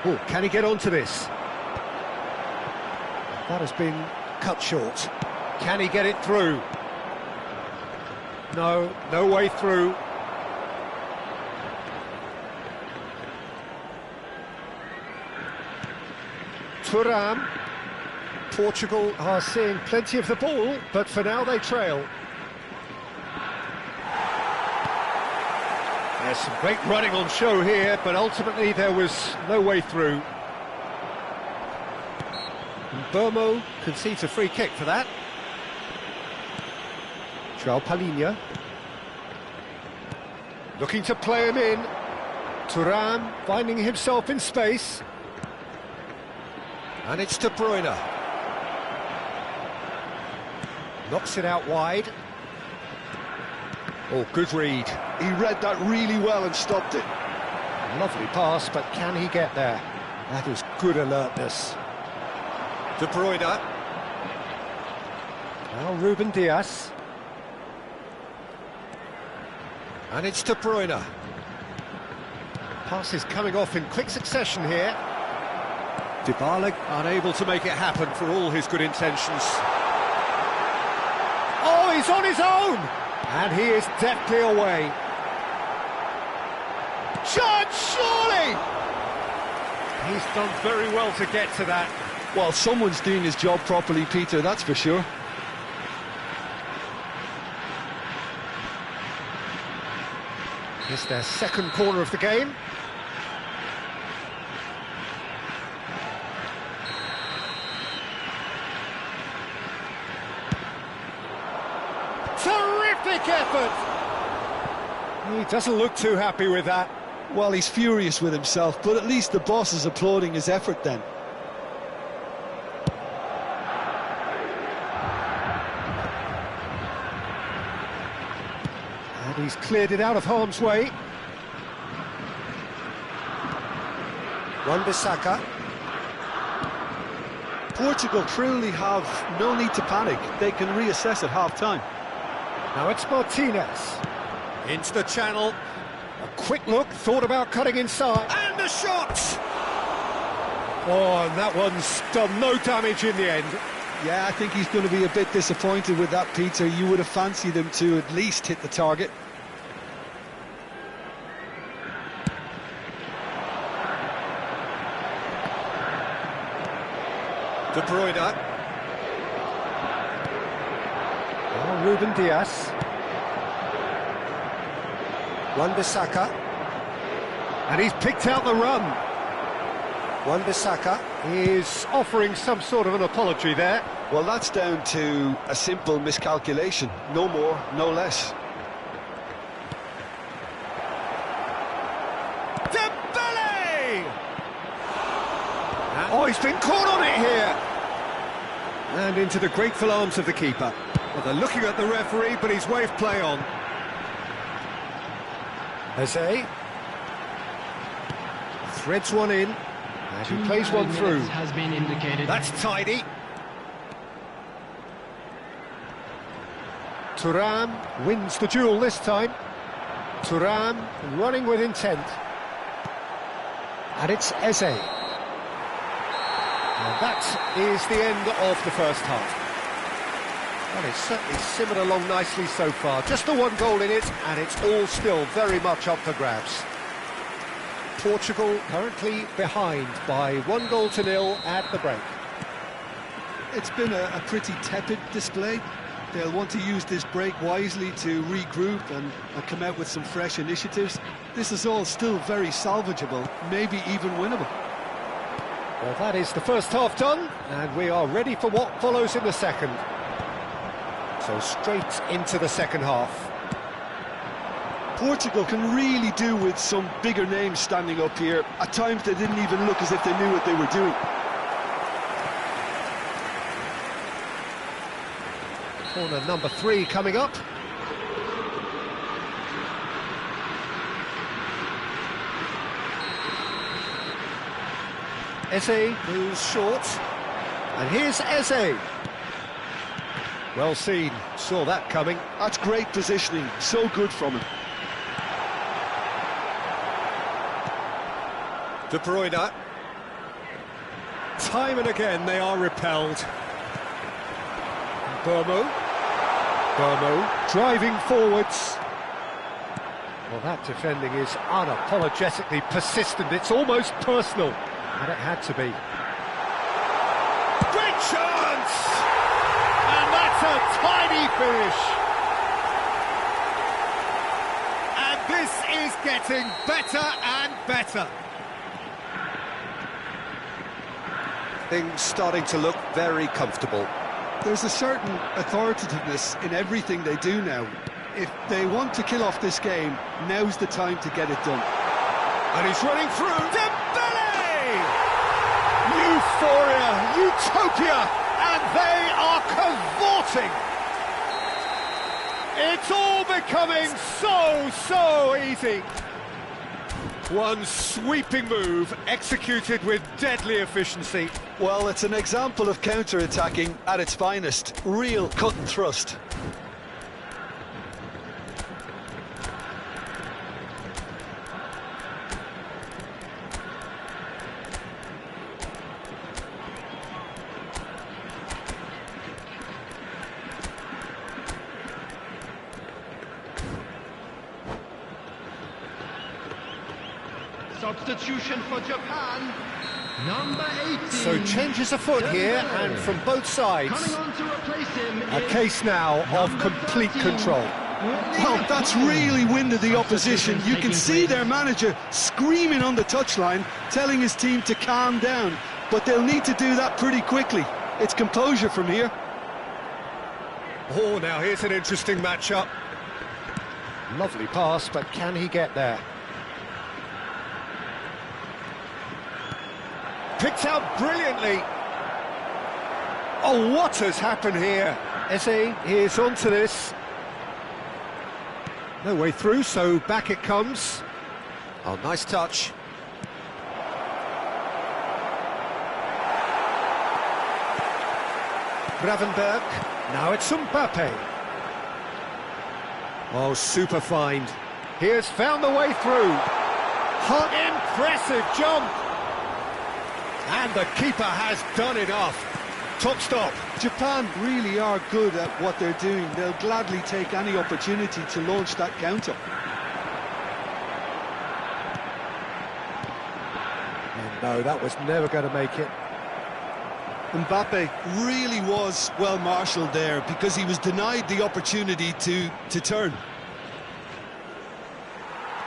Speaker 1: Oh, can he get onto this? That has been cut short. Can he get it through? No, no way through. Thuram. Portugal are seeing plenty of the ball, but for now they trail. There's some great running on show here, but ultimately there was no way through. And Burmo concedes a free kick for that. João Palhinha. Looking to play him in. Thuram finding himself in space. And it's De Bruyne. Knocks it out wide. Oh, good read.
Speaker 2: He read that really well and stopped it.
Speaker 1: Lovely pass, but can he get there? That is good alertness. De Bruyne. Now Ruben Dias. And it's De Bruyne. Pass is coming off in quick succession here. Dybala unable to make it happen for all his good intentions. Oh, he's on his own! And he is deftly away. Chance, surely! He's done very well to get to that.
Speaker 2: Well, someone's doing his job properly, Peter, that's for sure.
Speaker 1: It's their second corner of the game. Terrific effort! He doesn't look too happy with that.
Speaker 2: Well, he's furious with himself, but at least the boss is applauding his effort then.
Speaker 1: And he's cleared it out of harm's way. Wan-Bissaka.
Speaker 2: Portugal truly have no need to panic. They can reassess at half-time.
Speaker 1: Now it's Martinez. Into the channel. A quick look, thought about cutting inside. And a shot! Oh, he's on his own! And he is deftly away. Well, someone's doing his job properly, Peter, that's for sure. It's their second corner of the game.
Speaker 2: And the shot!
Speaker 1: Oh, and that one's done no damage in the end.
Speaker 2: Yeah, I think he's going to be a bit disappointed with that, Peter. You would have fancied him to at least hit the target.
Speaker 1: De Bruyne. Oh, Ruben Dias. Wan-Bissaka. And he's picked out the run. Wan-Bissaka is offering some sort of an apology there.
Speaker 2: Well, that's down to a simple miscalculation. No more, no less.
Speaker 1: Dembele! Oh, he's been caught on it here. And into the grateful arms of the keeper. Well, they're looking at the referee, but he's waved play on. Eze threads one in, and he plays one through.
Speaker 3: Has been indicated.
Speaker 1: That's tidy. Thuram wins the duel this time. Thuram running with intent. And it's Eze. And that is the end of the first half. Well, it's certainly simmered along nicely so far. Just the one goal in it, and it's all still very much up for grabs. Portugal currently behind by 1-0 at the break.
Speaker 2: It's been a pretty tepid display. They'll want to use this break wisely to regroup and come out with some fresh initiatives. This is all still very salvageable, maybe even winnable.
Speaker 1: Well, that is the first half done, and we are ready for what follows in the second. So straight into the second half.
Speaker 2: Portugal can really do with some bigger names standing up here. At times they didn't even look as if they knew what they were doing.
Speaker 1: Corner number 3 coming up. Eze moves short. And here's Eze. Well seen, saw that coming.
Speaker 2: That's great positioning, so good from him.
Speaker 1: De Bruyne. Time and again they are repelled. Bomo driving forwards. Well, that defending is unapologetically persistent. It's almost personal, and it had to be. Great chance! And that's a tiny finish. And this is getting better and better. Things starting to look very comfortable.
Speaker 2: There's a certain authoritativeness in everything they do now. If they want to kill off this game, now's the time to get it done.
Speaker 1: And he's running through. Dembele! Euphoria, utopia, and they are cavorting. It's all becoming so easy. One sweeping move, executed with deadly efficiency.
Speaker 2: Well, it's an example of counter-attacking at its finest. Real cut and thrust.
Speaker 3: Substitution for Japan, number 18.
Speaker 1: So changes afoot here, and from both sides,
Speaker 3: Coming on to replace him
Speaker 1: a
Speaker 3: is
Speaker 1: case now of
Speaker 3: number
Speaker 1: complete
Speaker 3: 13.
Speaker 1: control.
Speaker 2: Well, that's really winded the opposition. You can see their manager screaming on the touchline, telling his team to calm down. But they'll need to do that pretty quickly. It's composure from here.
Speaker 1: Oh, now here's an interesting matchup. Lovely pass, but can he get there? Picked out brilliantly. Oh, what has happened here? Eze is onto this. No way through, so back it comes. Oh, nice touch. Gravenberg. Now it's Mbappe. Oh, super find. He has found the way through. Impressive jump. And the keeper has done enough. Top stop.
Speaker 2: Japan really are good at what they're doing. They'll gladly take any opportunity to launch that counter.
Speaker 1: No, that was never going to make it.
Speaker 5: Mbappe really was well marshalled there because he was denied the opportunity to turn.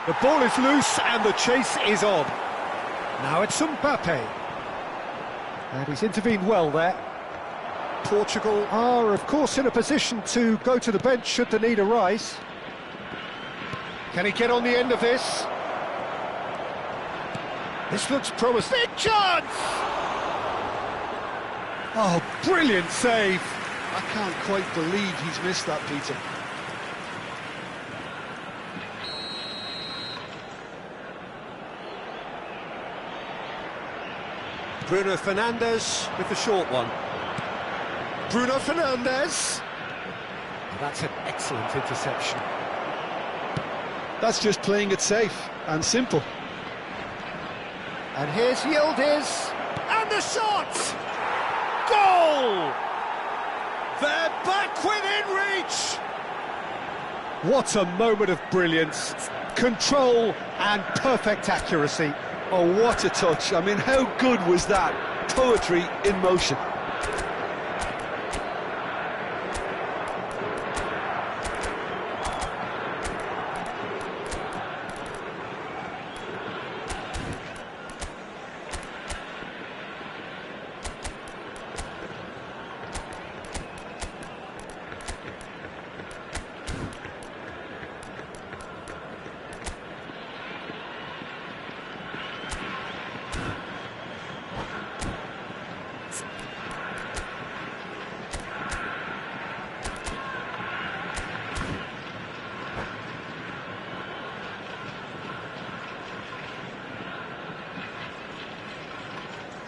Speaker 1: The ball is loose and the chase is on. Now it's Mbappe. And he's intervened well there. Portugal are, of course, in a position to go to the bench should the need arise. Can he get on the end of this? This looks promising. Big chance! Oh, brilliant save!
Speaker 2: I can't quite believe he's missed that, Peter.
Speaker 1: Bruno Fernandes with the short one. Bruno Fernandes! Oh, that's an excellent interception.
Speaker 2: That's just playing it safe and simple.
Speaker 1: And here's Yildiz, and the shot! Goal! They're back within reach! What a moment of brilliance, control and perfect accuracy.
Speaker 2: Oh, what a touch. I mean, how good was that? Poetry in motion.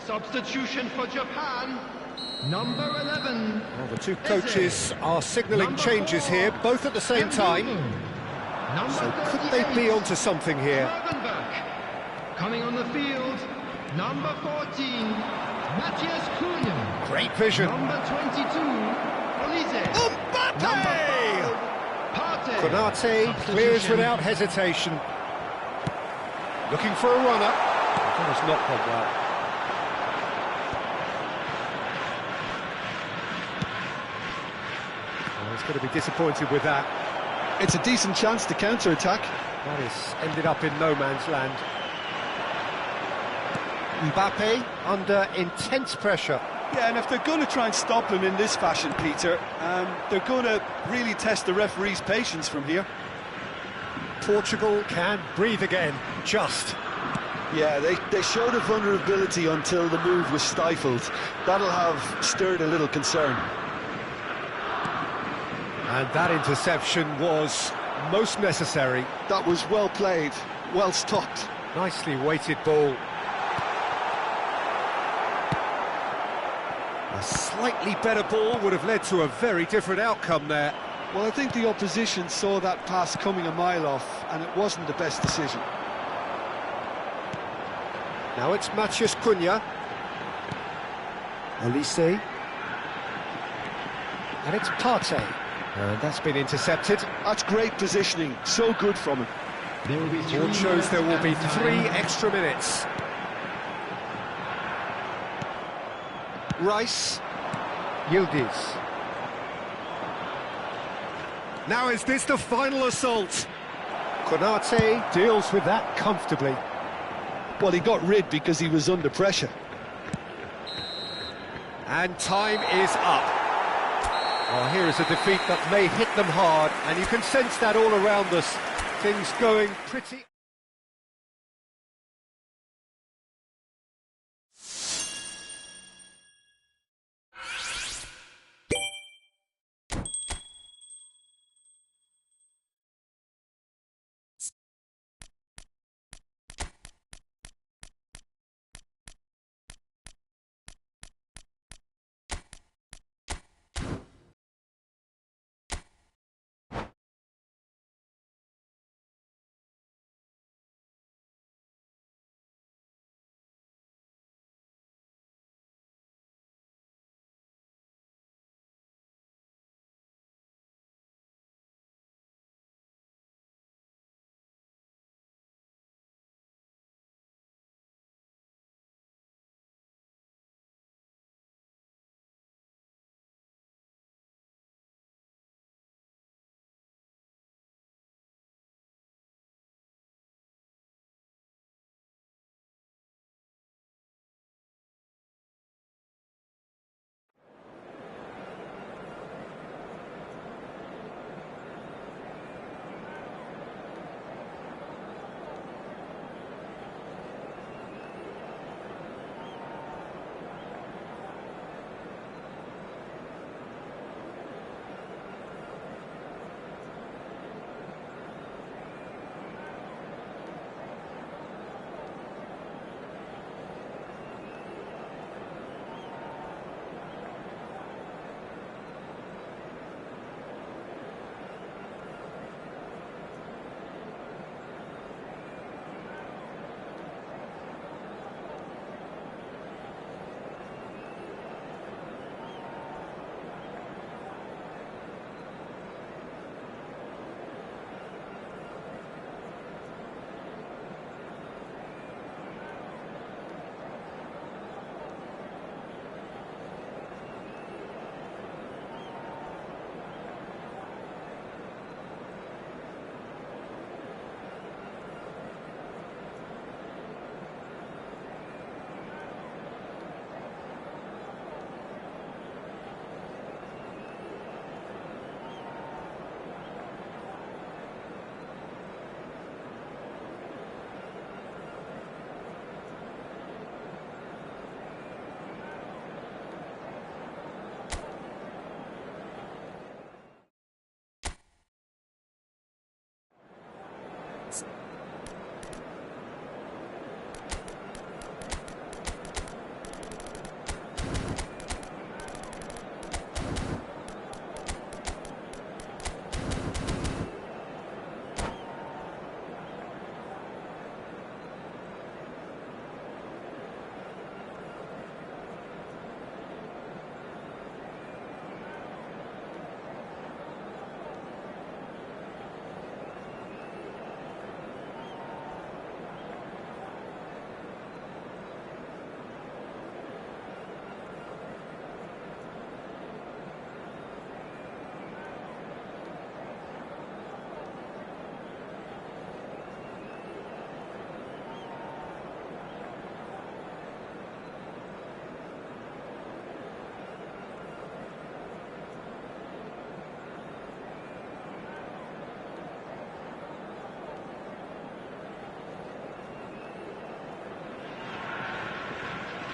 Speaker 3: Substitution for Japan, number 11.
Speaker 1: Well, the two coaches are signalling changes here, both at the same time. So could they be onto something here?
Speaker 3: Coming on the field, number 14, Matthias Cunha.
Speaker 1: Great vision.
Speaker 3: Number 22, Olise.
Speaker 1: Mbappe!
Speaker 3: Partey.
Speaker 1: Konate clears without hesitation. Looking for a runner. That has not gone well. Going to be disappointed with that.
Speaker 2: It's a decent chance to counter-attack.
Speaker 1: That is ended up in no man's land. Mbappe under intense pressure.
Speaker 5: Yeah, and if they're going to try and stop him in this fashion, Peter, they're going to really test the referee's patience from here.
Speaker 1: Portugal can breathe again, just.
Speaker 5: Yeah, they showed a vulnerability until the move was stifled. That'll have stirred a little concern.
Speaker 1: And that interception was most necessary.
Speaker 2: That was well played, well stopped.
Speaker 1: Nicely weighted ball. A slightly better ball would have led to a very different outcome there.
Speaker 2: Well, I think the opposition saw that pass coming a mile off, and it wasn't the best decision.
Speaker 1: Now it's Matthias Cunha. Olise. And it's Partey. And that's been intercepted.
Speaker 2: That's great positioning, so good from him.
Speaker 3: There will be
Speaker 1: Board shows there will be 3 extra minutes. Rice. Yildiz. Now is this the final assault? Konate deals with that comfortably.
Speaker 2: Well, he got rid because he was under pressure.
Speaker 1: And time is up. Oh, here is a defeat that may hit them hard, and you can sense that all around us. Things going pretty...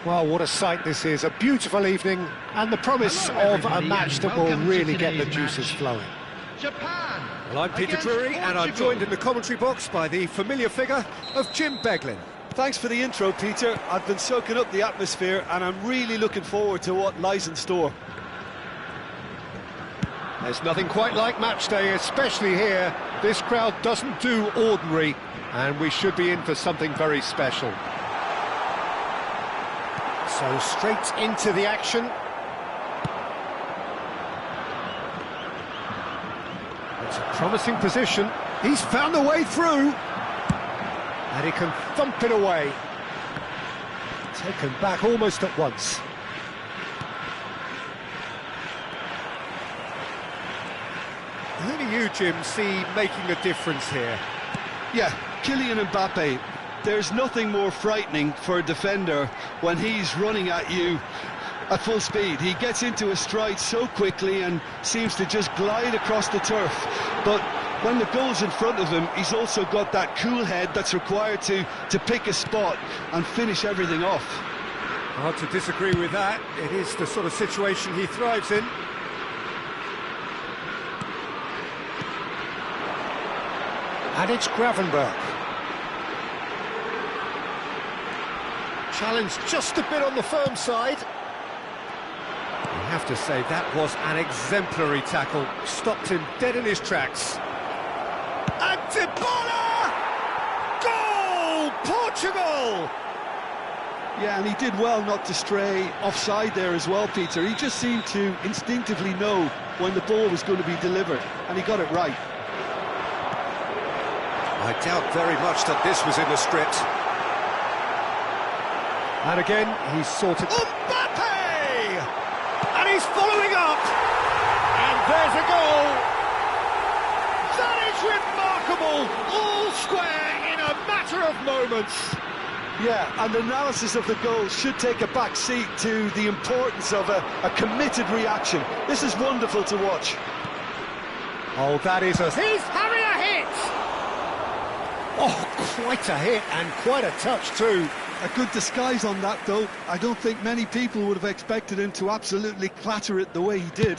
Speaker 1: Well, what a sight this is. A beautiful evening and the promise
Speaker 3: Hello,
Speaker 1: of a
Speaker 3: everybody,
Speaker 1: match
Speaker 3: and
Speaker 1: that will
Speaker 3: welcome to
Speaker 1: really get the
Speaker 3: today's
Speaker 1: juices
Speaker 3: match.
Speaker 1: flowing.
Speaker 3: Japan.
Speaker 4: Well, I'm Peter
Speaker 3: against
Speaker 4: Drury, and I'm
Speaker 3: Portugal.
Speaker 4: joined in the commentary box by the familiar figure of Jim Beglin.
Speaker 5: Thanks for the intro, Peter. I've been soaking up the atmosphere and I'm really looking forward to what lies in store.
Speaker 1: There's nothing quite like match day, especially here. This crowd doesn't do ordinary, and we should be in for something very special. So straight into the action. It's a promising position. He's found a way through. And he can thump it away. Taken back almost at once.
Speaker 4: Who do you, Jim, see making a difference here?
Speaker 2: Yeah, Kylian Mbappe. There's nothing more frightening for a defender when he's running at you at full speed. He gets into a stride so quickly and seems to just glide across the turf. But when the goal's in front of him, he's also got that cool head that's required to pick a spot and finish everything off.
Speaker 4: Hard to disagree with that. It is the sort of situation he thrives in.
Speaker 1: And it's Gravenberch. Challenge just a bit on the firm side.
Speaker 4: You have to say that was an exemplary tackle. Stopped him dead in his tracks. And Dybala! Goal! Portugal!
Speaker 2: Yeah, and he did well not to stray offside there as well, Peter. He just seemed to instinctively know when the ball was going to be delivered, and he got it right.
Speaker 4: I doubt very much that this was in the script.
Speaker 1: And again, he's sorted.
Speaker 4: Mbappe! And he's following up! And there's a goal! That is remarkable! All square in a matter of moments!
Speaker 2: Yeah, and analysis of the goal should take a back seat to the importance of a committed reaction. This is wonderful to watch.
Speaker 1: Oh, that is a...
Speaker 4: He's having a hit!
Speaker 1: Oh, quite a hit and quite a touch too.
Speaker 2: A good disguise on that, though. I don't think many people would have expected him to absolutely clatter it the way he did.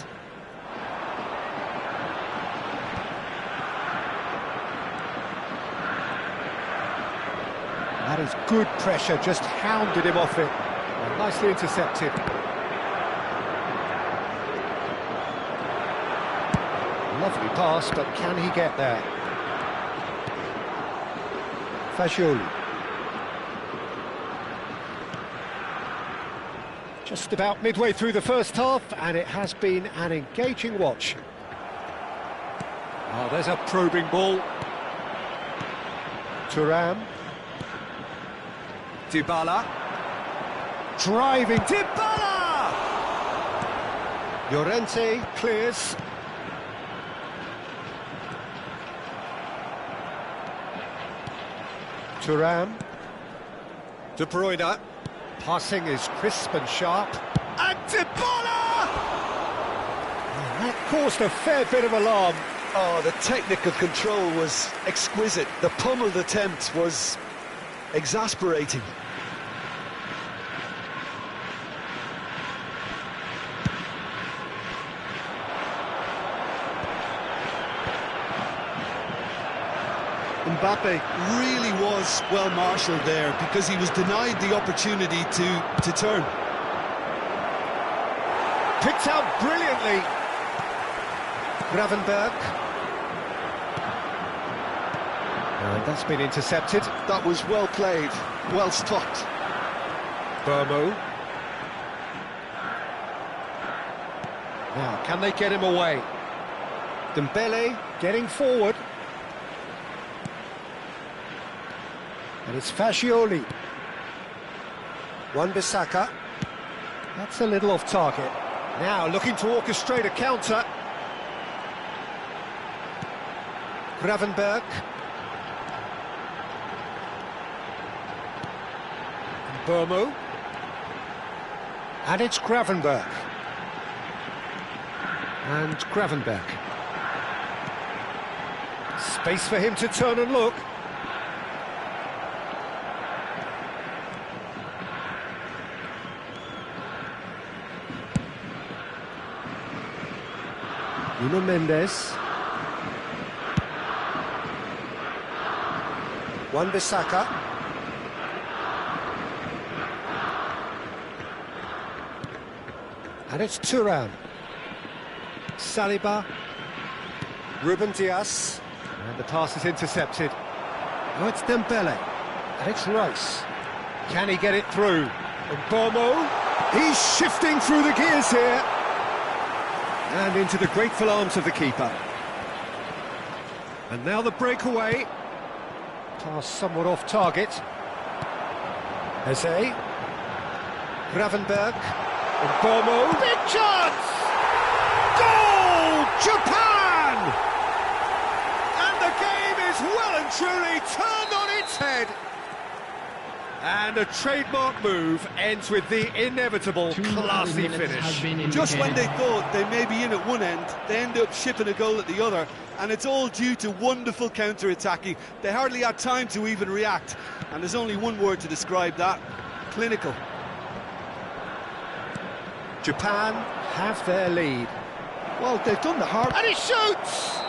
Speaker 1: That is good pressure, just hounded him off it. And nicely intercepted. Lovely pass, but can he get there? Fagioli. Just about midway through the first half, and it has been an engaging watch.
Speaker 4: Oh, there's a probing ball.
Speaker 1: Thuram.
Speaker 4: Dybala.
Speaker 1: Driving.
Speaker 4: Dybala!
Speaker 1: Llorente clears. Thuram.
Speaker 4: De Bruyne.
Speaker 1: Passing is crisp and sharp.
Speaker 4: And Dybala!
Speaker 1: That caused a fair bit of alarm.
Speaker 2: Oh, the technical control was exquisite. The pummeled attempt was exasperating. Mbappe really was well marshalled there because he was denied the opportunity to turn.
Speaker 1: Picked out brilliantly. Gravenberch. And that's been intercepted.
Speaker 2: That was well played, well stopped.
Speaker 1: Burmo. Now, can they get him away? Dembele getting forward. And it's Fagioli. Wan-Bissaka. That's a little off target.
Speaker 4: Now looking to orchestrate a counter.
Speaker 1: Gravenberch.
Speaker 4: Burmo.
Speaker 1: And it's Gravenberch. And Gravenberch. Space for him to turn and look. Nuno Mendes. Wan-Bissaka. And it's Thuram. Saliba. Ruben Dias. And the pass is intercepted. Now it's Dembele. And it's Rice. Can he get it through? Mbeumo. He's shifting through the gears here. And into the grateful arms of the keeper. And now the breakaway. Pass somewhat off target. Eze. Gravenberg. Mbeumo. Big chance! Goal! Japan! And the game is well and truly turned on its head. And a trademark move ends with the inevitable classy finish.
Speaker 5: Just when they thought they may be in at one end, they end up shipping a goal at the other, and it's all due to wonderful counter-attacking. They hardly had time to even react, and there's only one word to describe that: clinical.
Speaker 1: Japan have their lead.
Speaker 2: Well, they've done the hard...
Speaker 1: And he shoots!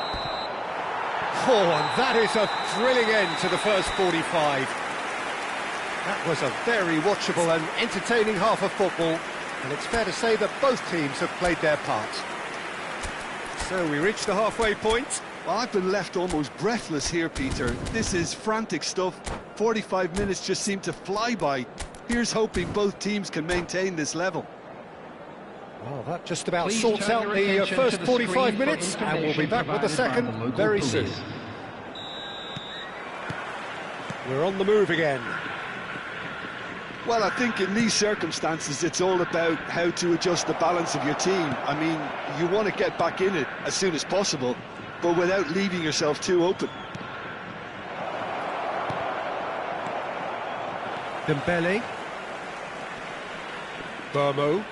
Speaker 1: Oh, and that is a thrilling end to the first 45. That was a very watchable and entertaining half of football, and it's fair to say that both teams have played their part. So we reach the halfway point.
Speaker 2: Well, I've been left almost breathless here, Peter. This is frantic stuff. 45 minutes just seem to fly by. Here's hoping both teams can maintain this level.
Speaker 1: Well, that just about
Speaker 3: Please
Speaker 1: sorts
Speaker 3: turn
Speaker 1: out
Speaker 3: your
Speaker 1: the
Speaker 3: attention
Speaker 1: first
Speaker 3: to the
Speaker 1: 45
Speaker 3: screen for
Speaker 1: minutes, and we'll be back with the
Speaker 3: information provided
Speaker 1: second
Speaker 3: by the local
Speaker 1: very soon.
Speaker 3: police.
Speaker 1: We're on the move again.
Speaker 2: Well, I think in these circumstances, it's all about how to adjust the balance of your team. I mean, you want to get back in it as soon as possible, but without leaving yourself too open.
Speaker 1: Dembele. Mbeumo.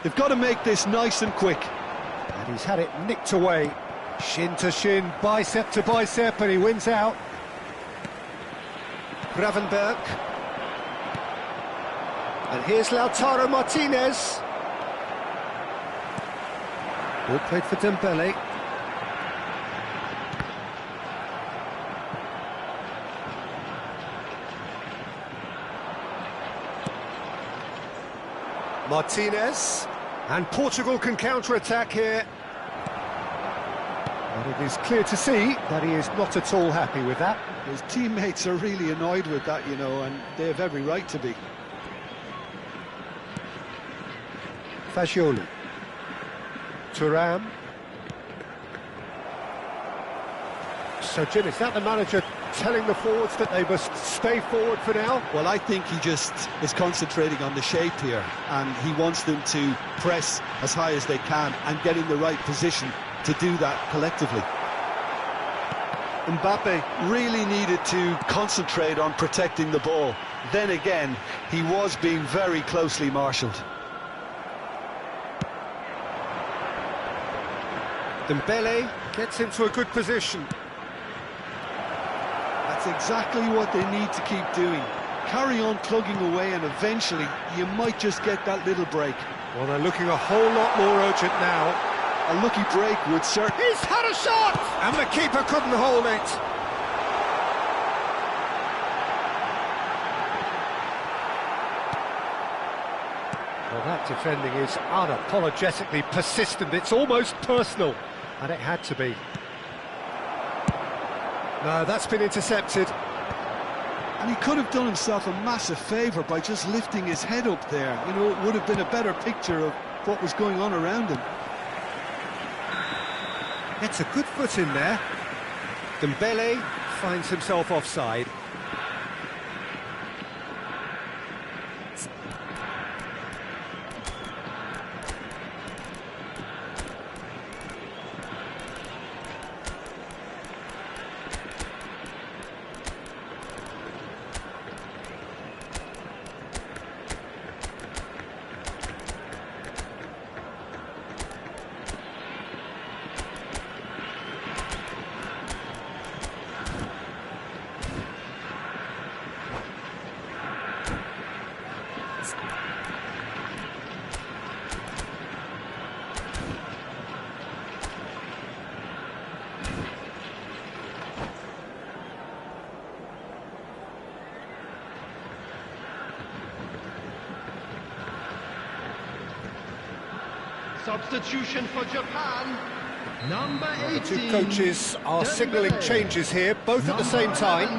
Speaker 2: They've got to make this nice and quick.
Speaker 1: And he's had it nicked away. Shin to shin, bicep to bicep, and he wins out. Gravenberg. And here's Lautaro Martinez. Ball played for Dembele. Martinez. And Portugal can counter-attack here. But it is clear to see that he is not at all happy with that.
Speaker 2: His teammates are really annoyed with that, you know, and they have every right to be.
Speaker 1: Fagioli. Thuram. So, Jim, is that the manager telling the forwards that they must stay forward for now?
Speaker 2: Well, I think he just is concentrating on the shape here, and he wants them to press as high as they can and get in the right position to do that collectively. Mbappe really needed to concentrate on protecting the ball. Then again, he was being very closely marshalled.
Speaker 1: Dembele gets into a good position.
Speaker 2: That's exactly what they need to keep doing. Carry on plugging away, and eventually you might just get that little break.
Speaker 1: Well, they're looking a whole lot more urgent now.
Speaker 2: A lucky break would certainly...
Speaker 1: He's had a shot! And the keeper couldn't hold it. Well, that defending is unapologetically persistent. It's almost personal. And it had to be. No, that's been intercepted.
Speaker 2: And he could have done himself a massive favour by just lifting his head up there. You know, it would have been a better picture of what was going on around him.
Speaker 1: Gets a good foot in there. Dembele finds himself offside.
Speaker 3: Substitution for Japan. Number 18.
Speaker 1: The two coaches are signalling changes here, both at the same time.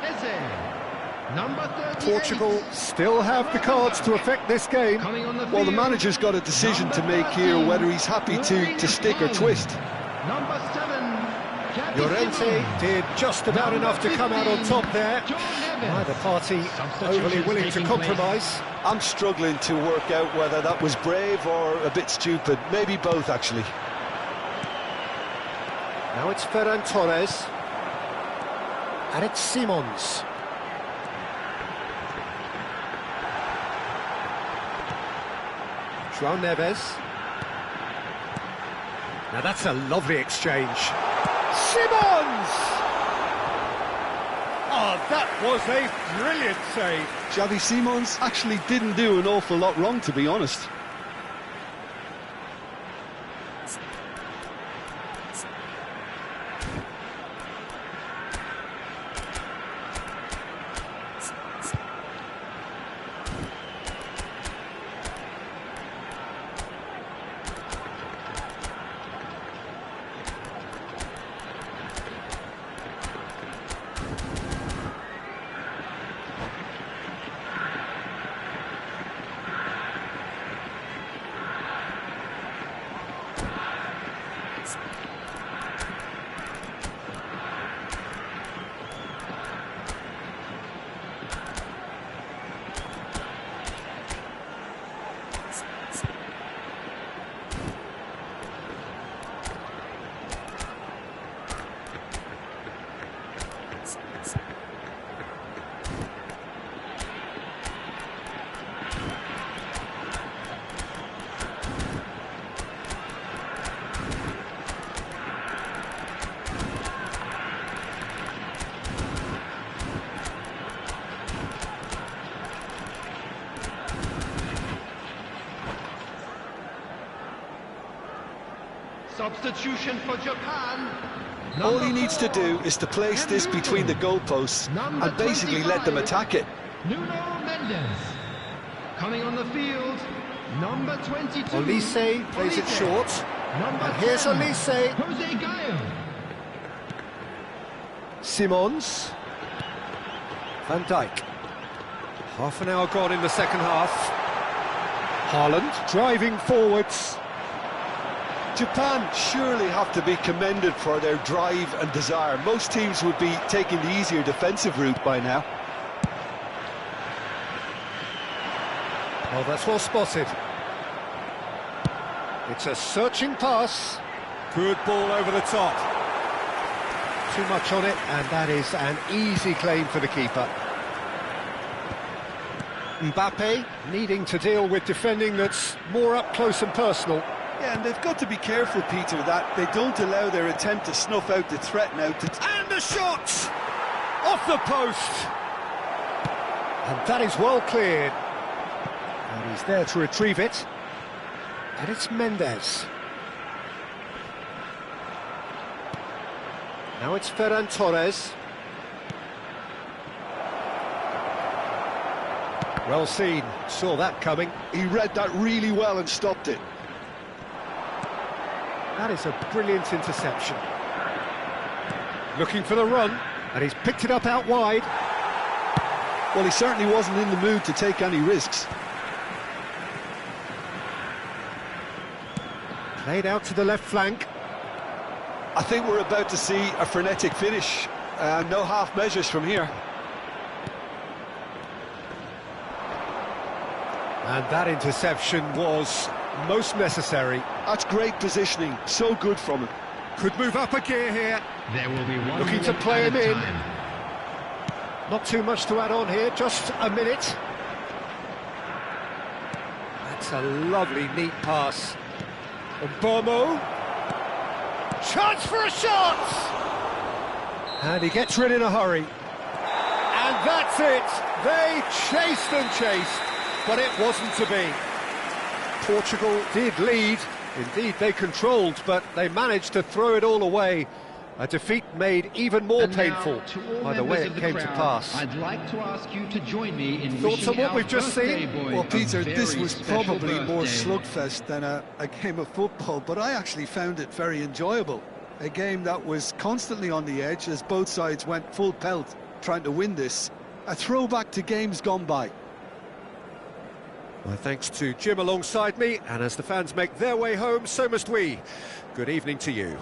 Speaker 3: Eze. Number 38.
Speaker 1: Portugal still have the cards to affect this game.
Speaker 3: Coming on the
Speaker 2: Well, the
Speaker 3: field.
Speaker 2: manager's got a decision to make here, whether he's happy to stick or twist.
Speaker 3: Number 7. Gabby
Speaker 1: Llorente
Speaker 3: Simons.
Speaker 1: did just about enough to come out on top there.
Speaker 3: John Neves.
Speaker 1: Neither party overly willing to compromise.
Speaker 2: I'm struggling to work out whether that was brave or a bit stupid. Maybe both, actually.
Speaker 1: Now it's Ferran Torres. And it's Simons. João Neves. Now that's a lovely exchange. Simons! Oh, that was a brilliant save.
Speaker 2: Xavi Simons actually didn't do an awful lot wrong, to be honest.
Speaker 3: Substitution for Japan.
Speaker 2: All he needs to do is to place this between the goalposts and basically let them attack it.
Speaker 3: Nuno Mendes. Coming on the field. Number 22.
Speaker 1: Olise plays it short.
Speaker 3: Number
Speaker 1: And here's
Speaker 3: 10,
Speaker 1: Olise.
Speaker 3: Jose Gallo.
Speaker 1: Simons. Van Dijk. Half an hour gone in the second half. Haaland driving forwards.
Speaker 2: Japan surely have to be commended for their drive and desire. Most teams would be taking the easier defensive route by now.
Speaker 1: Oh, that's well spotted. It's a searching pass. Good ball over the top. Too much on it, and that is an easy claim for the keeper. Mbappe needing to deal with defending that's more up close and personal.
Speaker 2: Yeah, and they've got to be careful, Peter, that they don't allow their attempt to snuff out the threat now.
Speaker 1: And the shot! Off the post! And that is well cleared. And he's there to retrieve it. And it's Mendes. Now it's Ferran Torres. Well seen, saw that coming.
Speaker 2: He read that really well and stopped it.
Speaker 1: That is a brilliant interception. Looking for the run, and he's picked it up out wide.
Speaker 2: Well, he certainly wasn't in the mood to take any risks.
Speaker 1: Played out to the left flank.
Speaker 2: I think we're about to see a frenetic finish. No half measures from here.
Speaker 1: And that interception was most necessary.
Speaker 2: That's great positioning, so good from him.
Speaker 1: Could move up a gear here.
Speaker 3: There will be one
Speaker 1: Looking to
Speaker 3: minute
Speaker 1: play him
Speaker 3: added
Speaker 1: in.
Speaker 3: time.
Speaker 1: Not too much to add on here, just a minute. That's a lovely, neat pass. Bomo. Chance for a shot! And he gets rid in a hurry. And that's it! They chased and chased, but it wasn't to be. Portugal did lead. Indeed, they controlled, but they managed to throw it all away A defeat made even more
Speaker 3: And now,
Speaker 1: painful
Speaker 3: to all
Speaker 1: by the way
Speaker 3: members
Speaker 1: it
Speaker 3: of the
Speaker 1: came to
Speaker 3: crowd,
Speaker 1: pass.
Speaker 3: I'd like to ask you to join me in
Speaker 1: Thoughts
Speaker 3: wishing
Speaker 1: on what
Speaker 3: our
Speaker 1: we've just
Speaker 3: birthday
Speaker 1: seen?
Speaker 3: boy
Speaker 2: Well,
Speaker 3: a
Speaker 2: Peter, this
Speaker 3: very
Speaker 2: was
Speaker 3: special
Speaker 2: probably more
Speaker 3: birthday.
Speaker 2: slugfest than a game of football, but I actually found it very enjoyable. A game that was constantly on the edge as both sides went full pelt trying to win this. A throwback to games gone by.
Speaker 1: My thanks to Jim alongside me, and as the fans make their way home, so must we. Good evening to you.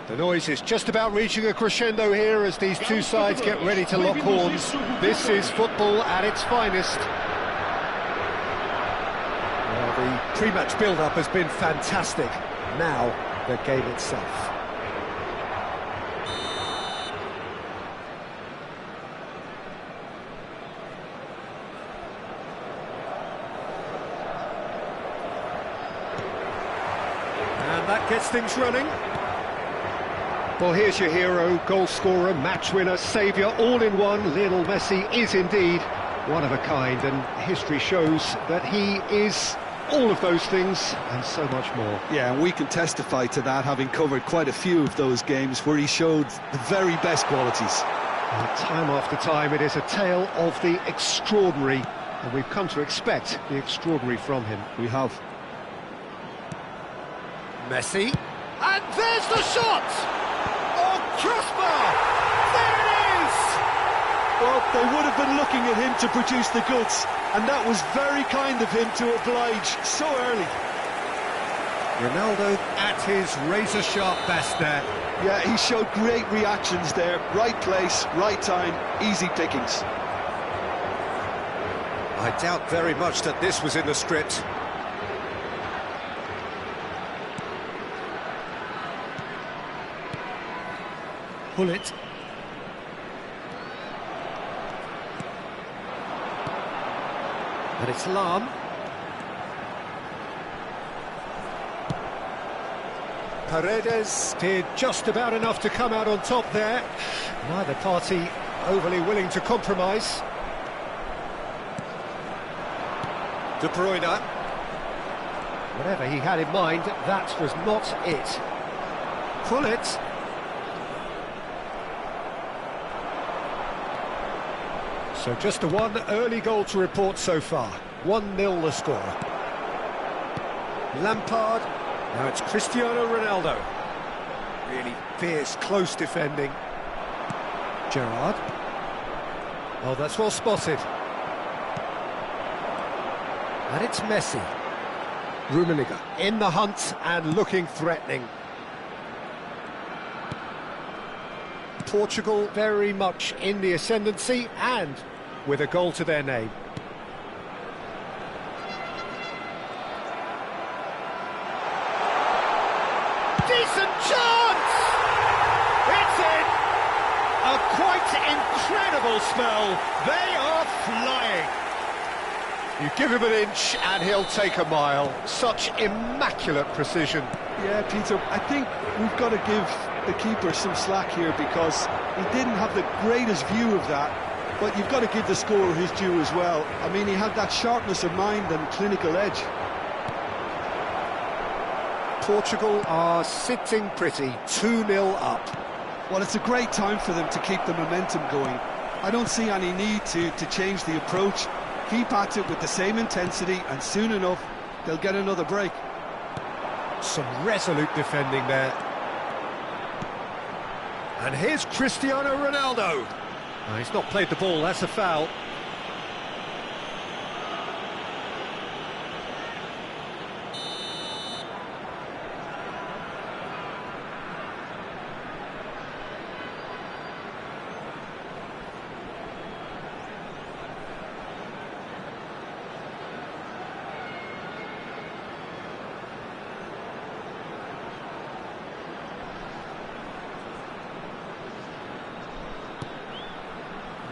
Speaker 1: The noise is just about reaching a crescendo here as these two sides get ready to lock horns. This is football at its finest. Well, the pre-match build-up has been fantastic. Now, the game itself. And that gets things running. Well, here's your hero, goal scorer, match winner, saviour, all in one. Lionel Messi is indeed one of a kind, and history shows that he is all of those things and so much more.
Speaker 2: Yeah, and we can testify to that, having covered quite a few of those games where he showed the very best qualities.
Speaker 1: And time after time, it is a tale of the extraordinary, and we've come to expect the extraordinary from him.
Speaker 2: We have.
Speaker 1: Messi, and there's the shot! Oh, crossbar! There it is!
Speaker 2: Well, they would have been looking at him to produce the goods, and that was very kind of him to oblige so early.
Speaker 1: Ronaldo at his razor-sharp best there.
Speaker 2: Yeah, he showed great reactions there. Right place, right time, easy pickings.
Speaker 1: I doubt very much that this was in the script. Pull it. And it's Lahm. Paredes did just about enough to come out on top there. Neither party overly willing to compromise. De Bruyne. Whatever he had in mind, that was not it. Pull it. So just the one early goal to report so far. 1-0 the score. Lampard. Now it's Cristiano Ronaldo. Really fierce, close defending. Gerrard. Oh, that's well spotted. And it's Messi. Rummenigge in the hunt and looking threatening. Portugal very much in the ascendancy and with a goal to their name. Decent chance! It's in! A quite incredible spell. They are flying. You give him an inch and he'll take a mile. Such immaculate precision.
Speaker 2: Yeah, Peter, I think we've got to give the keeper some slack here because he didn't have the greatest view of that, but you've got to give the scorer his due as well. I mean, he had that sharpness of mind and clinical edge.
Speaker 1: Portugal are sitting pretty, 2-0 up.
Speaker 2: Well, it's a great time for them to keep the momentum going. I don't see any need to change the approach. Keep at it with the same intensity, and soon enough, they'll get another break.
Speaker 1: Some resolute defending there. And here's Cristiano Ronaldo. Oh, he's not played the ball, that's a foul.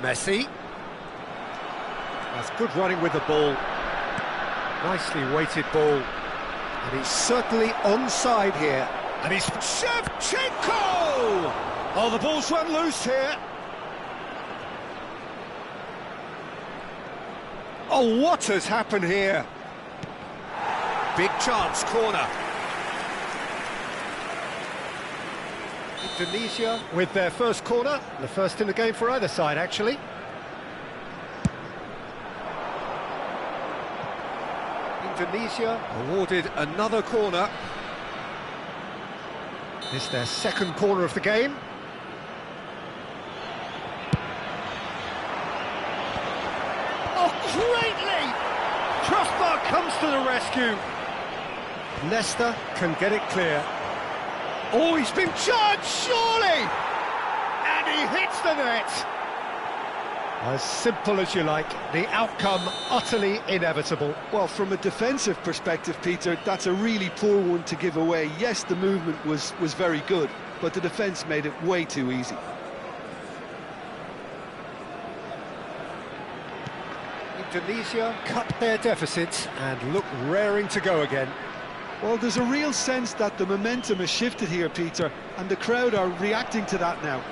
Speaker 1: Messi. That's good running with the ball. Nicely weighted ball. And he's certainly onside here. And he's Shevchenko! Oh, the ball's run loose here. Oh, what has happened here? Big chance, corner. Indonesia with their first corner, the first in the game for either side, actually. Indonesia awarded another corner. This is their second corner of the game. Oh, great leap! Crossbar comes to the rescue. Leicester can get it clear. Oh, he's been charged, surely! And he hits the net! As simple as you like, the outcome utterly inevitable.
Speaker 2: Well, from a defensive perspective, Peter, that's a really poor one to give away. Yes, the movement was very good, but the defence made it way too easy.
Speaker 1: Indonesia cut their deficit and look raring to go again.
Speaker 2: Well, there's a real sense that the momentum has shifted here, Peter, and the crowd are reacting to that now.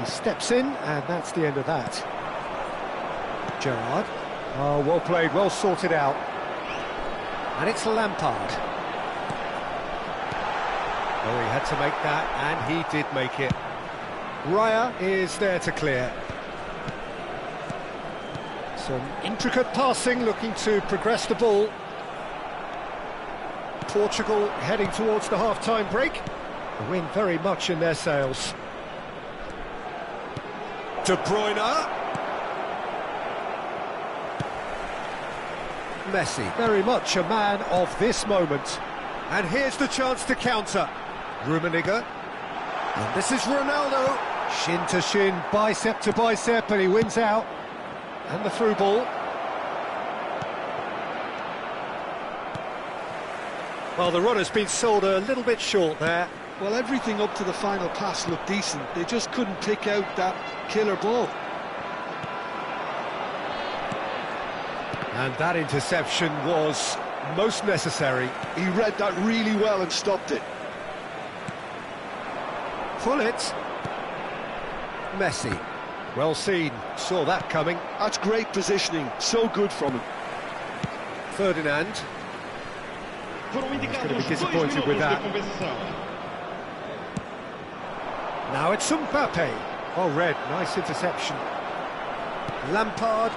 Speaker 1: He steps in, and that's the end of that. Gerrard. Oh, well played, well sorted out. And it's Lampard. Oh, he had to make that, and he did make it. Raya is there to clear. Some intricate passing, looking to progress the ball. Portugal heading towards the half-time break. The wind very much in their sails. De Bruyne. Messi, very much a man of this moment. And here's the chance to counter. Rummenigge. And this is Ronaldo. Shin to shin, bicep to bicep, and he wins out. And the through ball. Well, the run has been sold a little bit short there.
Speaker 2: Well, everything up to the final pass looked decent. They just couldn't pick out that killer ball.
Speaker 1: And that interception was most necessary.
Speaker 2: He read that really well and stopped it.
Speaker 1: Pullet. Messi. Well seen. Saw that coming.
Speaker 2: That's great positioning. So good from him.
Speaker 1: Ferdinand. He's going to be disappointed with that. Now it's Mbappe. Well read. Nice interception. Lampard.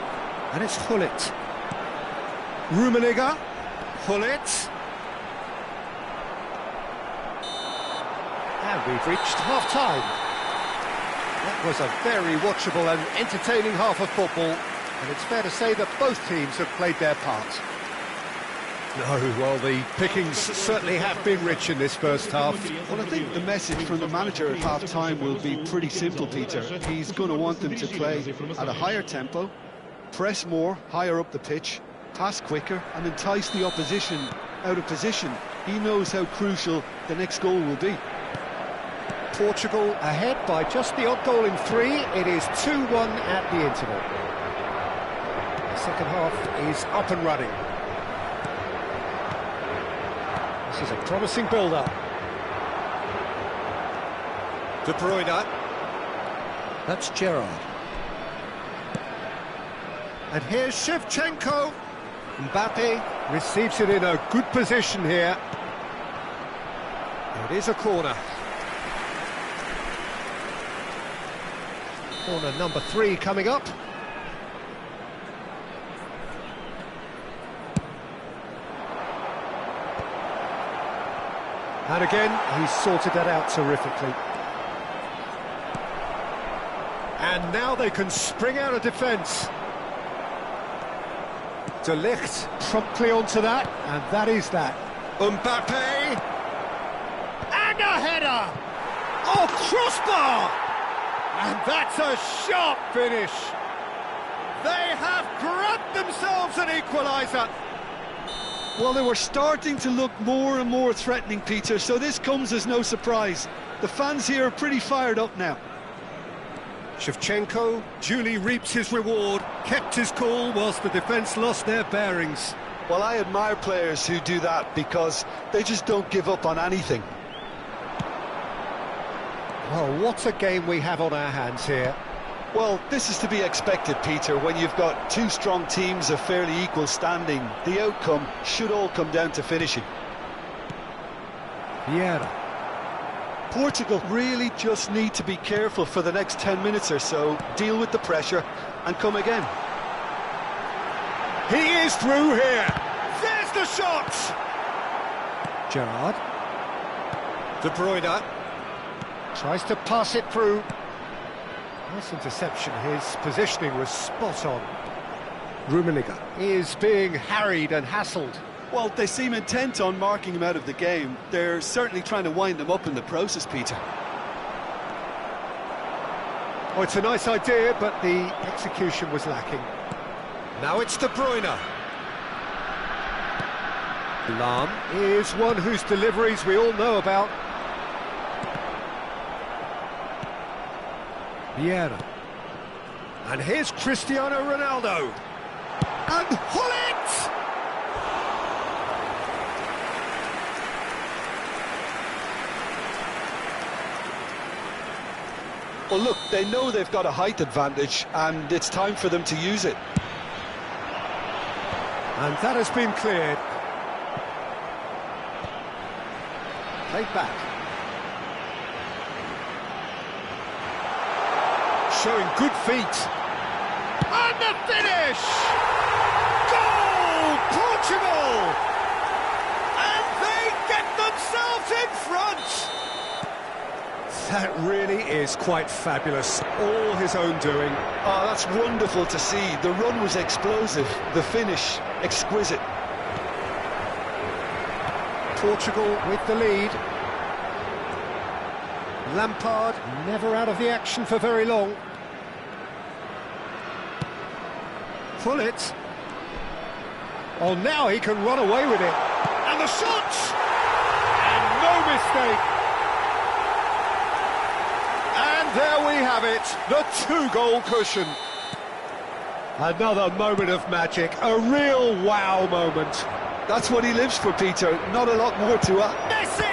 Speaker 1: And it's Gullit. Rummenigge. Gullit. And we've reached half-time. That was a very watchable and entertaining half of football, and it's fair to say that both teams have played their part. No, well, the pickings certainly have been rich in this first half.
Speaker 2: Well, I think the message from the manager at half-time will be pretty simple, Peter. He's going to want them to play at a higher tempo, press more, higher up the pitch, pass quicker, and entice the opposition out of position. He knows how crucial the next goal will be.
Speaker 1: Portugal ahead by just the odd goal in 3. It is 2-1 at the interval. The second half is up and running. This is a promising build-up. De Bruyne. That's Gerrard. And here's Shevchenko. Mbappe receives it in a good position here. It is a corner. Corner number 3 coming up. And again, he's sorted that out terrifically. And now they can spring out of defence. De Ligt promptly onto that, and that is that. Mbappe! And a header! Oh, crossbar! And that's a sharp finish. They have grabbed themselves an equaliser.
Speaker 2: Well, they were starting to look more and more threatening, Peter, so this comes as no surprise. The fans here are pretty fired up now.
Speaker 1: Shevchenko duly reaps his reward, kept his cool whilst the defence lost their bearings.
Speaker 2: Well, I admire players who do that because they just don't give up on anything.
Speaker 1: Well, what a game we have on our hands here.
Speaker 2: Well, this is to be expected, Peter, when you've got two strong teams of fairly equal standing. The outcome should all come down to finishing.
Speaker 1: Vieira.
Speaker 2: Portugal really just need to be careful for the next 10 minutes or so, deal with the pressure and come again.
Speaker 1: He is through here. There's the shot. Gerrard. De Bruyne. Tries to pass it through. Nice interception. His positioning was spot on. Rummenigge is being harried and hassled.
Speaker 5: Well, they seem intent on marking him out of the game. They're certainly trying to wind him up in the process, Peter.
Speaker 1: Oh, it's a nice idea, but the execution was lacking. Now it's De Bruyne. Lahm is one whose deliveries we all know about. Vieira. And here's Cristiano Ronaldo. And Gullit!
Speaker 2: Well, look, they know they've got a height advantage, and it's time for them to use it.
Speaker 1: And that has been cleared. Played back. Showing good feet. And the finish! Goal! Portugal! And they get themselves in front! That really is quite fabulous. All his own doing.
Speaker 2: Oh, that's wonderful to see. The run was explosive, the finish exquisite.
Speaker 1: Portugal with the lead. Lampard never out of the action for very long. Gullit. Oh, now he can run away with it. And the shot! And no mistake. And there we have it, the two-goal cushion. Another moment of magic, a real wow moment.
Speaker 2: That's what he lives for, Peter. Not a lot more to add.
Speaker 1: Messi!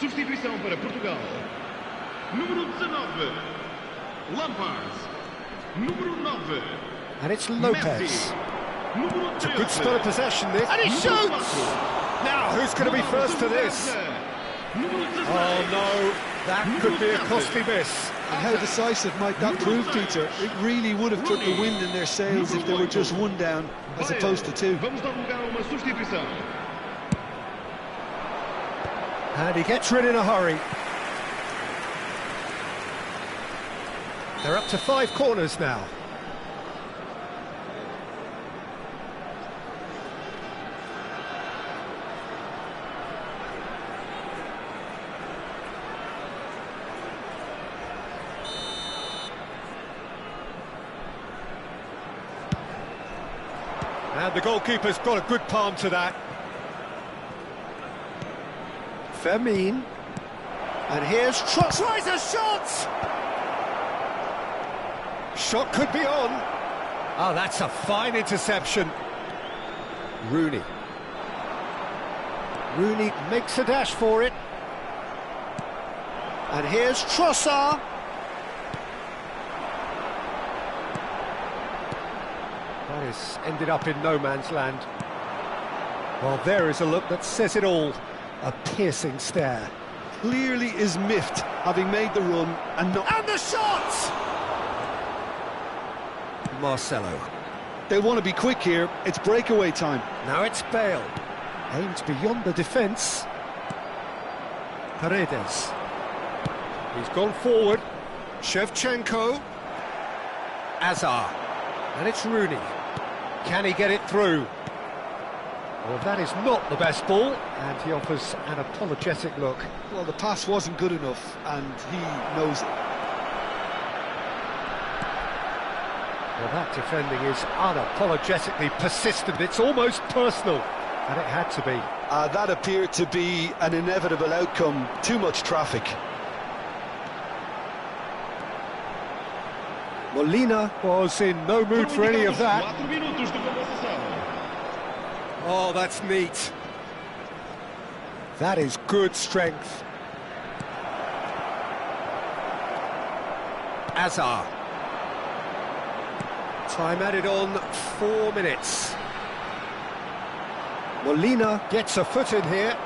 Speaker 6: Substituição para Portugal. Número 19, Lampard. Número 9.
Speaker 1: And it's Lopez.
Speaker 6: Número 13.
Speaker 1: Good spell of possession this. And he shoots! Now, who's going to be first to this? Oh no, that could be a costly miss.
Speaker 2: And how decisive might that prove, Peter? It really would have put the wind in their sails if they were just one down, as opposed to two.
Speaker 6: Vamos dar lugar a uma substituição.
Speaker 1: And he gets rid in a hurry. They're up to 5 corners now. And the goalkeeper's got a good palm to that. Firmino. And here's Trots. Tries a shot! Shot could be on. Oh, that's a fine interception. Rooney. Rooney makes a dash for it. And here's Trossard. That has ended up in no man's land. Well, there is a look that says it all. A piercing stare.
Speaker 2: Clearly is miffed, having made the run and not...
Speaker 1: And the shot! Marcelo.
Speaker 2: They want to be quick here. It's breakaway time.
Speaker 1: Now it's Bale. Aims beyond the defence. Paredes. He's gone forward. Shevchenko. Azar. And it's Rooney. Can he get it through? Well, that is not the best ball, and he offers an apologetic look.
Speaker 2: Well, the pass wasn't good enough, and he knows it.
Speaker 1: Well, that defending is unapologetically persistent. It's almost personal, and it had to be.
Speaker 2: That appeared to be an inevitable outcome. Too much traffic.
Speaker 1: Molina was in no mood for any of that.
Speaker 6: 4 minutos de compensação.
Speaker 1: Oh, that's neat. That is good strength. Azar. Time added on 4 minutes. Molina gets a foot in here.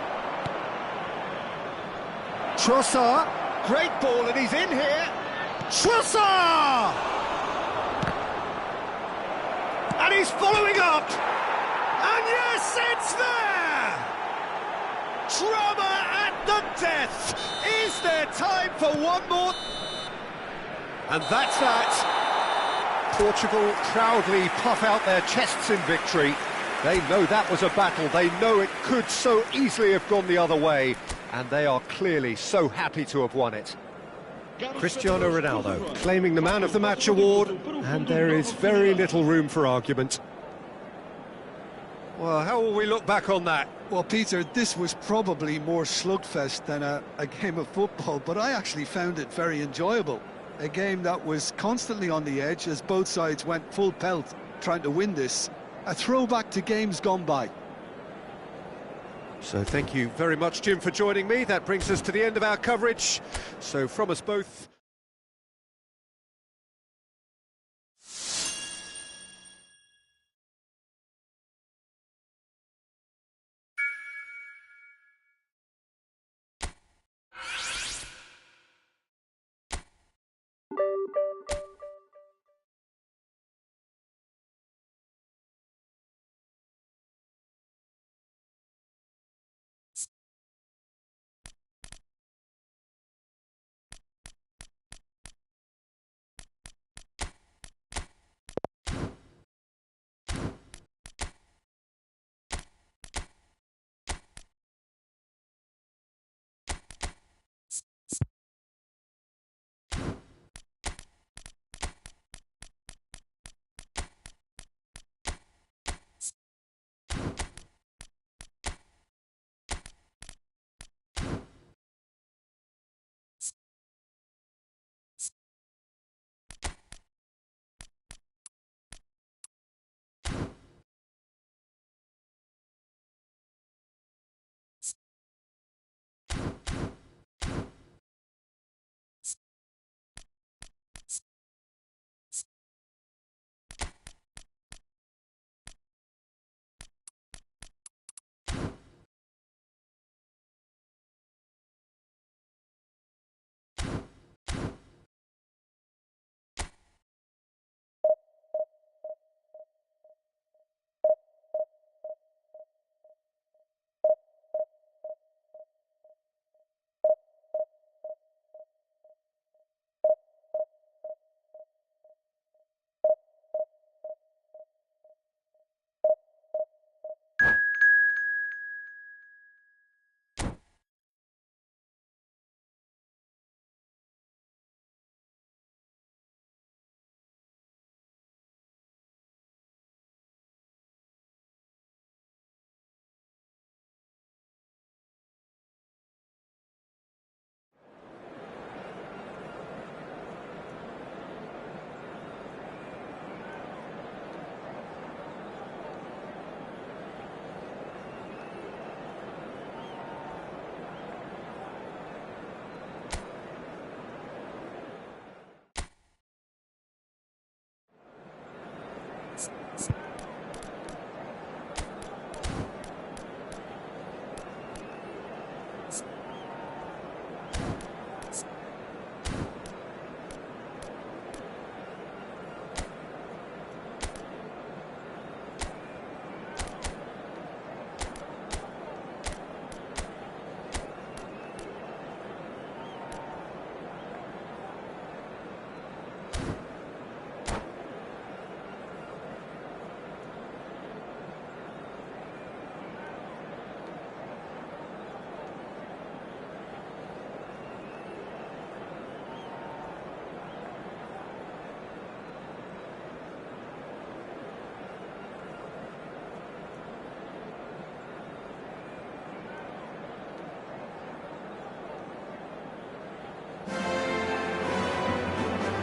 Speaker 1: Trossard, great ball, and he's in here. Trossard! And he's following up. And yes, it's there! Drama at the death! Is there time for one more? And that's that. Portugal proudly puff out their chests in victory. They know that was a battle. They know it could so easily have gone the other way. And they are clearly so happy to have won it. Cristiano Ronaldo claiming the Man of the Match award, and there is very little room for argument. Well, how will we look back on that?
Speaker 2: Well, Peter, this was probably more slugfest than a game of football, but I actually found it very enjoyable. A game that was constantly on the edge as both sides went full pelt trying to win this. A throwback to games gone by.
Speaker 1: So thank you very much, Jim, for joining me. That brings us to the end of our coverage. So from us both...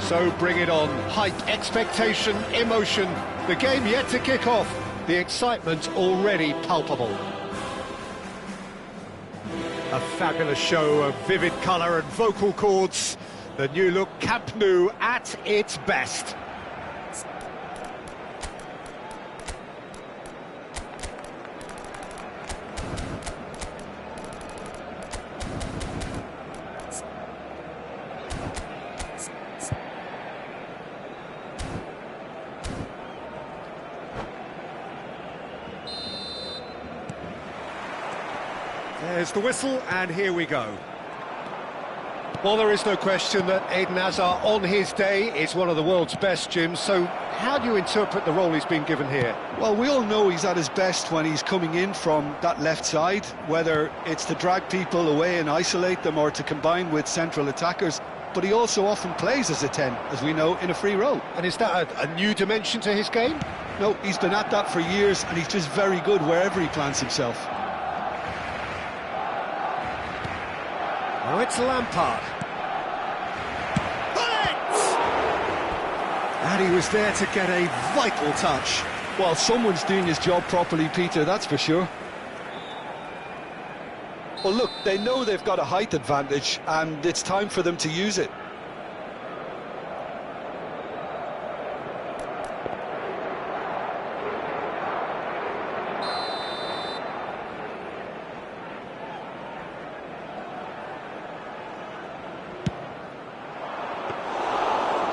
Speaker 1: So bring it on. Hype, expectation, emotion. The game yet to kick off. The excitement already palpable. A fabulous show of vivid colour and vocal cords. The new look Camp Nou at its best. There's the whistle, and here we go. Well, there is no question that Eden Hazard, on his day, is one of the world's best, Jim. So how do you interpret the role he's been given here?
Speaker 2: Well, we all know he's at his best when he's coming in from that left side, whether it's to drag people away and isolate them or to combine with central attackers. But he also often plays as a 10, as we know, in a free role.
Speaker 1: And is that a new dimension to his game?
Speaker 2: No, he's been at that for years, and he's just very good wherever he plants himself.
Speaker 1: Now it's Lampard. And he was there to get a vital touch.
Speaker 2: Well, someone's doing his job properly, Peter, that's for sure. Well, look, they know they've got a height advantage, and it's time for them to use it.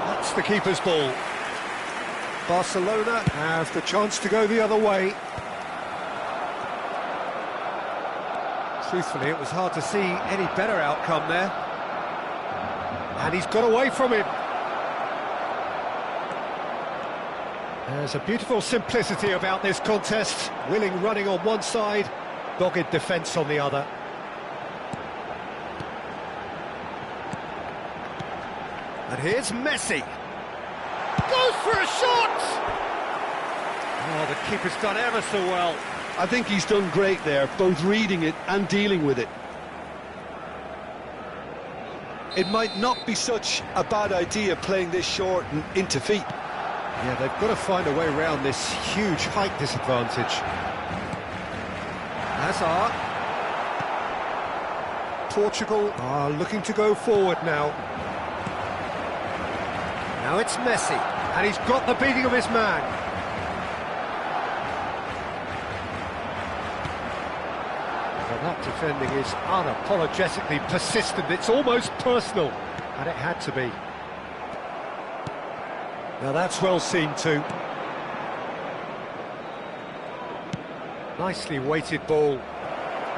Speaker 1: That's the keeper's ball. Barcelona have the chance to go the other way. Truthfully, it was hard to see any better outcome there. And he's got away from him. There's a beautiful simplicity about this contest. Willing running on one side, dogged defence on the other. And here's Messi. Goes for a shot! Oh, the keeper's done ever so well.
Speaker 2: I think he's done great there, both reading it and dealing with it. It might not be such a bad idea playing this short and into feet.
Speaker 1: Yeah, they've got to find a way around this huge height disadvantage. Hazard. Portugal are looking to go forward now. Now it's Messi, and he's got the beating of his man. That defending is unapologetically persistent. It's almost personal, and it had to be. Now that's well seen too. Nicely weighted ball.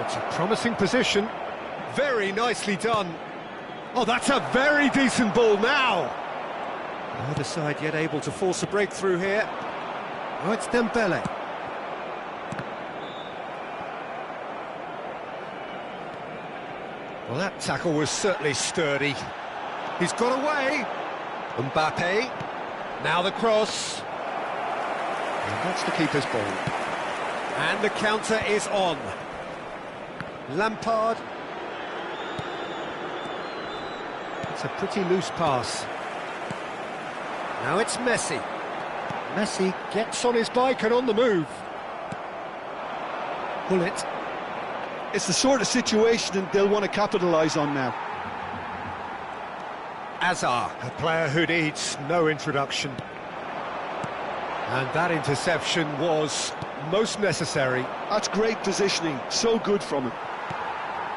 Speaker 1: It's a promising position. Very nicely done. Oh, that's a very decent ball now. Neither side yet able to force a breakthrough here. Oh, it's Dembele. Well, that tackle was certainly sturdy. He's got away. Mbappe. Now the cross. And that's the keeper's ball. And the counter is on. Lampard. It's a pretty loose pass. Now it's Messi. Messi gets on his bike and on the move. Bullet.
Speaker 2: It's the sort of situation they'll want to capitalise on now.
Speaker 1: Hazard, a player who needs no introduction. And that interception was most necessary.
Speaker 2: That's great positioning, so good from him.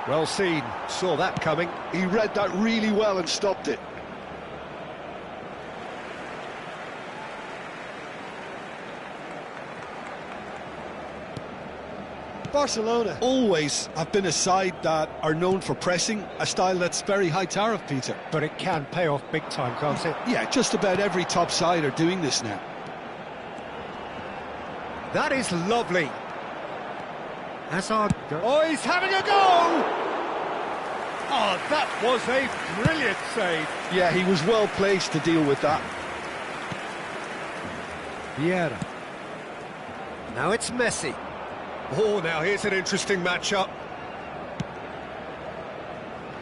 Speaker 1: Well seen, saw that coming.
Speaker 2: He read that really well and stopped it. Barcelona always have been a side that are known for pressing, a style that's very high tariff, Peter.
Speaker 1: But it can pay off big time, can't it?
Speaker 2: Yeah, just about every top side are doing this now.
Speaker 1: That is lovely. Hazard. Oh, he's having a go! Oh, that was a brilliant save.
Speaker 2: Yeah, he was well placed to deal with that.
Speaker 1: Vieira. Now it's Messi. Oh, now here's an interesting matchup.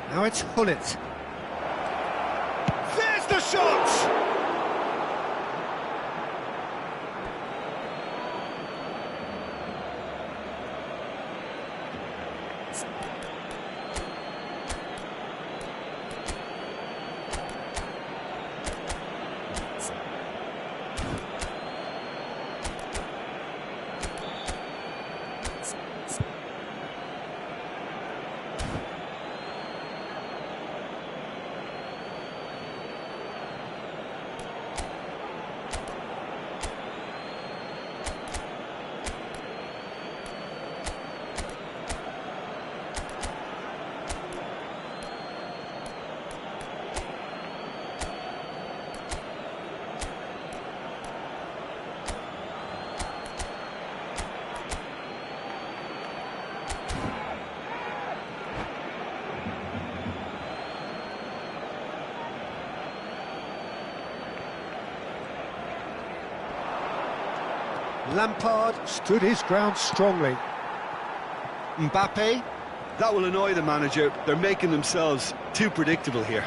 Speaker 1: Now it's Hullet. There's the shot! Lampard stood his ground strongly. Mbappe.
Speaker 2: That will annoy the manager. They're making themselves too predictable here.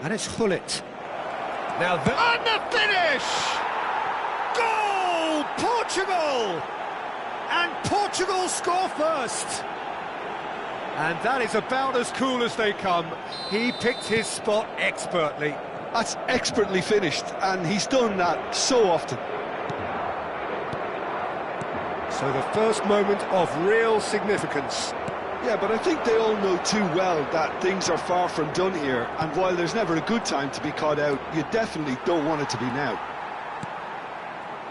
Speaker 1: And it's Gullit. Now and the finish! Goal! Portugal! And Portugal score first. And that is about as cool as they come. He picked his spot expertly.
Speaker 2: That's expertly finished, and he's done that so often.
Speaker 1: So the first moment of real significance.
Speaker 2: Yeah, but I think they all know too well that things are far from done here, and while there's never a good time to be caught out, you definitely don't want it to be now.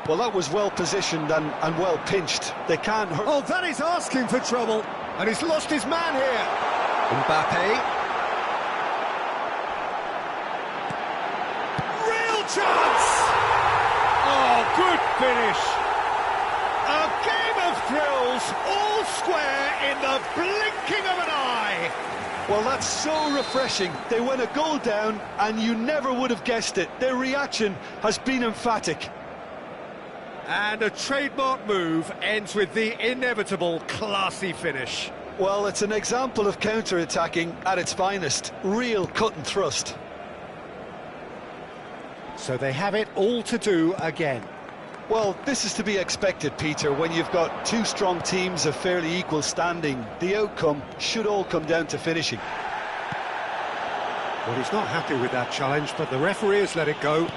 Speaker 2: Well, that was well positioned and well pinched. They can't hurt.
Speaker 1: Oh, that is asking for trouble, and he's lost his man here. Mbappe. Real chance! Oh, good finish. A game of thrills, all square in the blinking of an eye.
Speaker 2: Well, that's so refreshing. They went a goal down, and you never would have guessed it. Their reaction has been emphatic.
Speaker 1: And a trademark move ends with the inevitable classy finish.
Speaker 2: Well, it's an example of counter-attacking at its finest. Real cut and thrust.
Speaker 1: So they have it all to do again.
Speaker 2: Well, this is to be expected, Peter. When you've got two strong teams of fairly equal standing, the outcome should all come down to finishing.
Speaker 1: Well, he's not happy with that challenge, but the referee has let it go.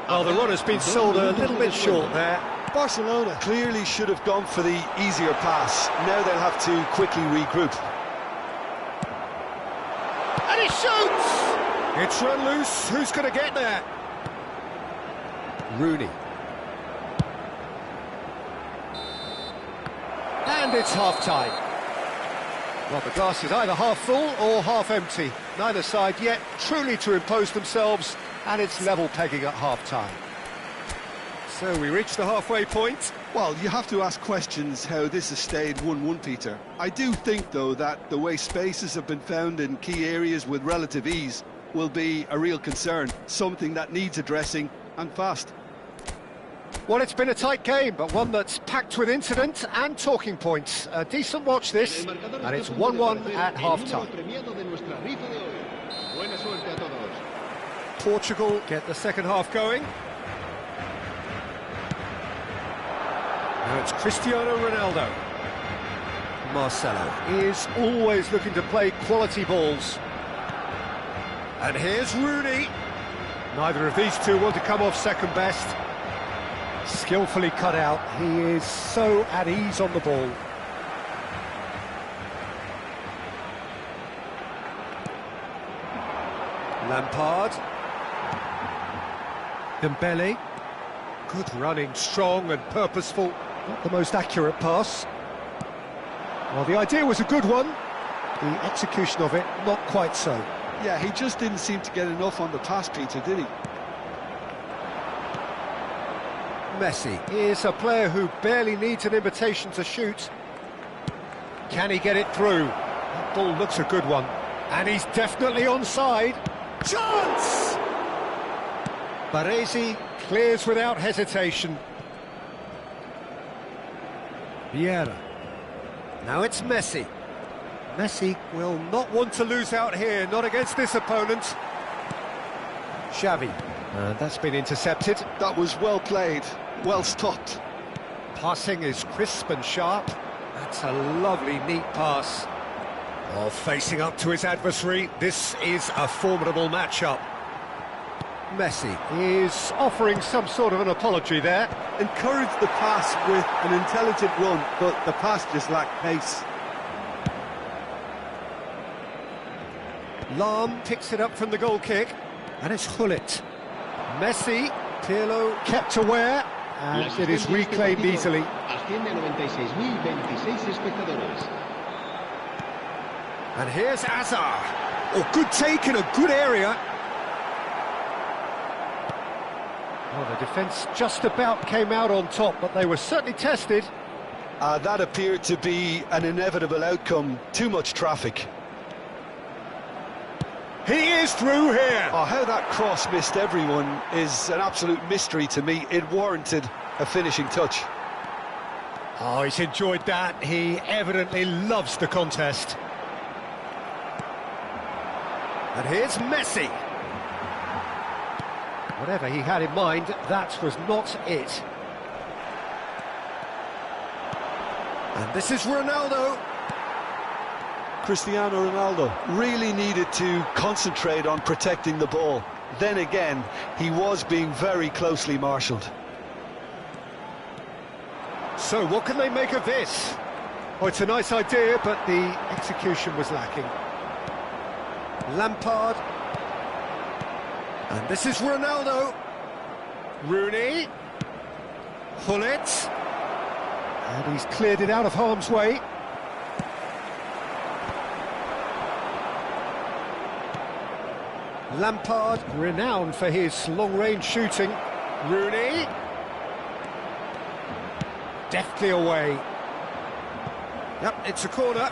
Speaker 1: Well, the run has been sold a little bit short there.
Speaker 2: Barcelona clearly should have gone for the easier pass. Now they'll have to quickly regroup.
Speaker 1: And he shoots! It's run loose. Who's going to get there? Rooney. And it's half-time. Well, the glass is either half full or half empty. Neither side yet truly to impose themselves, and it's level pegging at half-time. So we reach the halfway point.
Speaker 2: Well, you have to ask questions how this has stayed 1-1, Peter. I do think, though, that the way spaces have been found in key areas with relative ease will be a real concern, something that needs addressing, and fast.
Speaker 1: Well, it's been a tight game, but one that's packed with incident and talking points. A decent watch this, and it's 1-1 at half-time. Portugal get the second half going. Now it's Cristiano Ronaldo. Marcelo is always looking to play quality balls. And here's Rooney. Neither of these two want to come off second best. Skillfully cut out. He is so at ease on the ball. Lampard. Dembele. Good running, strong and purposeful. Not the most accurate pass. Well, the idea was a good one. The execution of it, not quite so.
Speaker 2: Yeah, he just didn't seem to get enough on the pass, Peter, did he?
Speaker 1: Messi is a player who barely needs an invitation to shoot. Can he get it through? That ball looks a good one. And he's definitely onside. Chance! Baresi clears without hesitation. Vieira. Now it's Messi. Messi will not want to lose out here, not against this opponent. Xavi. That's been intercepted.
Speaker 2: That was well played, well stopped.
Speaker 1: Passing is crisp and sharp. That's a lovely, neat pass. Oh, facing up to his adversary, this is a formidable matchup. Messi is offering some sort of an apology there.
Speaker 5: Encouraged the pass with an intelligent run, but the pass just lacked pace.
Speaker 1: Lahm picks it up from the goal kick, and it's Gullit. Messi, Pirlo kept aware, and it is reclaimed easily. And here's Hazard. Oh, good take in a good area. Well, the defence just about came out on top, but they were certainly tested.
Speaker 2: That appeared to be an inevitable outcome. Too much traffic.
Speaker 1: He is through here.
Speaker 2: Oh, how that cross missed everyone is an absolute mystery to me. It warranted a finishing touch.
Speaker 1: Oh, he's enjoyed that. He evidently loves the contest. And here's Messi. Whatever he had in mind, that was not it. And this is Ronaldo.
Speaker 2: Cristiano Ronaldo really needed to concentrate on protecting the ball. Then again, he was being very closely marshalled.
Speaker 1: So what can they make of this? Oh, it's a nice idea, but the execution was lacking. Lampard. And this is Ronaldo. Rooney. Gullit. And he's cleared it out of harm's way. Lampard, renowned for his long-range shooting. Rooney. Deftly away. Yep, it's a corner.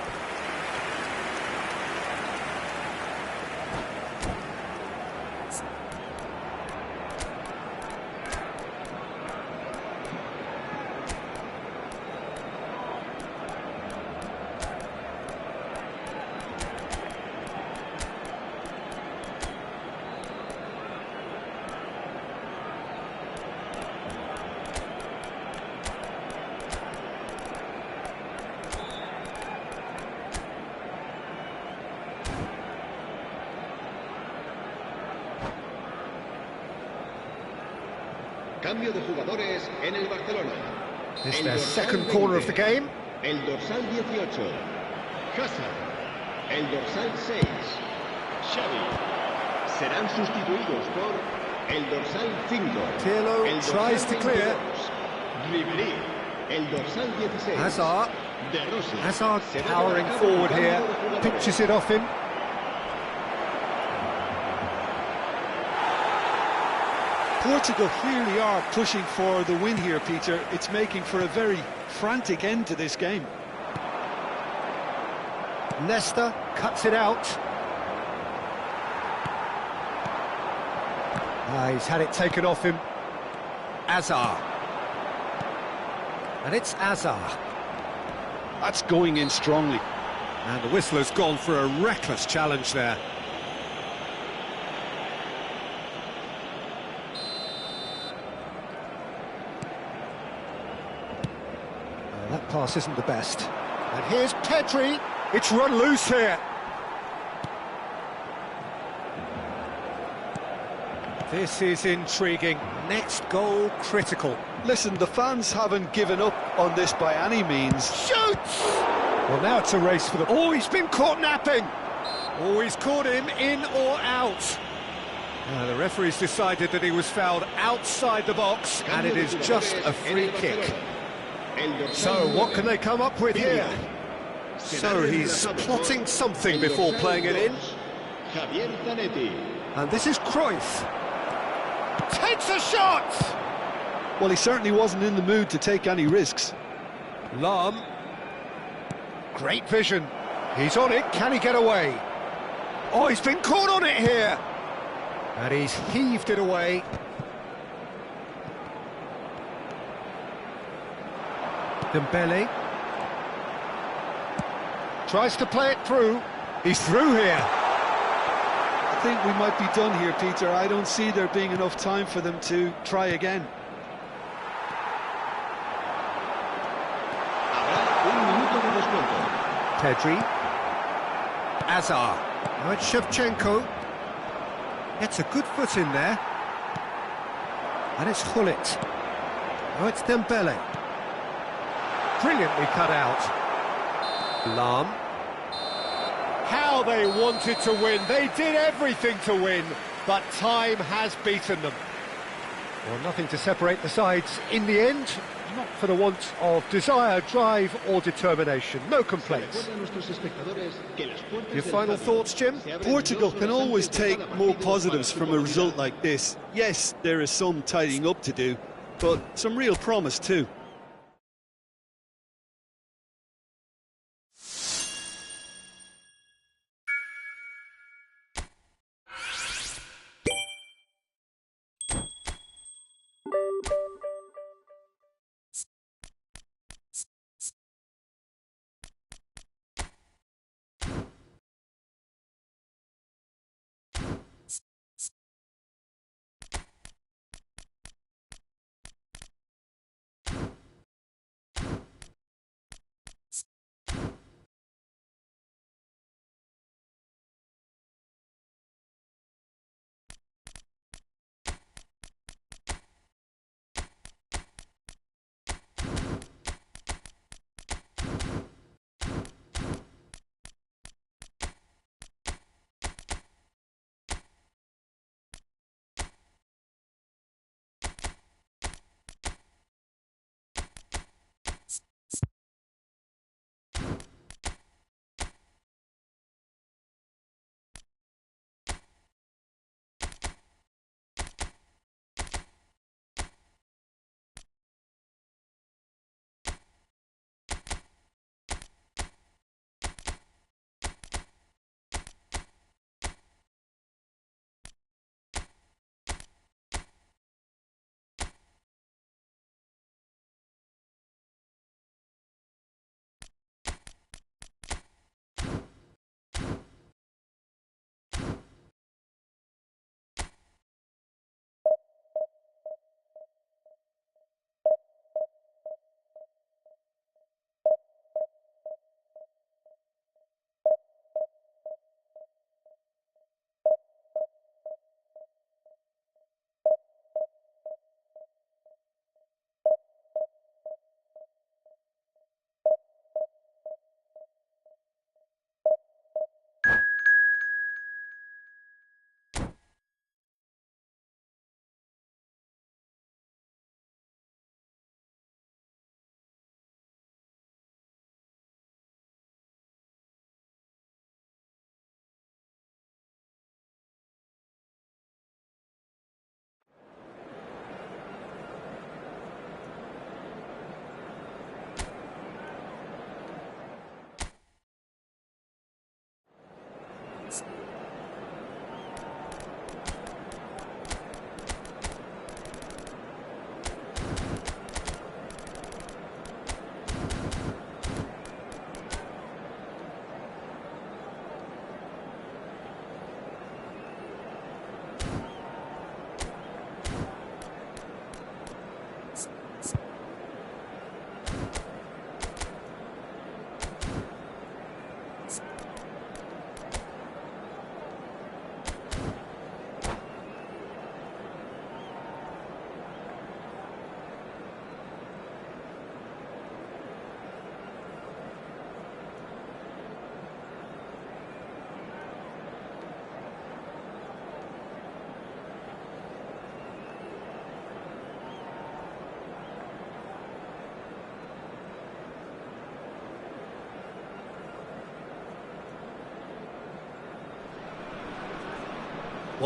Speaker 6: Cambio de jugadores en el Barcelona.
Speaker 1: This is
Speaker 6: El
Speaker 1: their
Speaker 6: dorsal
Speaker 1: second corner of the
Speaker 6: 20,
Speaker 1: game.
Speaker 6: El dorsal 18. Hazard. El dorsal 6. Xavi. Serán sustituidos por el dorsal 5.
Speaker 1: Pirlo
Speaker 6: El dorsal
Speaker 1: tries to clear.
Speaker 6: 22. Ribéry. El dorsal 16.
Speaker 1: Hazard.
Speaker 6: De Rossi.
Speaker 1: Hazard
Speaker 6: Se va a
Speaker 1: powering
Speaker 6: llevar a cabo
Speaker 1: forward
Speaker 6: un
Speaker 1: here.
Speaker 6: cambio de jugadores.
Speaker 1: Pitches it off him.
Speaker 2: Portugal clearly are pushing for the win here, Peter. It's making for a very frantic end to this game.
Speaker 1: Nesta cuts it out. He's had it taken off him. Hazard. And it's Hazard.
Speaker 2: That's going in strongly.
Speaker 1: And the whistler's gone for a reckless challenge there. That pass isn't the best. And here's Pedri. It's run loose here. This is intriguing. Next goal critical.
Speaker 2: Listen, the fans haven't given up on this by any means.
Speaker 1: Shoots! Well, now it's a race for the... Oh, he's been caught napping! Oh, he's caught him in or out. The referee's decided that he was fouled outside the box, and it is just a free kick. So, what can they come up with here? So, he's plotting something before playing it in.
Speaker 6: Javier Zanetti.
Speaker 1: And this is Cruyff. Takes a shot!
Speaker 2: Well, he certainly wasn't in the mood to take any risks.
Speaker 1: Lahm. Great vision. He's on it. Can he get away? Oh, he's been caught on it here. And he's heaved it away. Dembele. Tries to play it through. He's through here.
Speaker 2: I think we might be done here, Peter. I don't see there being enough time for them to try again.
Speaker 6: Habrá un minuto de descuento.
Speaker 1: Pedri. Hazard. Now it's Shevchenko. Gets a good foot in there. And it's Gullit. Now it's Dembele. Brilliantly cut out. Lahm. How they wanted to win. They did everything to win, but time has beaten them. Well, nothing to separate the sides in the end, not for the want of desire, drive or determination. No complaints. Your final thoughts, Jim?
Speaker 5: Portugal can always take more positives from a result like this. Yes, there is some tidying up to do, but some real promise too.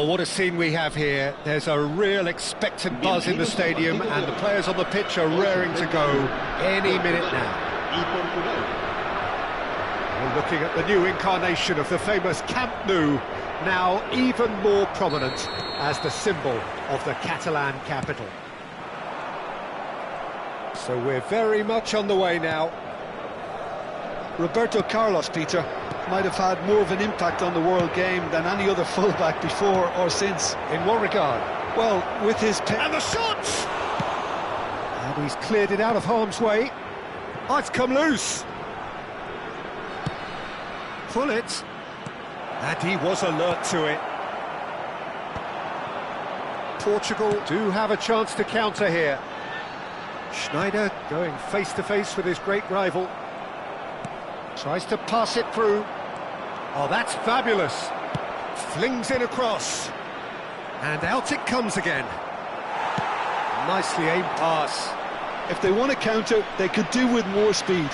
Speaker 1: Well, what a scene we have here. There's a real expectant buzz in the stadium, and the players on the pitch are raring to go any minute now. We're looking at the new incarnation of the famous Camp Nou, now even more prominent as the symbol of the Catalan capital. So we're very much on the way now.
Speaker 2: Roberto Carlos, Peter, might have had more of an impact on the world game than any other fullback before or since.
Speaker 1: In what regard?
Speaker 2: Well, with his...
Speaker 1: And the shots! And he's cleared it out of harm's way. Oh, it's come loose. Pull it. And he was alert to it. Portugal do have a chance to counter here. Schneider going face-to-face with his great rival. Tries to pass it through. Oh, that's fabulous. Flings in across. And out it comes again. Nicely aimed pass.
Speaker 2: If they want to counter, they could do with more speed.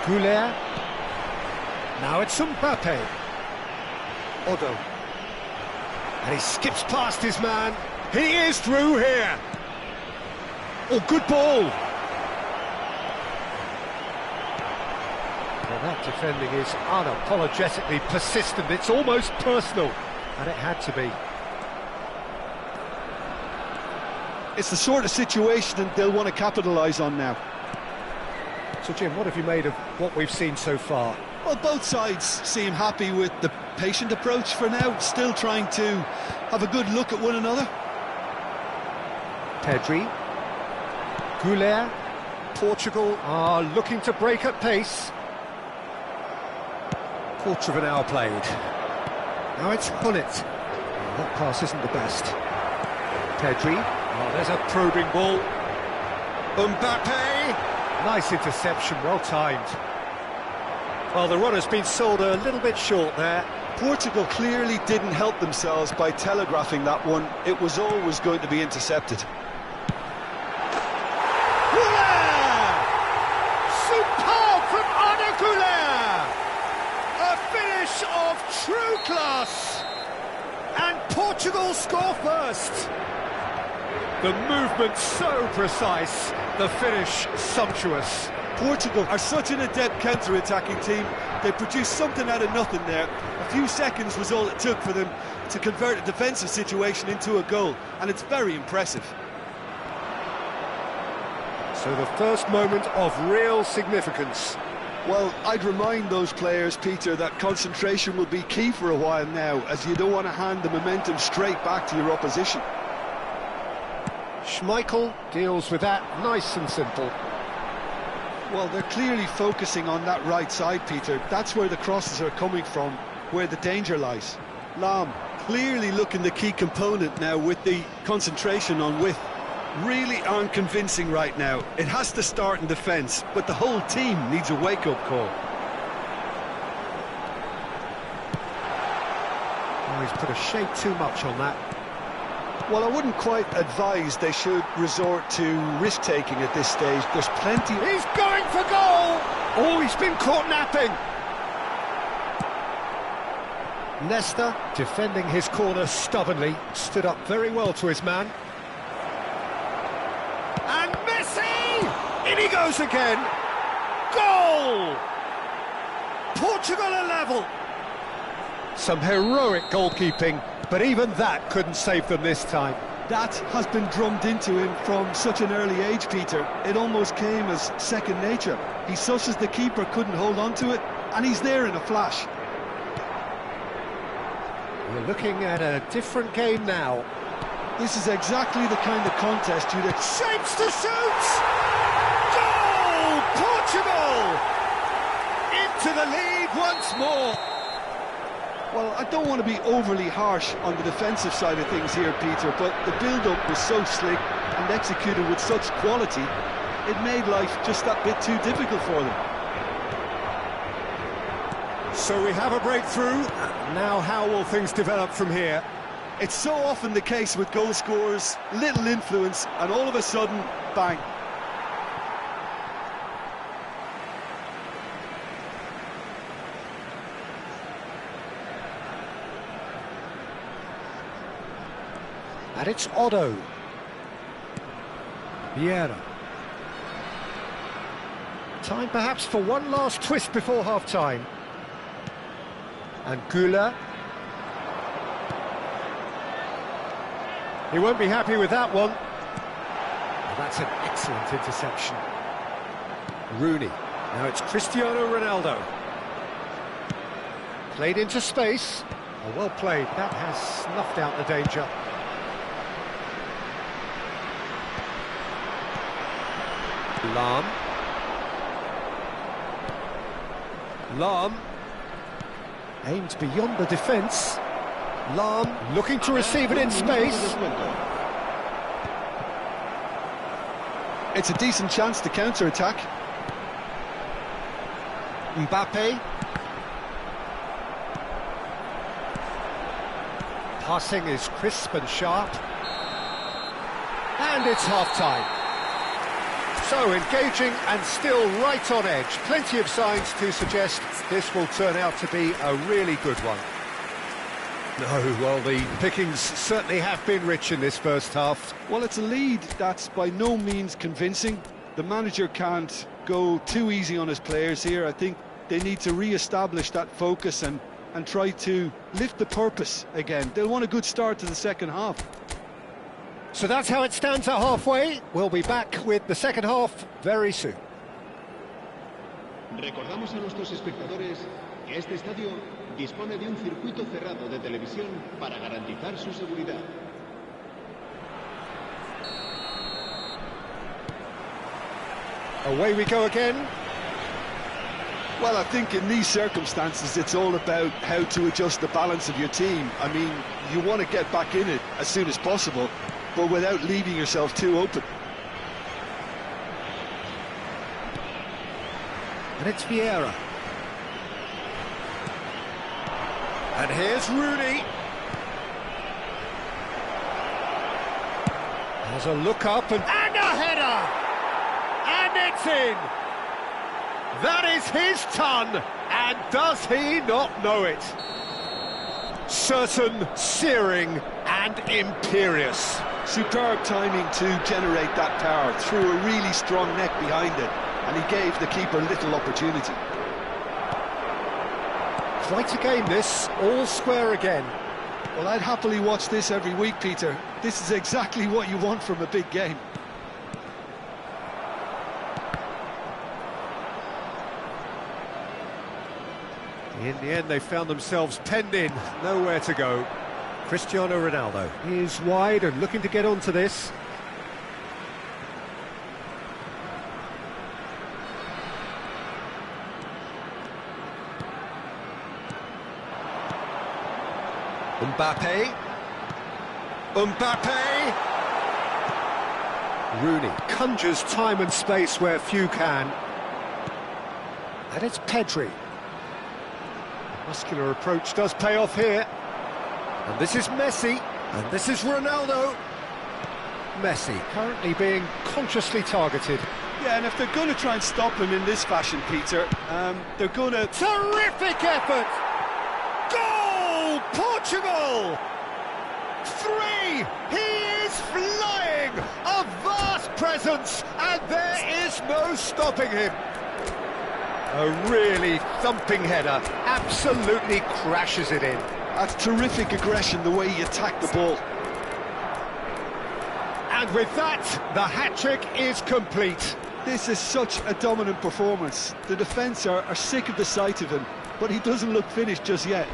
Speaker 1: Goulet. Now it's Mbappe. Odo. And he skips past his man. He is through here. Oh, good ball. Well, that defending is unapologetically persistent. It's almost personal. And it had to be.
Speaker 2: It's the sort of situation that they'll want to capitalise on now.
Speaker 1: So, Jim, what have you made of what we've seen so far?
Speaker 2: Well, both sides seem happy with the patient approach for now, still trying to have a good look at one another.
Speaker 1: Pedri. Goulet. Portugal are looking to break at pace. Quarter of an hour played. Now it's Hullet. Oh, that pass isn't the best. Pedri. Oh, there's a probing ball. Mbappe. Nice interception, well timed. Well, the run has been sold a little bit short there.
Speaker 2: Portugal clearly didn't help themselves by telegraphing that one. It was always going to be intercepted.
Speaker 1: Goulet! Superb from Arda Goulet! A finish of true class! And Portugal score first! The movement so precise, the finish sumptuous.
Speaker 5: Portugal are such an adept counter-attacking team. They produced something out of nothing there. A few seconds was all it took for them to convert a defensive situation into a goal, and it's very impressive.
Speaker 1: So the first moment of real significance.
Speaker 2: Well, I'd remind those players, Peter, that concentration will be key for a while now, as you don't want to hand the momentum straight back to your opposition.
Speaker 1: Schmeichel deals with that nice and simple.
Speaker 2: Well, they're clearly focusing on that right side, Peter. That's where the crosses are coming from, where the danger lies.
Speaker 5: Lahm clearly looking the key component now with the concentration on width. Really aren't convincing right now. It has to start in defence, but the whole team needs a wake-up call.
Speaker 1: Oh, he's put a shade too much on that.
Speaker 2: Well, I wouldn't quite advise they should resort to risk-taking at this stage. There's plenty...
Speaker 1: He's going for goal! Oh, he's been caught napping! Nesta, defending his corner stubbornly, stood up very well to his man. And Messi! In he goes again! Goal! Portugal are level! Some heroic goalkeeping, but even that couldn't save them this time.
Speaker 2: That has been drummed into him from such an early age, Peter. It almost came as second nature. He susses the keeper couldn't hold on to it, and he's there in a flash.
Speaker 1: We're looking at a different game now.
Speaker 2: This is exactly the kind of contest you'd expect.
Speaker 1: Shapes to shoot! Goal! Portugal! Into the lead once more.
Speaker 2: Well, I don't want to be overly harsh on the defensive side of things here, Peter, but the build-up was so slick and executed with such quality, it made life just that bit too difficult for them.
Speaker 1: So we have a breakthrough. Now how will things develop from here?
Speaker 5: It's so often the case with goal scorers, little influence, and all of a sudden, bang.
Speaker 1: And it's Otto. Vieira. Time perhaps for one last twist before half-time. And Güler. He won't be happy with that one. Well, that's an excellent interception. Rooney. Now it's Cristiano Ronaldo. Played into space. Oh, well played. That has snuffed out the danger. Lahm aimed beyond the defence. Lahm looking to receive it in space.
Speaker 2: It's a decent chance to counter-attack.
Speaker 1: Mbappe. Passing is crisp and sharp. And it's half-time. So engaging and still right on edge. Plenty of signs to suggest this will turn out to be a really good one. No, well, the pickings certainly have been rich in this first half.
Speaker 2: Well, it's a lead that's by no means convincing. The manager can't go too easy on his players here. I think they need to re-establish that focus and try to lift the purpose again. They'll want a good start to the second half.
Speaker 1: So that's how it stands at halfway. We'll be back with the second half very soon.
Speaker 6: Recordamos a nuestros espectadores que este estadio dispone de un circuito cerrado de televisión para garantizar su seguridad.
Speaker 1: Away we go again.
Speaker 2: Well, I think in these circumstances it's all about how to adjust the balance of your team. I mean, you want to get back in it as soon as possible, but without leaving yourself too open.
Speaker 1: And it's Vieira. And here's Rooney. Has a look up and a header! And it's in! That is his ton, and does he not know it? Certain, searing and imperious.
Speaker 2: Superb timing to generate that power, threw a really strong neck behind it, and he gave the keeper little opportunity.
Speaker 1: Quite a game this, all square again.
Speaker 2: Well, I'd happily watch this every week, Peter. This is exactly what you want from a big game.
Speaker 1: In the end, they found themselves penned in, nowhere to go. Cristiano Ronaldo is wide and looking to get onto this. Mbappe. Rooney conjures time and space where few can. And it's Pedri. Muscular approach does pay off here. And this is Messi. And this is Ronaldo. Messi currently being consciously targeted.
Speaker 2: Yeah, and if they're going to try and stop him in this fashion, Peter, they're going to...
Speaker 1: Terrific effort! Goal! Portugal! 3! He is flying! A vast presence, and there is no stopping him. A really thumping header, absolutely crashes it in.
Speaker 2: That's terrific aggression, the way he attacked the ball.
Speaker 1: And with that, the hat-trick is complete.
Speaker 2: This is such a dominant performance. The defence are sick of the sight of him, but he doesn't look finished just yet.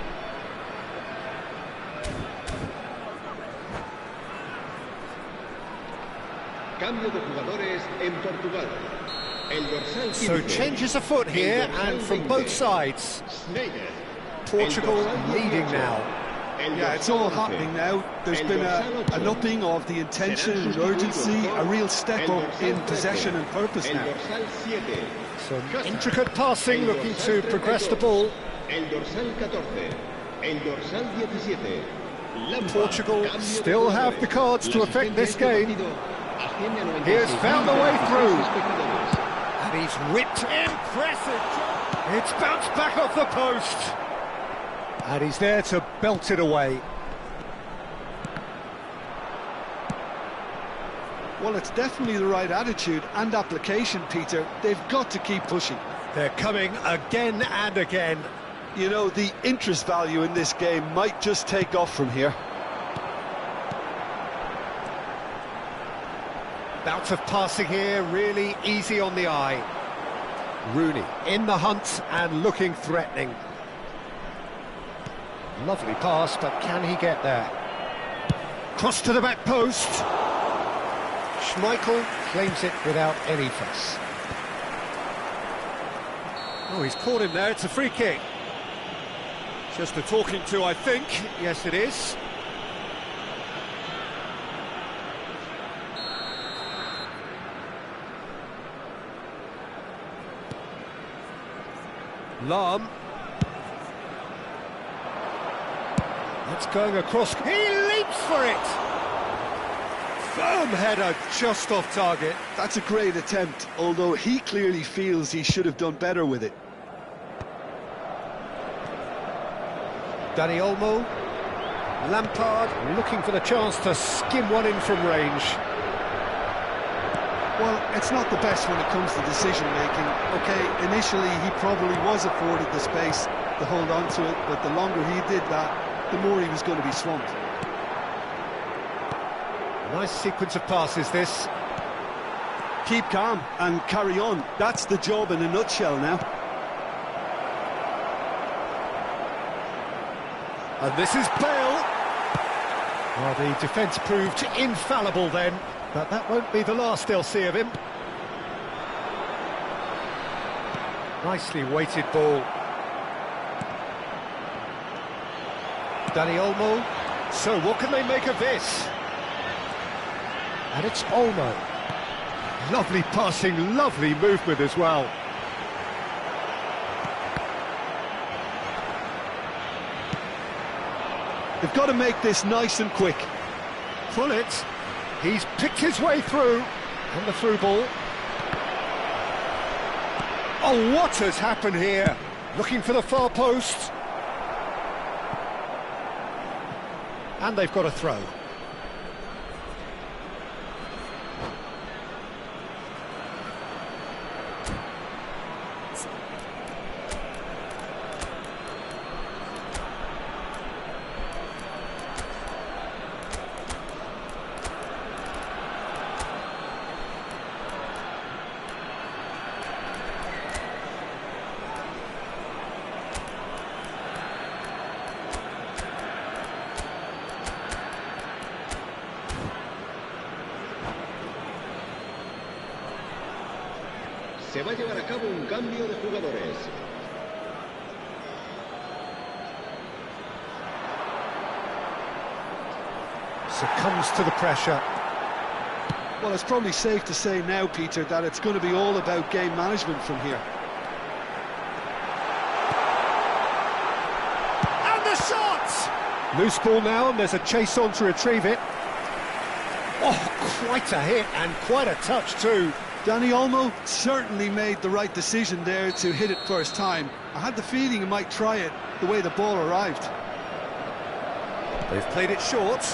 Speaker 6: Cambio de jugadores en Portugal.
Speaker 1: So changes afoot here, and from both sides. Portugal leading now.
Speaker 2: Yeah, it's all happening now. There's been an upping of the intention and urgency, a real step up in possession and purpose now.
Speaker 1: Some intricate passing, looking to progress the ball. Portugal still have the cards to affect this game. He has found the way through. And he's whipped. Impressive. It's bounced back off the post. And he's there to belt it away.
Speaker 2: Well, it's definitely the right attitude and application, Peter. They've got to keep pushing.
Speaker 1: They're coming again and again.
Speaker 5: You know, the interest value in this game might just take off from here.
Speaker 1: Bout of passing here, really easy on the eye. Rooney in the hunt and looking threatening. Lovely pass, but can he get there? Cross to the back post. Schmeichel claims it without any fuss. Oh, he's caught him there, it's a free kick. Just a talking to, I think. Yes, it is. Lahm. That's going across. He leaps for it! Firm header, just off target.
Speaker 2: That's a great attempt, although he clearly feels he should have done better with it.
Speaker 1: Dani Olmo. Lampard looking for the chance to skim one in from range.
Speaker 2: Well, it's not the best when it comes to decision-making. OK, initially he probably was afforded the space to hold on to it, but the longer he did that, the more he was going to be swamped.
Speaker 1: Nice sequence of passes, this.
Speaker 5: Keep calm and carry on. That's the job in a nutshell now.
Speaker 1: And this is Bale. Well, the defence proved infallible then, but that won't be the last they'll see of him. Nicely weighted ball. Dani Olmo. So what can they make of this? And it's Olmo. Lovely passing, lovely movement as well.
Speaker 5: They've got to make this nice and quick.
Speaker 1: Pullet. He's picked his way through. And the through ball. Oh, what has happened here? Looking for the far post. And they've got a throw.
Speaker 6: Se va a llevar a cabo un cambio de jugadores.
Speaker 1: Succumbs to the pressure.
Speaker 2: Well, it's probably safe to say now, Peter, that it's going to be all about game management from here.
Speaker 1: And the shot! Loose ball now, and there's a chase on to retrieve it. Oh, quite a hit, and quite a touch too.
Speaker 2: Dani Olmo certainly made the right decision there to hit it first time. I had the feeling he might try it the way the ball arrived.
Speaker 1: They've played it short.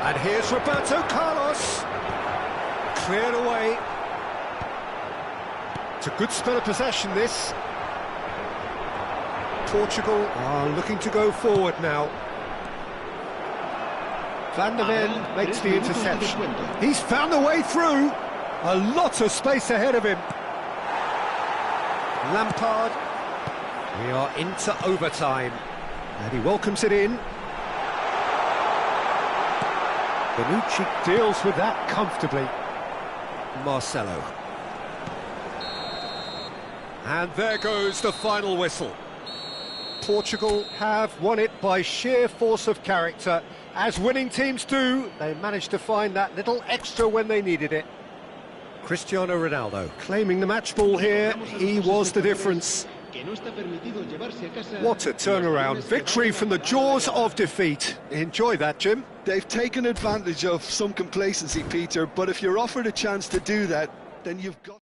Speaker 1: And here's Roberto Carlos. Cleared away. It's a good spell of possession, this. Portugal are looking to go forward now. Van der Ven makes the interception. He's found a way through. A lot of space ahead of him. Lampard. We are into overtime. And he welcomes it in. Bonucci deals with that comfortably. Marcelo. And there goes the final whistle. Portugal have won it by sheer force of character. As winning teams do, they managed to find that little extra when they needed it. Cristiano Ronaldo claiming the match ball here. He was the difference. What a turnaround. Victory from the jaws of defeat. Enjoy that, Jim.
Speaker 2: They've taken advantage of some complacency, Peter, but if you're offered a chance to do that, then you've got...